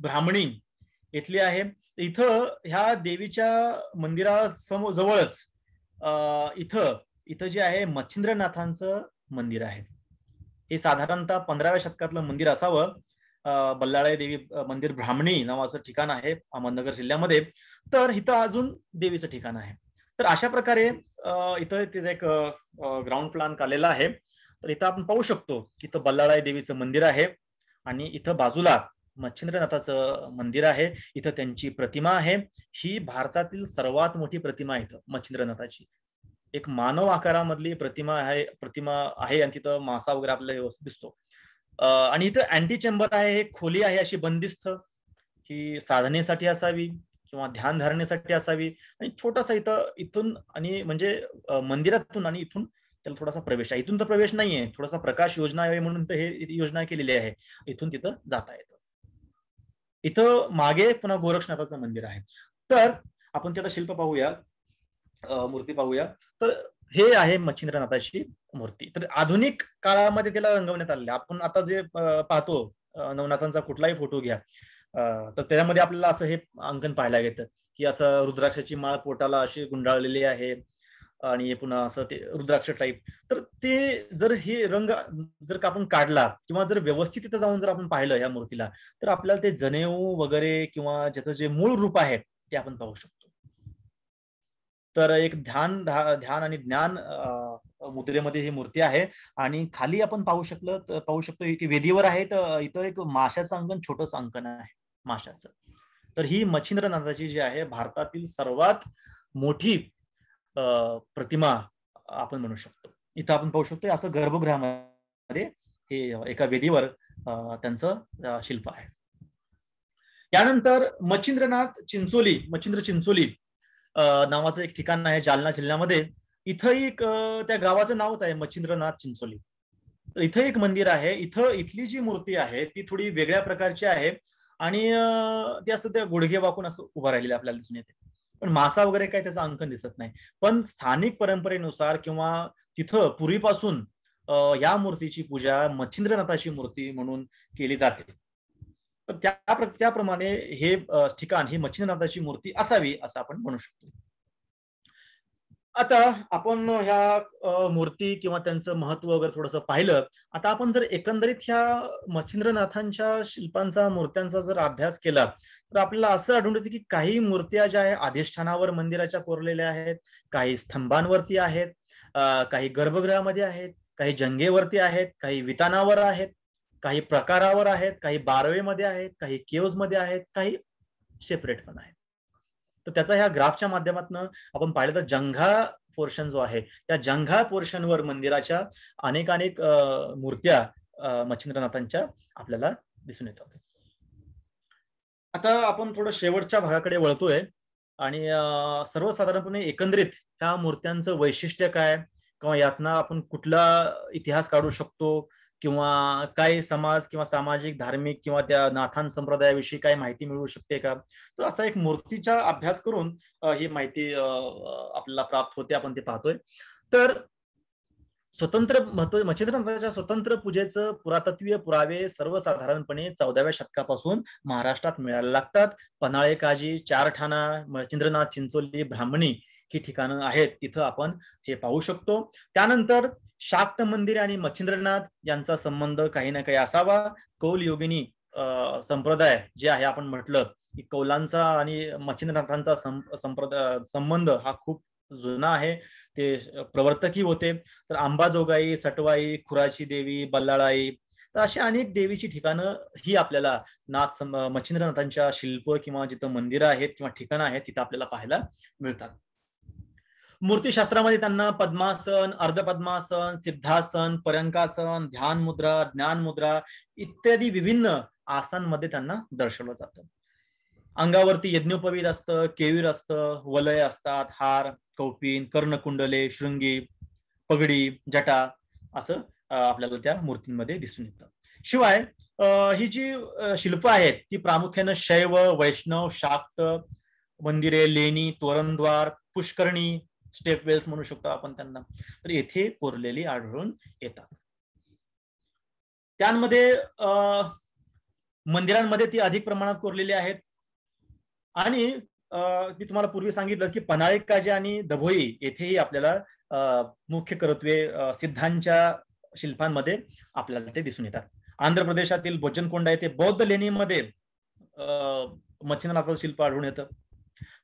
ब्राह्मणी इथली आहे. इथं ह्या देवीच्या मंदिराजवळच इथं जे आहे मच्छिंद्रनाथांचं मंदिर आहे. हे साधारणतः 15व्या शतकातलं मंदिर असावं. बल्लाळाई देवी मंदिर ब्राह्मणी नावाचं ठिकाण आहे अहमदनगर जिल्ह्यामध्ये. तर इथं अजून देवीचं ठिकाण आहे. तर अशा प्रकारे इथं तिचं एक ग्राउंड प्लॅन काढलेला आहे. तर इथं आपण पाहू शकतो, इथं बल्लाळाई देवीचं मंदिर आहे, आणि इथं बाजूला मच्छिंद्रनाथाचं मंदिर आहे. इथं त्यांची प्रतिमा आहे. ही भारतातील सर्वात मोठी प्रतिमा आहे इथं मच्छिंद्रनाथाची. एक मानव आकारामधली प्रतिमा आहे, आणि तिथं मासा वगैरे आपल्याला व्यवस्थित दिसतो. आणि इथं अँटी चेंबर आहे, एक खोली आहे अशी बंदिस्त, ही साधनेसाठी असावी किंवा ध्यान धारणेसाठी असावी, आणि छोटासा इथून आणि म्हणजे मंदिरातून आणि इथून त्याला थोडासा प्रवेश आहे. इथून तर प्रवेश नाहीये, थोडासा प्रकाश योजना आहे म्हणून तर हे योजना केलेली आहे, इथून तिथं जाता येतं. इथं मागे पुन्हा गोरक्षनाथाचं मंदिर आहे. तर आपण त्याला शिल्प पाहूया, मूर्ती पाहूया. तर हे आहे मच्छिंद्रनाथाची मूर्ती. तर आधुनिक काळामध्ये त्याला रंगवण्यात आलेलं. आपण आता जे पाहतो नवनाथांचा कुठलाही फोटो घ्या, तर त्याच्यामध्ये आपल्याला असं हे अंकन पाहायला येतं की असं रुद्राक्षाची माळ पोटाला अशी गुंडाळलेली आहे, आणि पुन्हा असं ते रुद्राक्ष टाईप. तर ते जर हे रंग जर आपण काढला किंवा जर व्यवस्थित तिथं जाऊन जर आपण पाहिलं या मूर्तीला, तर आपल्याला ते जनेऊ वगैरे किंवा ज्याचं जे मूळ रूप आहे ते आपण पाहू शकतो. तर एक ध्यान आणि ज्ञान मुद्रेमध्ये ही मूर्ती आहे, आणि खाली आपण पाहू शकतो की वेदीवर आहे, तर इथं एक माशाचं अंकन, छोटंसं अंकन आहे माशाचं. तर ही मच्छिंद्रनाथाची जी आहे भारतातील सर्वात मोठी प्रतिमा आपण म्हणू शकतो. इथं आपण पाहू शकतो असं गर्भगृहामध्ये हे एका वेदीवर त्यांचं शिल्प आहे. यानंतर मच्छिंद्र चिंचोली नावाचं एक ठिकाण आहे जालना जिल्ह्यामध्ये. इथंही एक त्या गावाचं नावच आहे मच्छिंद्रनाथ चिंचोली. तर इथं एक मंदिर आहे. इथली जी मूर्ती आहे ती थोडी वेगळ्या प्रकारची आहे, आणि ती असं त्या गुडघे वाकून असं उभं राहिलेलं आपल्याला दिसून येते. पण मासा वगैरे काही त्याचं अंकन दिसत नाही. पण स्थानिक परंपरेनुसार किंवा तिथं पूर्वीपासून या मूर्तीची पूजा मच्छिंद्रनाथाची मूर्ती म्हणून केली जाते. तर त्याप्रमाणे हे ठिकाण ही मच्छिंद्रनाथाची मूर्ती असावी असं आपण म्हणू शकतो. आता आपण ह्या मूर्ती किंवा त्यांचं महत्व वगैरे थोडंसं पाहिलं. आता आपण जर एकंदरीत ह्या मच्छिंद्रनाथांच्या शिल्पांचा, मूर्त्यांचा जर अभ्यास केला तर आपल्याला असं आढळून येतं की काही मूर्त्या ज्या आहेत अधिष्ठानावर मंदिराच्या कोरलेल्या आहेत, काही स्तंभांवरती आहेत, काही गर्भगृहामध्ये आहेत, काही जंगेवरती आहेत, काही वितानावर आहेत, काही प्रकारावर आहेत, काही बारवेमध्ये आहेत, काही केव्ज मध्ये आहेत, काही सेपरेट पण आहेत. तर त्याचा ह्या ग्राफच्या माध्यमातून आपण पाहिलं तर जंघा पोर्शन जो आहे त्या जंघा पोर्शनवर मंदिराच्या अनेक मूर्त्या मच्छिंद्रनाथांच्या आपल्याला दिसून येतात. आता आपण थोडं शेवटच्या भागाकडे वळतोय आणि सर्वसाधारणपणे एकंदरीत ह्या मूर्त्यांचं वैशिष्ट्य काय किंवा यातनं आपण कुठला इतिहास काढू शकतो किंवा काय समाज किंवा सामाजिक धार्मिक किंवा त्या नाथान संप्रदायाविषयी काय माहिती मिळू शकते का, तर असा एक मूर्तीचा अभ्यास करून ही माहिती आपल्याला प्राप्त होते, आपण ते पाहतोय. तर स्वतंत्र मच्छिंद्रनाथाच्या स्वतंत्र पूजेचं पुरातत्वीय पुरावे सर्वसाधारणपणे 14व्या शतकापासून महाराष्ट्रात मिळायला लागतात. पन्हाळे काजी, चारठाणा, मच्छिंद्रनाथ, चिंचोली, ब्राह्मणी ही ठिकाणं आहेत, तिथं आपण हे पाहू शकतो. त्यानंतर शाक्त मंदिर आणि मच्छिंद्रनाथ यांचा संबंध काही ना काही असावा. कौल योगिनी संप्रदाय जे आहे, आपण म्हटलं की कौलांचा आणि मच्छिंद्रनाथांचा संबंध हा खूप जुना आहे, ते प्रवर्तकी होते. तर अंबाजोगाई, सटवाई, खुराची देवी, बल्लाळाई, तर अशी अनेक देवीची ठिकाणं ही आपल्याला मच्छिंद्रनाथांच्या शिल्प किंवा जिथं मंदिरं आहेत किंवा ठिकाणं आहेत तिथं आपल्याला पाहायला मिळतात. मूर्तीशास्त्रामध्ये त्यांना पद्मासन, अर्धपद्मासन, सिद्धासन, पर्यंकासन, ध्यान मुद्रा, ज्ञान मुद्रा इत्यादी विभिन्न आसनांमध्ये त्यांना दर्शवलं जातं. अंगावरती यज्ञोपवीत असतं, केवीर असतं, वलय असतात, हार, कौपीन, कर्णकुंडले, शृंगी, पगडी, जटा असं आपल्याला त्या मूर्तींमध्ये दिसून येतं. शिवाय ही जी शिल्प आहेत ती प्रामुख्याने शैव, वैष्णव, शाक्त मंदिरे, लेणी, तोरणद्वार, पुष्करणी, स्टेप वेल्स म्हणू शकतो आपण त्यांना, तर येथे कोरलेली आढळून येतात. त्यांमध्ये मंदिरांमध्ये ती अधिक प्रमाणात कोरलेली आहेत. आणि मी तुम्हाला पूर्वी सांगितलं की पन्हाळे काजी आणि दभोई येथेही आपल्याला मुख्य करत्वे सिद्धांच्या शिल्पांमध्ये आपल्याला ते दिसून येतात. आंध्र प्रदेशातील बोचनकोंडा येथे बौद्ध लेणीमध्ये मच्छिंद्रनाथाचं शिल्प आढळून येतं.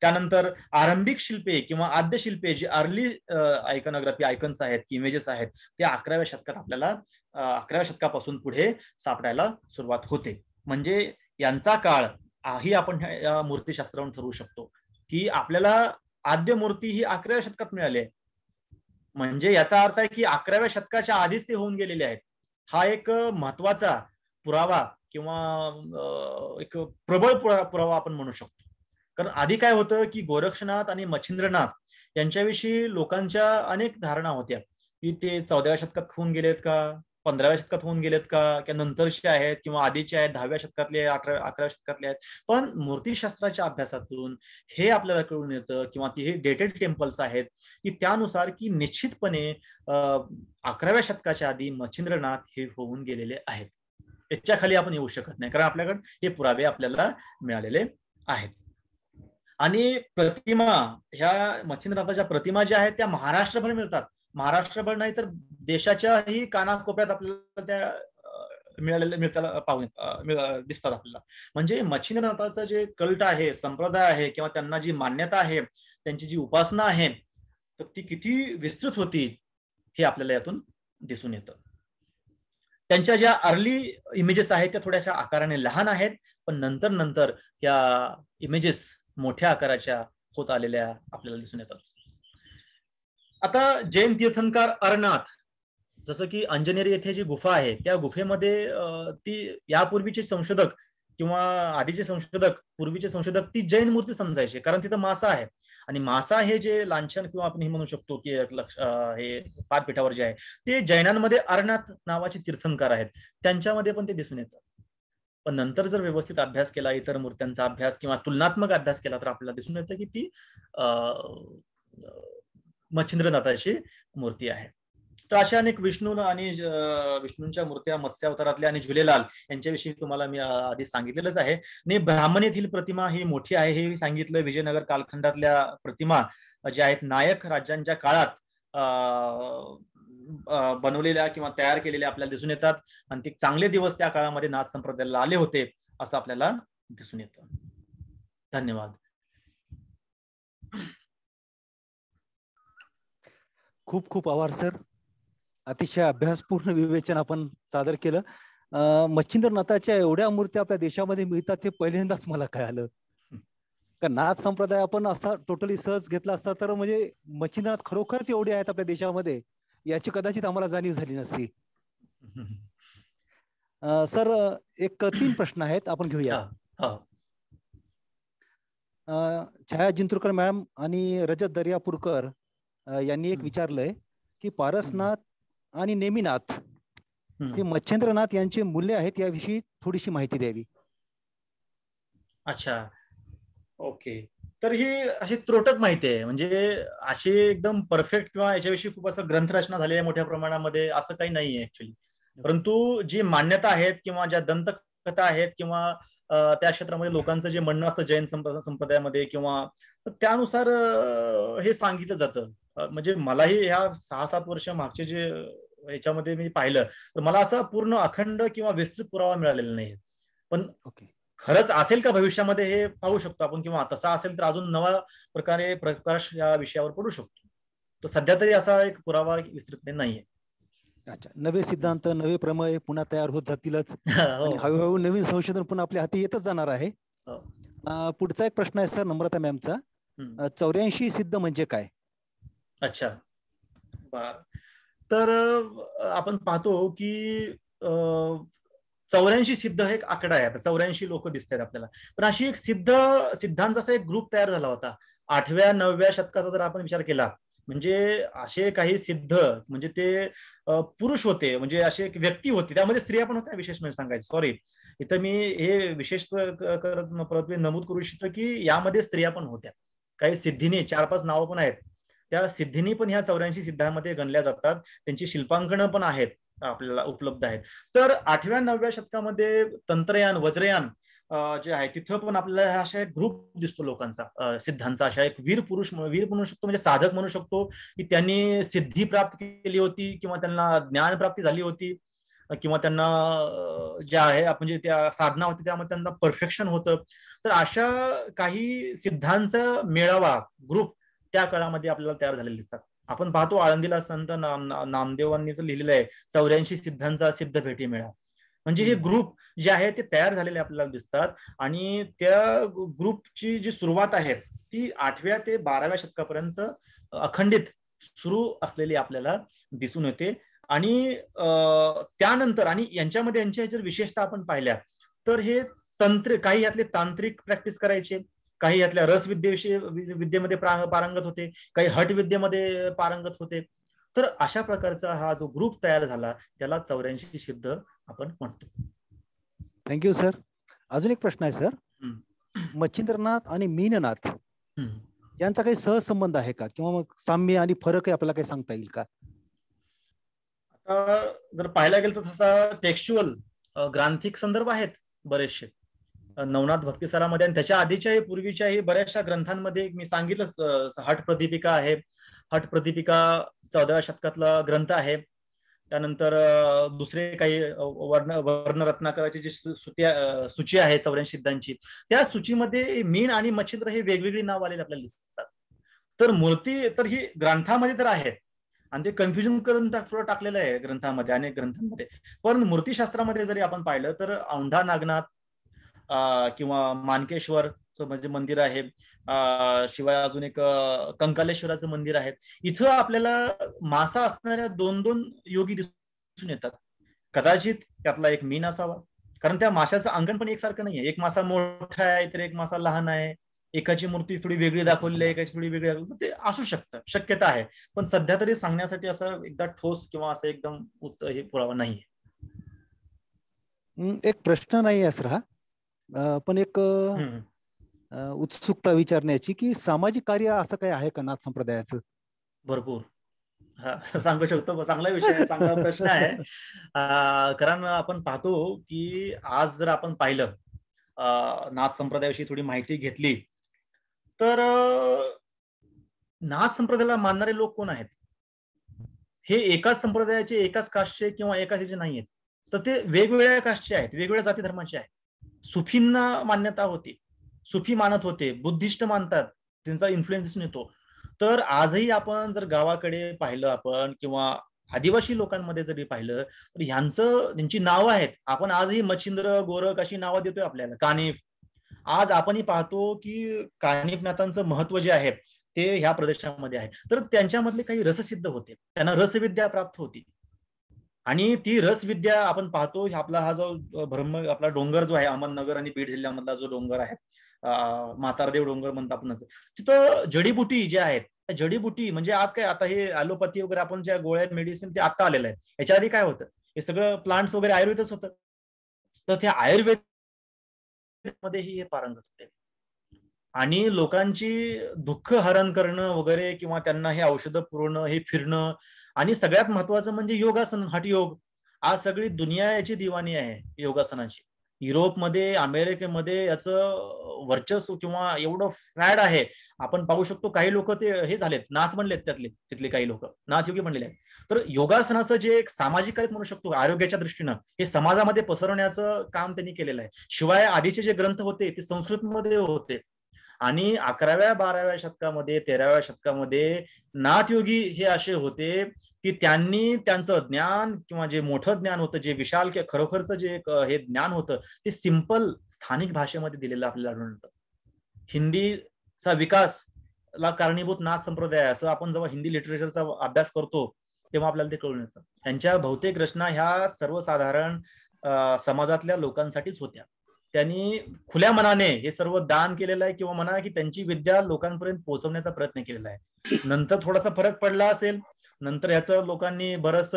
त्यानंतर आरंभिक शिल्पे किंवा आद्य शिल्पे जी अर्ली आयकॉनोग्राफी आयकन्स आहेत, इमेजेस आहेत, ते 11व्या शतकात आपल्याला 11व्या शतकापासून पुढे सापडायला सुरुवात होते. म्हणजे यांचा काळ ही आपण या मूर्तीशास्त्रावरून ठरवू शकतो की आपल्याला आद्य मूर्ती ही 11व्या शतकात मिळाली आहे. म्हणजे याचा अर्थ आहे की 11व्या शतकाच्या आधीच ते होऊन गेलेले आहेत. हा एक महत्वाचा पुरावा किंवा एक प्रबळ पुरावा आपण म्हणू शकतो. कारण आधी काय होतं की गोरक्षनाथ आणि मच्छिंद्रनाथ यांच्याविषयी लोकांच्या अनेक धारणा होत्या की ते 14व्या शतकात होऊन गेलेत का, 15व्या शतकात होऊन गेलेत का, किंवा नंतरचे आहेत किंवा आधीचे आहेत, 10व्या शतकातले, 11व्या शतकातले आहेत. पण मूर्तीशास्त्राच्या अभ्यासातून हे आपल्याला कळून येतं किंवा ती हे डेटेड टेम्पल्स आहेत की त्यानुसार की निश्चितपणे 11व्या शतकाच्या आधी मच्छिंद्रनाथ हे होऊन गेलेले आहेत. याच्या खाली आपण येऊ शकत नाही, कारण आपल्याकडे हे पुरावे आपल्याला मिळालेले आहेत. आणि प्रतिमा, ह्या मच्छिंद्रनाथाच्या प्रतिमा ज्या आहेत त्या महाराष्ट्रभर मिळतात. महाराष्ट्रभर नाही तर देशाच्याही कानाकोपऱ्यात आपल्याला त्या दिसतात आपल्याला. म्हणजे मच्छिंद्रनाथाचं जे कल्ट आहे, संप्रदाय आहे किंवा त्यांना जी मान्यता आहे, त्यांची जी उपासना आहे, तर ती किती विस्तृत होती हे आपल्याला यातून दिसून येतं. त्यांच्या ज्या अर्ली इमेजेस आहेत त्या थोड्याशा आकाराने लहान आहेत, पण नंतर नंतर या इमेजेस मोठ्या आकाराच्या होत आलेल्या आपल्याला दिसून येतात. आता जैन तीर्थंकर अरनाथ, जसं की अंजनेरी येथे जी गुफा आहे त्या गुफेमध्ये ती यापूर्वीचे संशोधक किंवा आधीचे संशोधक, पूर्वीचे संशोधक ती जैन मूर्ती समजायचे, कारण तिथं मासा आहे. आणि मासा हे जे लांछन किंवा आपण हे म्हणू शकतो की हे पादपीठावर जे आहे ते जैनांमध्ये अरनाथ नावाचे तीर्थंकर आहेत, त्यांच्यामध्ये पण ते दिसून येतं. पण नंतर जर व्यवस्थित अभ्यास केला, इतर मूर्त्यांचा अभ्यास किंवा तुलनात्मक अभ्यास केला, तर आपल्याला दिसून येतं की ती मच्छिंद्रनाथाची मूर्ती आहे. तर अशा अनेक विष्णू आणि विष्णूंच्या मूर्त्या मत्स्यावतारातल्या आणि झुलेलाल यांच्याविषयी तुम्हाला मी आधी सांगितलेलंच आहे. आणि ब्राह्मण येथील प्रतिमा ही मोठी आहे हे सांगितलं. विजयनगर कालखंडातल्या प्रतिमा जे आहेत नायक राज्यांच्या काळात बनवलेल्या किंवा तयार केलेल्या आपल्याला दिसून येतात आणि ते चांगले दिवस त्या काळामध्ये नाथ संप्रदायाला आले होते असं आपल्याला दिसून येतं. धन्यवाद. खूप खूप आभार सर. अतिशय अभ्यासपूर्ण विवेचन आपण सादर केलं. मच्छिंद्रनाथाच्या एवढ्या मूर्त्या आपल्या देशामध्ये मिळतात हे पहिल्यांदाच मला कळालं. का नाथ संप्रदाय आपण असा टोटली सहज घेतला असता तर म्हणजे मच्छिंद्रनाथ खरोखरच एवढे आहेत आपल्या देशामध्ये याची कदाचित आम्हाला जाणीव झाली नसती. सर एक 3 प्रश्न आहेत आपण घेऊया. छाया जिंतुरकर मॅडम आणि रजत दर्यापूरकर यांनी एक विचारलंय की पारसनाथ आणि नेमिनाथ हे मच्छिंद्रनाथ यांचे मूल्य आहेत याविषयी थोडीशी माहिती द्यावी. अच्छा, ओके. तर ही अशी त्रोटक माहिती आहे, म्हणजे अशी एकदम परफेक्ट किंवा याच्याविषयी खूप असं ग्रंथरचना झाली आहे मोठ्या प्रमाणामध्ये असं काही नाहीये ऍक्च्युली. परंतु जी मान्यता आहेत किंवा ज्या दंतकथा आहेत किंवा त्या क्षेत्रामध्ये लोकांचं जे म्हणणं असतं जैन संप्रदायामध्ये किंवा त्यानुसार हे सांगितलं जातं. म्हणजे मलाही ह्या 6-7 वर्ष मागचे जे ह्याच्यामध्ये मी पाहिलं तर मला असा पूर्ण अखंड किंवा विस्तृत पुरावा मिळालेला नाही. पण खरंच असेल का भविष्यामध्ये हे पाहू शकतो आपण किंवा तसा असेल तर अजून नवा प्रकारे प्रकाश या विषयावर पडू शकतो. तर सध्या तरी असा एक पुरावा विस्तृतपणे नाहीये. अच्छा, नवे सिद्धांत नवे प्रमेय पुन्हा तयार होत जातीलच आणि हळूहळू नवीन संशोधन पुन्हा आपल्या हाती येतच जाणार आहे. पुढचा एक प्रश्न आहे सर नम्रता मॅमचा. 84 सिद्ध म्हणजे काय? अच्छा, बर. तर आपण पाहतो की 84 सिद्ध हे एक आकडा आहे. आता 84 लोक दिसत आहेत आपल्याला, पण अशी एक सिद्धांचा असा एक ग्रुप तयार झाला होता 8व्या-9व्या शतकाचा जर आपण विचार केला. म्हणजे असे काही सिद्ध म्हणजे ते पुरुष होते, म्हणजे असे एक व्यक्ती होती, त्यामध्ये स्त्रिया पण होत्या विशेष म्हणजे सांगायचं. सॉरी, इथं मी हे विशेष परत नमूद करू इच्छितो की यामध्ये स्त्रिया पण होत्या. काही सिद्धीनी 4-5 नावं पण आहेत. त्या सिद्धीनी पण ह्या 84 सिद्धांमध्ये गणल्या जातात. त्यांची शिल्पांकनं पण आहेत आपल्याला उपलब्ध आहेत. तर 8व्या-9व्या शतकामध्ये तंत्रयान वज्रयान जे आहे तिथं पण आपल्याला अशा एक ग्रुप दिसतो लोकांचा, सिद्धांचा. अशा एक वीर म्हणू शकतो, म्हणजे साधक म्हणू शकतो की त्यांनी सिद्धी प्राप्त केली होती किंवा त्यांना ज्ञान प्राप्ती झाली होती किंवा त्यांना ज्या आहे म्हणजे त्या साधना होती त्यामध्ये त्यांना परफेक्शन होतं. तर अशा काही सिद्धांचा मेळावा ग्रुप त्या काळामध्ये आपल्याला तयार झालेले दिसतात. आपण पाहतो आळंदीला संत नामदेवांनी लिहिलेलं आहे 84 सिद्धांचा सिद्ध भेटी मेळा. म्हणजे हे ग्रुप जे आहे ते तयार झालेले आपल्याला दिसतात आणि त्या ग्रुपची जी सुरुवात आहे ती 8व्या ते 12व्या शतकापर्यंत अखंडित सुरू असलेली आपल्याला दिसून येते. आणि त्यानंतर आणि यांच्यामध्ये यांच्या जर विशेषता आपण पाहिल्या तर हे काही यातले तांत्रिक प्रॅक्टिस करायचे, काही यातल्या विद्येमध्ये पारंगत होते, काही हट विद्येमध्ये पारंगत होते. तर अशा प्रकारचा हा जो ग्रुप तयार झाला त्याला 84 सिद्ध आपण म्हणतो. Thank you sir. अजून एक प्रश्न आहे सर. मच्छिंद्रनाथ आणि मीननाथ यांचा काही सहसंबंध आहे का किंवा मग साम्य आणि फरक आपल्याला काही सांगता येईल का? आता जर पाहायला गेलं तर तसा टेक्स्च्युअल ग्रांथिक संदर्भ आहेत बरेचसे नवनाथ भक्तिसारामध्ये आणि त्याच्या आधीच्याही पूर्वीच्याही बऱ्याचशा ग्रंथांमध्ये. मी सांगितलं हट प्रदीपिका आहे. हट प्रदीपिका 14व्या शतकातला ग्रंथ आहे. त्यानंतर दुसरे काही वर्णरत्नाकराची जी सूची आहे 84 सिद्धांची, त्या सूचीमध्ये मीन आणि मच्छिंद्र हे वेगवेगळी नाव आलेले आपल्याला दिसतात. तर मूर्ती तर ही ग्रंथामध्ये तर आहे आणि ते कन्फ्युजन करून टाकलेलं आहे ग्रंथामध्ये, अनेक ग्रंथांमध्ये. पण मूर्तीशास्त्रामध्ये जरी आपण पाहिलं तर औंढा नागनाथ किंवा मानकेश्वरचं म्हणजे मंदिर आहे, शिवाय अजून एक कंकालेश्वराचं मंदिर आहे. इथं आपल्याला मासा असणाऱ्या 2-2 योगी दिसून येतात. कदाचित त्यातला एक मीन असावा, कारण त्या माशाचं अंगण पण एकसारखं नाहीये. एक मासा मोठा आहे तर एक मासा लहान आहे, एकाची मूर्ती थोडी वेगळी दाखवली आहे, एकाची थोडी वेगळी दाखवली. ते असू शकतं, शक्यता आहे. पण सध्या तरी सांगण्यासाठी असं एकदा ठोस किंवा असं एकदम हे पुरावा नाहीये. एक प्रश्न नाही असं हा, पण एक उत्सुकता विचारण्याची की सामाजिक कार्य असं काही आहे का नाथ संप्रदायाचं? भरपूर. हा, सांगू शकतो. चांगला विषय आहे, चांगला प्रश्न आहे. कारण आपण पाहतो की आज जर आपण पाहिलं नाथ संप्रदायाविषयी थोडी माहिती घेतली तर नाथ संप्रदायाला मानणारे लोक कोण आहेत? हे एकाच संप्रदायाचे, एकाच कास्टचे किंवा एकाच ह्याचे नाही आहेत, तर ते वेगवेगळ्या कास्टचे आहेत, वेगवेगळ्या जाती धर्माचे आहेत. सुफींना मान्यता होती, सुफी मानत होते, बुद्धिस्ट मानतात, त्यांचा इन्फ्लुएन्स दिसून येतो. तर आजही आपण जर गावाकडे पाहिलं आपण किंवा आदिवासी लोकांमध्ये जरी पाहिलं तर त्यांची नावं आहेत. आपण आजही मच्छिंद्र, गोरख अशी नावं देतोय आपल्याला, कानिफ. आज आपणही पाहतो की कानिफनाथांचं महत्व जे आहे ते ह्या प्रदेशामध्ये आहे. तर त्यांच्यामधले काही रससिद्ध होते, त्यांना रसविद्या प्राप्त होती. आणि ती रसविद्या आपण पाहतो, आपला हा जो आपला डोंगर जो आहे, अहमदनगर आणि बीड जिल्ह्यामधला जो डोंगर आहे, म्हातारदेव डोंगर म्हणतो आपण, तिथं जडीबुटी जे आहेत, जडीबुटी म्हणजे आज काय, आता हे ॲलोपॅथी वगैरे आपण ज्या गोळ्या मेडिसिन ते आता आलेलं आहे. याच्या आधी काय होतं, हे सगळं प्लांट्स वगैरे आयुर्वेदच होतं. तर त्या आयुर्वेद मध्येही हे पारंगत होते आणि लोकांची दुःख हरण करणं वगैरे किंवा त्यांना हे औषधं पुरवणं, हे फिरणं, आणि सगळ्यात महत्वाचं म्हणजे योगासन, हठयोग. आज सगळी दुनिया याची दिवाणी आहे योगासनाची. युरोपमध्ये, अमेरिकेमध्ये याचं वर्चस्व किंवा एवढं फॅड आहे. आपण पाहू शकतो काही लोक ते हे झालेत, नाथ बनलेत, तिथले काही लोक नाथयोगी बनलेले आहेत. तर योगासनाचं जे एक सामाजिक कार्य म्हणू शकतो आरोग्याच्या दृष्टीनं, हे समाजामध्ये पसरवण्याचं काम त्यांनी केलेलं आहे. शिवाय आधीचे जे ग्रंथ होते ते संस्कृतमध्ये होते आणि 11व्या 12व्या शतकामध्ये, 13व्या शतकामध्ये नाथयोगी हे असे होते की त्यांनी त्यांचं ज्ञान किंवा जे मोठं ज्ञान होतं, जे विशाल खरोखरचं जे हे ज्ञान होतं, ते सिंपल स्थानिक भाषेमध्ये दिलेलं आपल्याला आढळून येतं. हिंदीचा विकास ला कारणीभूत नाथ संप्रदाय, असं आपण जेव्हा हिंदी लिटरेचरचा अभ्यास करतो तेव्हा आपल्याला ते कळून येतं. त्यांच्या बहुतेक रचना ह्या सर्वसाधारण समाजातल्या लोकांसाठीच होत्या. त्यांनी खुल्या मनाने हे सर्व दान केलेलं आहे किंवा म्हणा की त्यांची विद्या लोकांपर्यंत पोहोचवण्याचा प्रयत्न केलेला आहे. नंतर थोडासा फरक पडला असेल, नंतर याचं लोकांनी बरंच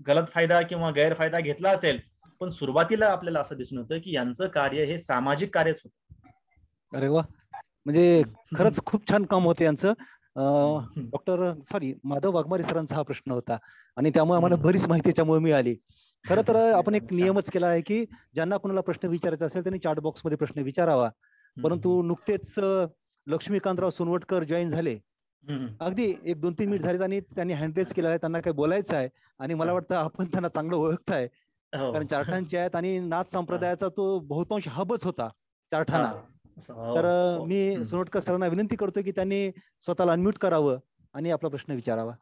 गलत फायदा किंवा गैरफायदा घेतला असेल, पण सुरुवातीला आपल्याला असं दिसून होतं की यांचं कार्य हे सामाजिक कार्यच होतं. अरे वा, म्हणजे खरंच खूप छान काम होतं यांचं. माधव वाघमारे सरांचा हा प्रश्न होता आणि त्यामुळे आम्हाला बरीच माहिती त्याच्यामुळे मिळाली. खरं तर आपण एक नियमच केला आहे की ज्यांना कोणाला प्रश्न विचारायचा असेल त्यांनी चॅट बॉक्स मध्ये प्रश्न विचारावा. परंतु नुकतेच लक्ष्मीकांतराव सोनवटकर जॉईन झाले, अगदी 1-2-3 मिनिट झालेत आणि त्यांनी हँड रेज केलेला आहे, त्यांना काय बोलायचं आहे आणि मला वाटतं आपण त्यांना चांगलं ओळखताय, कारण चारठाणचे आहेत आणि नाथ संप्रदायाचा तो बहुतांश हबच होता चारठाणा. तर मी सोनवटकर सरांना विनंती करतो की त्यांनी स्वतःला अनम्यूट करावं आणि आपला प्रश्न विचारावा.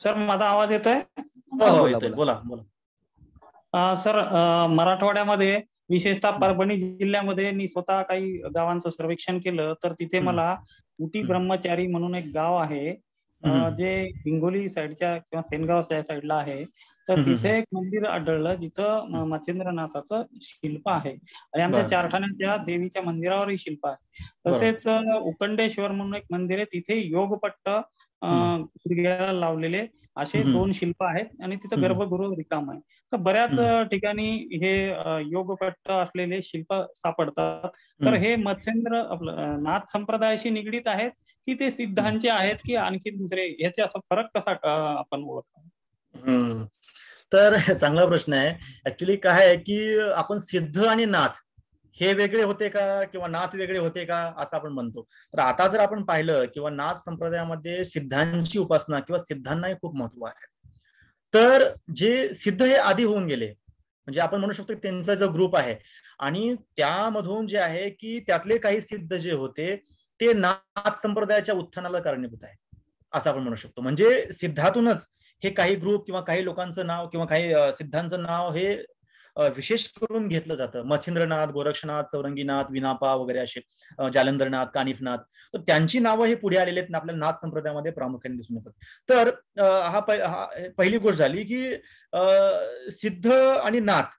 सर, माझा आवाज येतोय? बोला. सर, मराठवाड्यामध्ये विशेषतः परभणी जिल्ह्यामध्ये मी स्वतः काही गावांचं सर्वेक्षण केलं, तर तिथे मला उटी ब्रह्मचारी म्हणून एक गाव आहे, जे हिंगोली साईडच्या किंवा सेनगावच्या साईडला आहे. तर तिथे एक मंदिर आढळलं जिथं मच्छिंद्रनाथाचं शिल्प आहे आणि आमच्या चारठाण्याच्या देवीच्या मंदिरावरही शिल्प आहे. तसेच उकंडेश्वर म्हणून एक मंदिर आहे, तिथे योगपट्ट गुडघ्याला लावलेले असे 2 शिल्प आहेत आणि तिथं गर्भगृह रिकाम आहे. तर बऱ्याच ठिकाणी हे योगपट्ट असलेले शिल्प सापडतात. तर हे मच्छिंद्र नाथ संप्रदायाशी निगडीत आहेत की ते सिद्धांचे आहेत की आणखी दुसरे, याचे असा फरक कसा आपण ओळखावा? तर चांगला प्रश्न आहे. ऍक्च्युली काय आहे की आपण सिद्ध आणि नाथ हे वेगळे होते का किंवा नाथ वेगळे होते का असं आपण म्हणतो. तर आता जर आपण पाहिलं किंवा नाथ संप्रदायामध्ये सिद्धांची उपासना किंवा सिद्धांनाही खूप महत्व आहे. तर जे सिद्ध हे आधी होऊन गेले, म्हणजे आपण म्हणू शकतो त्यांचा जो ग्रुप आहे आणि त्यामधून जे आहे की त्यातले काही सिद्ध जे होते ते नाथ संप्रदायाच्या उत्थानाला कारणीभूत आहे असं आपण म्हणू शकतो. म्हणजे सिद्धातूनच हे काही ग्रुप किंवा काही लोकांचं नाव किंवा काही सिद्धांचं नाव हे विशेष करून घेतलं जातं. मच्छिंद्रनाथ, गोरक्षनाथ, चौरंगीनाथ, विनापा वगैरे असे, जालंधरनाथ, कानिफनाथ, तर त्यांची नावं हे पुढे आलेले आहेत आपल्या नाथ संप्रदायामध्ये प्रामुख्याने दिसून येतात. तर हा पहिली गोष्ट झाली की सिद्ध आणि नाथ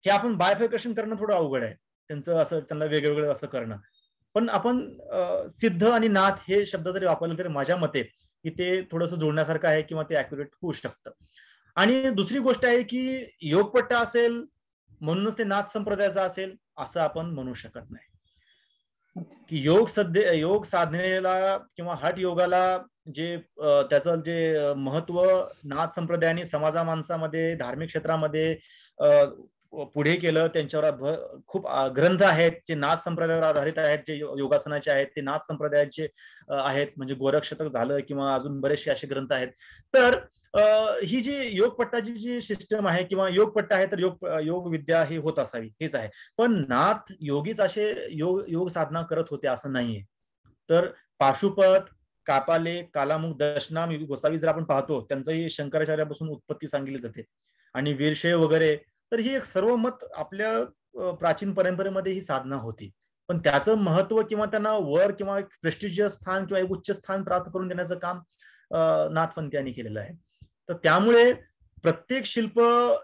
हे आपण बायफिकेशन करणं थोडं अवघड आहे, त्यांचं असं त्यांना वेगवेगळं असं करणं. पण आपण सिद्ध आणि नाथ हे शब्द जरी वापरले तरी माझ्या मते की ते थोडंसं जोडण्यासारखं आहे किंवा ते ऍक्युरेट होऊ शकतं. आणि दुसरी गोष्ट आहे की योगपट्टा असेल म्हणूनच ते नाथ संप्रदायाचा असेल असं आपण म्हणू शकत नाही. की योग साधनेला किंवा हठ योगाला जे त्याचं जे महत्व नाथ संप्रदायाने समाजा माणसामध्ये, धार्मिक क्षेत्रामध्ये पुढे केलं, त्यांच्यावर खूप ग्रंथ आहेत जे नाथ संप्रदायावर आधारित आहेत, जे योगासनाचे आहेत ते नाथ संप्रदायाचे आहेत, म्हणजे गोरक्षतक झालं किंवा अजून बरेचसे असे ग्रंथ आहेत. तर ही जी योगपट्टाची जी सिस्टम आहे किंवा योगपट्टा आहे तर योग विद्या ही होत असावी हेच आहे. पण नाथ योगीच असे योग साधना करत होते असं नाहीये. तर पाशुपत, कापाले, कालामुख, दशनाम गोसावी जर आपण पाहतो, त्यांचंही शंकराचार्यापासून उत्पत्ती सांगितली जाते, आणि वीरशैव वगैरे. तर ही एक सर्व मत आपल्या प्राचीन परंपरेमध्ये ही साधना होती. पण त्याचं महत्व किंवा त्यांना वर किंवा प्रेस्टिजियस स्थान किंवा एक उच्च स्थान प्राप्त करून देण्याचं काम नाथपंथीयांनी केलेलं आहे. तर त्यामुळे प्रत्येक शिल्प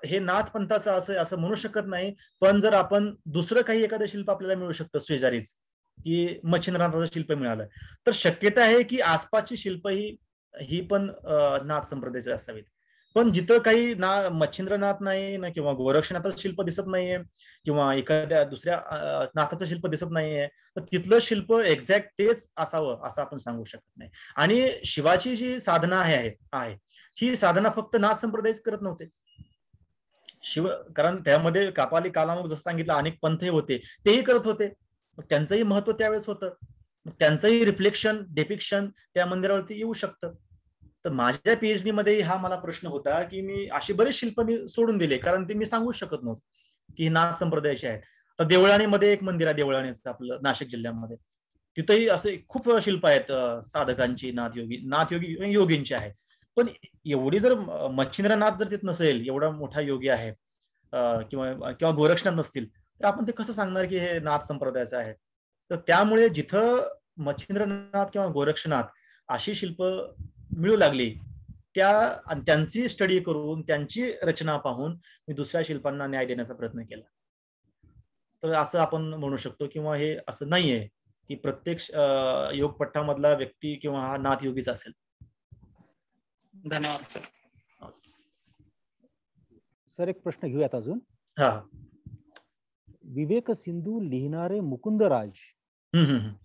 हे नाथपंथाचं असं म्हणू शकत नाही. पण जर आपण दुसरं काही एखादं शिल्प आपल्याला मिळू शकतं शेजारीच, की मच्छिंद्रनाथाचं शिल्प मिळालं, तर शक्यता आहे की आसपासची शिल्प ही पण नाथ संप्रदायाची असावीत. पण जिथं काही ना मच्छिंद्रनाथ नाही ना किंवा गोरक्षनाथाचं शिल्प दिसत नाहीये किंवा एखाद्या दुसऱ्या नाथाचं शिल्प दिसत नाहीये, तर तिथलं शिल्प एक्झॅक्ट तेच असावं असं आपण सांगू शकत नाही. आणि शिवाची जी साधना आहे ही साधना फक्त नाथ संप्रदायच करत नव्हते. कारण त्यामध्ये कापाली, कालामुख जसं सांगितलं अनेक पंथ होते, तेही करत होते. त्यांचंही महत्व त्यावेळेस होतं. त्यांचंही रिफ्लेक्शन, डेपिक्शन त्या मंदिरावरती येऊ शकतं. तर माझ्या पीएचडी मध्ये हा मला प्रश्न होता की मी अशी बरेच शिल्प मी सोडून दिले, कारण ते मी सांगू शकत नव्हतो की नाथ संप्रदायाचे आहेत. तर देवळाणीमध्ये एक मंदिर आहे, देवळाणीचं आपलं नाशिक जिल्ह्यामध्ये, तिथेही असे खूप शिल्प आहेत साधकांची, नाथयोगी योगींची आहेत. पण एवढी जर मच्छिंद्रनाथ जर तिथे नसेल, एवढा मोठा योगी आहे, किंवा गोरक्षनाथ नसतील, तर आपण ते कसं सांगणार की हे नाथ संप्रदायाचं आहे. तर त्यामुळे जिथं मच्छिंद्रनाथ किंवा गोरक्षनाथ अशी शिल्प मिळू लागली, आणि त्यांची स्टडी करून त्यांची रचना पाहून मी दुसऱ्या शिल्पांना न्याय देण्याचा प्रयत्न केला. तर असं आपण म्हणू शकतो, किंवा हे असं नाहीये की प्रत्येक योगपट्टामधला व्यक्ती किंवा हा नाथ योगीच असेल. धन्यवाद सर. सर एक प्रश्न घेऊयात अजून. हा. विवेक सिंधू लिहिणारे मुकुंदराज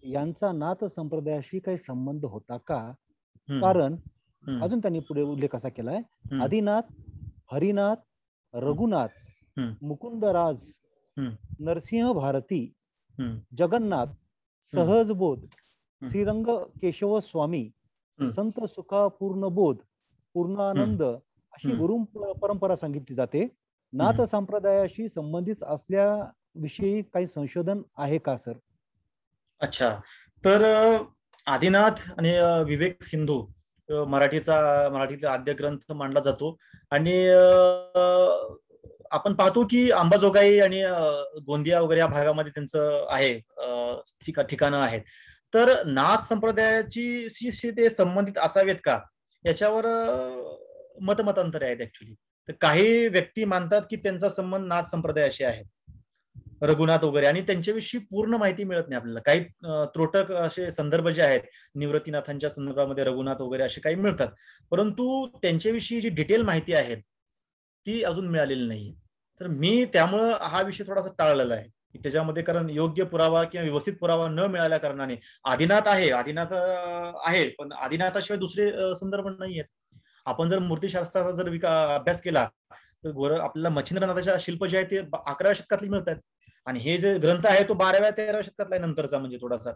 यांचा नाथ संप्रदायाशी काही संबंध होता का? कारण अजून त्यांनी पुढे उल्लेख असा केलाय, आदिनाथ, हरिनाथ, रघुनाथ, मुकुंदराज, नरसिंह भारती, जगन्नाथ, सहजबोध, श्रीरंग केशव स्वामी, संत सुखा पूर्णबोध, पूर्णानंद अशी गुरु परंपरा सांगितली जाते. नाथ संप्रदायाशी संबंधित असल्याविषयी काही संशोधन आहे का सर? अच्छा, तर आदिनाथ आणि विवेक सिंधू मराठीतला आद्य ग्रंथ मानला जातो. आणि आपण पाहतो की अंबाजोगाई आणि गोंदिया वगैरे या भागामध्ये त्यांचं आहे ठिकाणं आहेत. तर नाथ संप्रदायाची ते संबंधित असावेत का, याच्यावर मतमतांतरे आहेत ऍक्च्युली. तर काही व्यक्ती मानतात की त्यांचा संबंध नाथ संप्रदायाशी आहे, रघुनाथ वगैरे, आणि त्यांच्याविषयी पूर्ण माहिती मिळत नाही आपल्याला. काही त्रोटक असे संदर्भ जे आहेत, निवृत्तीनाथांच्या संदर्भामध्ये रघुनाथ वगैरे असे काही मिळतात, परंतु त्यांच्याविषयी जी डिटेल माहिती आहे ती अजून मिळालेली नाही. तर मी त्यामुळं हा विषय थोडासा टाळलेला आहे की त्याच्यामध्ये, कारण योग्य पुरावा किंवा व्यवस्थित पुरावा न मिळाल्या कारणाने आदिनाथ आहे पण आदिनाथाशिवाय दुसरे संदर्भ नाही आहेत. आपण जर मूर्तीशास्त्राचा जर अभ्यास केला तर आपल्याला मच्छिंद्रनाथाच्या शिल्प जे आहे ते 11व्या शतकातली मिळतात, आणि हे जे ग्रंथ आहे तो 12व्या-13व्या शतकातला आहे, नंतरचा, म्हणजे थोडासा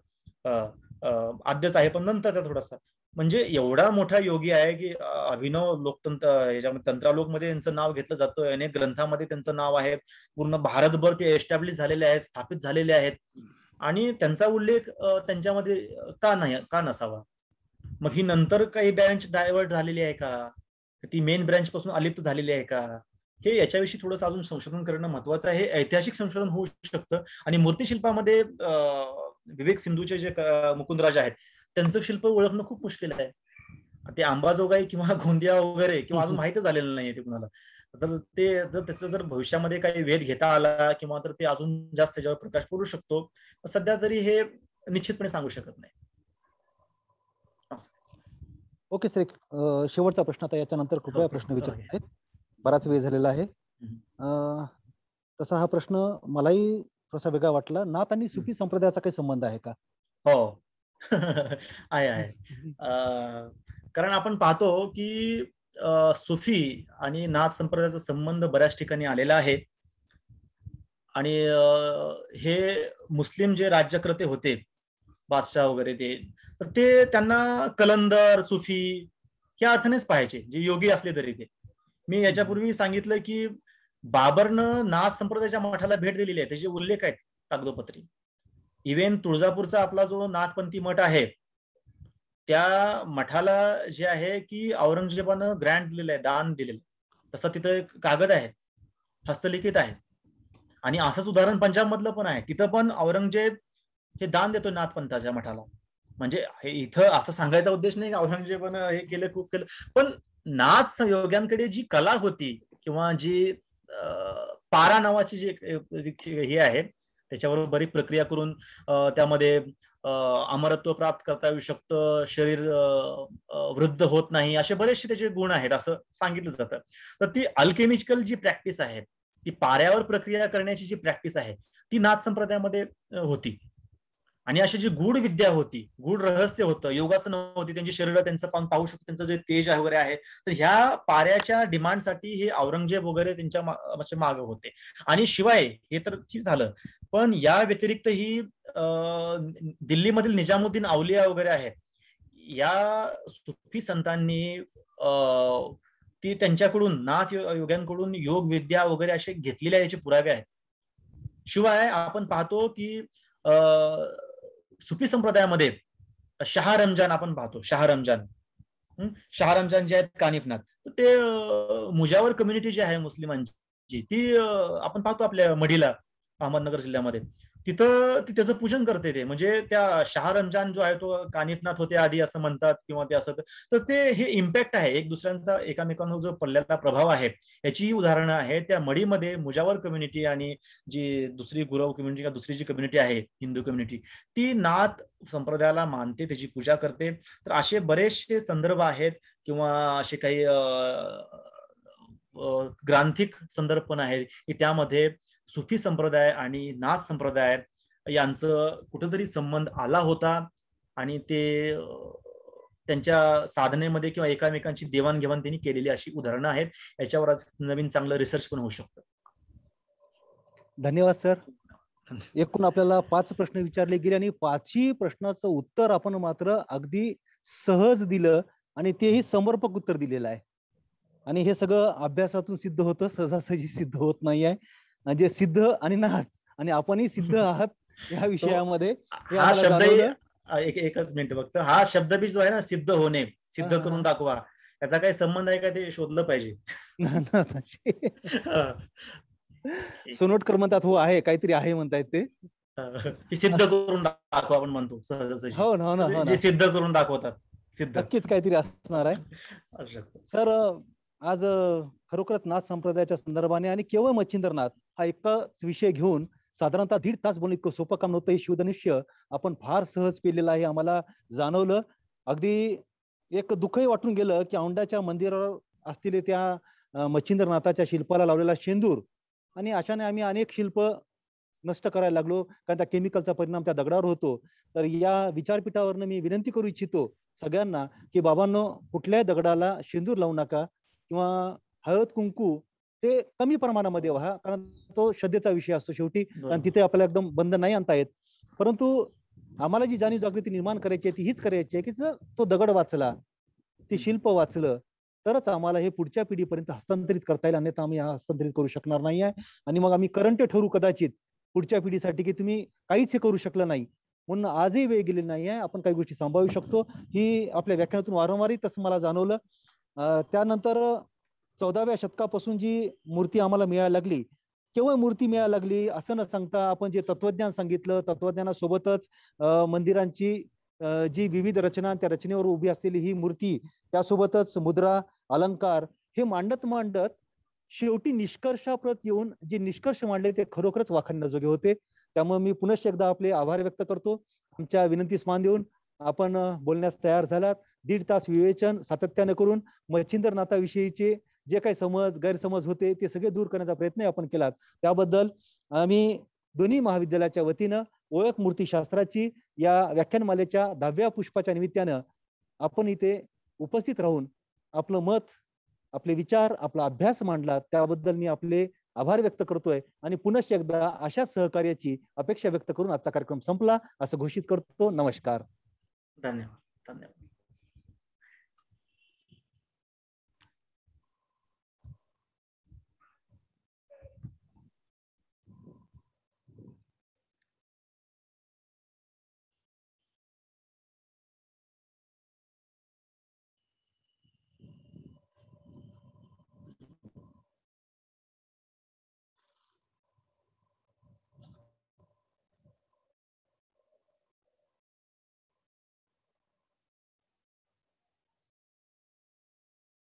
आद्यच आहे पण नंतरचा थोडासा. म्हणजे एवढा मोठा योगी आहे की अभिनव लोकतंत्र याच्यामध्ये तंत्रालोकमध्ये त्यांचं नाव घेतलं जातं, अनेक ग्रंथामध्ये त्यांचं नाव आहे, पूर्ण भारतभर ते एस्टॅब्लिश झालेले आहेत, स्थापित झालेले आहेत, आणि त्यांचा उल्लेख त्यांच्यामध्ये का नसावा? मग ही नंतर काही ब्रँच डायव्हर्ट झालेली आहे का, ती मेन ब्रँच पासून अलिप्त झालेली आहे का, हे याच्याविषयी थोडंसं अजून संशोधन करणं महत्वाचं आहे. हे ऐतिहासिक संशोधन होऊ शकतं. आणि मूर्तिशिल्पामध्ये विवेक सिंधूचे जे मुकुंदराज आहेत त्यांचं शिल्प ओळखणं खूप मुश्किल आहे. ते अंबाजोगाई किंवा गोंदिया वगैरे किंवा अजून माहितच झालेलं नाहीये ते कुणाला. तर ते जर त्याचं जर भविष्यामध्ये काही वेध घेता आला किंवा तर ते अजून जास्त त्याच्यावर प्रकाश पडू शकतो. सध्या तरी हे निश्चितपणे सांगू शकत नाही. ओके सर, शेवटचा प्रश्न आता, याच्यानंतर कृपया प्रश्न विचारत आहेत, बराच वेळ झालेला आहे. तसा हा प्रश्न मलाही थोडासा वेगळा वाटला. नाथ आणि सुफी संप्रदायाचा काही संबंध आहे का? हो. आहे. कारण आपण पाहतो की सुफी आणि नाथ संप्रदायाचा संबंध बऱ्याच ठिकाणी आलेला आहे. आणि हे मुस्लिम जे राज्यकर्ते होते, बादशाह वगैरे ते त्यांना कलंदर, सुफी या अर्थानेच पाहायचे, जे योगी असले तरी ते. मी याच्यापूर्वी सांगितलं की बाबरनं नाथ संप्रदायाच्या मठाला भेट दिलेली आहे, त्याचे उल्लेख आहेत कागदोपत्री. इव्हन तुळजापूरचा आपला जो नाथपंथी मठ आहे, त्या मठाला जे आहे की औरंगजेबानं ग्रँट दिलेलं आहे, दान दिलेलं आहे. तसा तिथं एक कागद आहे, हस्तलिखित आहे. आणि असंच उदाहरण पंजाब मधलं पण आहे. तिथं पण औरंगजेब हे दान देतो नाथपंथाच्या मठाला. म्हणजे इथं असं सांगायचा उद्देश नाही की औरंगजेबानं हे केलं, खूप केलं, पण नाथ योग्यांकडे जी कला होती किंवा जी पारा नावाची जी हे आहे, त्याच्यावर बरीच प्रक्रिया करून त्यामध्ये अमरत्व प्राप्त करता येऊ शकतं, शरीर वृद्ध होत नाही, असे बरेचसे त्याचे गुण आहेत असं सांगितलं जातं. तर ती अल्केमिकल जी प्रॅक्टिस आहे, ती पाऱ्यावर प्रक्रिया करण्याची जी प्रॅक्टिस आहे, ती नाथ संप्रदायामध्ये होती. आणि अशी जी गूढ विद्या होती, गूढ रहस्य होतं, योगासनं होती, त्यांची शरीर त्यांचं पाहू शकतो, त्यांचं जे तेज वगैरे आहे, तर ह्या पाऱ्याच्या डिमांडसाठी हे औरंगजेब वगैरे त्यांच्या मागे होते. आणि शिवाय हे तर झालं, पण या व्यतिरिक्त ही दिल्लीमधील निजामुद्दीन औलिया वगैरे आहे, या सुफी संतांनी ती त्यांच्याकडून नाथ योग्यांकडून योग विद्या वगैरे असे घेतलेल्या याचे पुरावे आहेत. शिवाय आपण पाहतो की सुफी संप्रदायामध्ये शाह रमजान आपण पाहतो, शाह रमजान जे आहेत कानिफनाथ, तर ते मुजावर कम्युनिटी जी आहे मुस्लिमांची, ती आपण पाहतो आपल्या मढीला, अहमदनगर जिल्ह्यामध्ये, तिथं ती त्याचं पूजन करते. ते म्हणजे त्या शाह रमजान जो आहे तो कानिफनाथ होते आधी असं म्हणतात, किंवा ते असं, तर ते हे इम्पॅक्ट आहे एक दुसऱ्यांचा एकामेकांवर जो पडलेला प्रभाव आहे, याची उदाहरणं आहे. त्या मढीमध्ये मुजावर कम्युनिटी आणि जी दुसरी गुरव कम्युनिटी किंवा दुसरी जी कम्युनिटी आहे हिंदू कम्युनिटी, ती नाथ संप्रदायाला मानते, त्याची पूजा करते. तर असे बरेचसे संदर्भ आहेत, किंवा असे काही ग्रांथिक संदर्भ पण आहेत की त्यामध्ये सुफी संप्रदाय आणि नाथ संप्रदाय यांचं कुठेतरी संबंध आला होता, आणि ते त्यांच्या साधनेमध्ये किंवा एकामेकांची देवाणघेवाण त्यांनी केलेली अशी उदाहरणं आहेत. याच्यावर आज नवीन चांगलं रिसर्च पण होऊ शकतं. धन्यवाद सर. एकूण आपल्याला 5 प्रश्न विचारले गेले आणि 5ही प्रश्नाचं उत्तर आपण मात्र अगदी सहज दिलं, आणि तेही समर्पक उत्तर दिलेलं आहे. आणि हे सगळं अभ्यासातून सिद्ध होतं, सहजासहजी सिद्ध होत नाही आहे. म्हणजे सिद्ध आणि नाथ, आणि आपणही सिद्ध आहात या विषयामध्ये, हे हा आम्हाला शब्द जाणवलं. एकच मिनिट फक्त, हा शब्द बी जो आहे ना, सिद्ध होणे, सिद्ध करून दाखवा, याचा काही संबंध आहे का ते शोधलं पाहिजे. सोनोटकर म्हणतात हो आहे, काहीतरी आहे म्हणतायत ते. सिद्ध करून दाखवा आपण म्हणतो सहजासहजी. हो ना, हो ना, हो ना. जे सिद्ध करून दाखवतात, सिद्ध नक्कीच काहीतरी असणार आहे. सर, आज खरोखरच नाथ संप्रदायाच्या संदर्भाने आणि केवळ मच्छिंद्रनाथ हा एकाच विषय घेऊन साधारणतः 1.5 तास बोलणं इतकं सोपं काम नव्हतं. हे शिवधनुष्य आपण फार सहज पेलेलं आहे, आम्हाला जाणवलं. अगदी एक दुःखही वाटून गेलं की औंढ्याच्या मंदिरावर असलेल्या त्या मच्छिंद्रनाथाच्या शिल्पाला लावलेला शेंदूर, आणि अशाने आम्ही अनेक शिल्प नष्ट करायला लागलो, कारण त्या केमिकलचा परिणाम त्या दगडावर होतो. तर या विचारपीठावरनं मी विनंती करू इच्छितो सगळ्यांना की बाबांनो, कुठल्याही दगडाला शेंदूर लावू नका, किंवा हळद कुंकू ते कमी प्रमाणामध्ये व्हा, कारण तो श्रद्धेचा विषय असतो शेवटी, आणि तिथे आपल्याला एकदम बंद नाही आणता येत. परंतु आम्हाला जी जाणीव जागृती निर्माण करायची आहे ती हीच करायची आहे की जर तो दगड वाचला, ते शिल्प वाचलं, तरच आम्हाला हे पुढच्या पिढीपर्यंत हस्तांतरित करता येईल, अन्यथा आम्ही हस्तांतरित करू शकणार नाही आहे. आणि मग आम्ही करंट ठरू कदाचित पुढच्या पिढीसाठी की तुम्ही काहीच हे करू शकलं नाही, म्हणून आजही वेळ गेलेली नाही आहे, आपण काही गोष्टी सांभाळू शकतो. ही आपल्या व्याख्यानातून वारंवार तसं मला जाणवलं. त्यानंतर 14व्या शतकापासून जी मूर्ती आम्हाला मिळायला लागली, केवळ मूर्ती मिळायला लागली असं न सांगता आपण जे तत्वज्ञान सांगितलं, तत्वज्ञानासोबतच मंदिरांची जी विविध रचना, त्या रचनेवर उभी असलेली ही मूर्ती, त्यासोबतच मुद्रा, अलंकार हे मांडत मांडत शेवटी निष्कर्षाप्रत येऊन जे निष्कर्ष मांडले ते खरोखरच वाखाणण्याजोगे होते. त्यामुळे मी पुनश्च एकदा आपले आभार व्यक्त करतो. आमच्या विनंतीस मान देऊन आपण बोलण्यास तयार झालात. 1.5 तास विवेचन सातत्याने करून मच्छिंद्रनाथाविषयीचे जे काही समज गैरसमज होते ते सगळे दूर करण्याचा प्रयत्न आपण केलात. त्याबद्दल आम्ही दोन्ही महाविद्यालयाच्या वतीनं ओळख मूर्तीशास्त्राची या व्याख्यानमालेच्या 10व्या पुष्पाच्या निमित्तानं आपण इथे उपस्थित राहून आपलं मत, आपले विचार, आपला अभ्यास मांडला, त्याबद्दल मी आपले आभार व्यक्त करतोय आणि पुनश्च एकदा अशा सहकार्याची अपेक्षा व्यक्त करून आजचा कार्यक्रम संपला असं घोषित करतो. नमस्कार. धन्यवाद. धन्यवाद.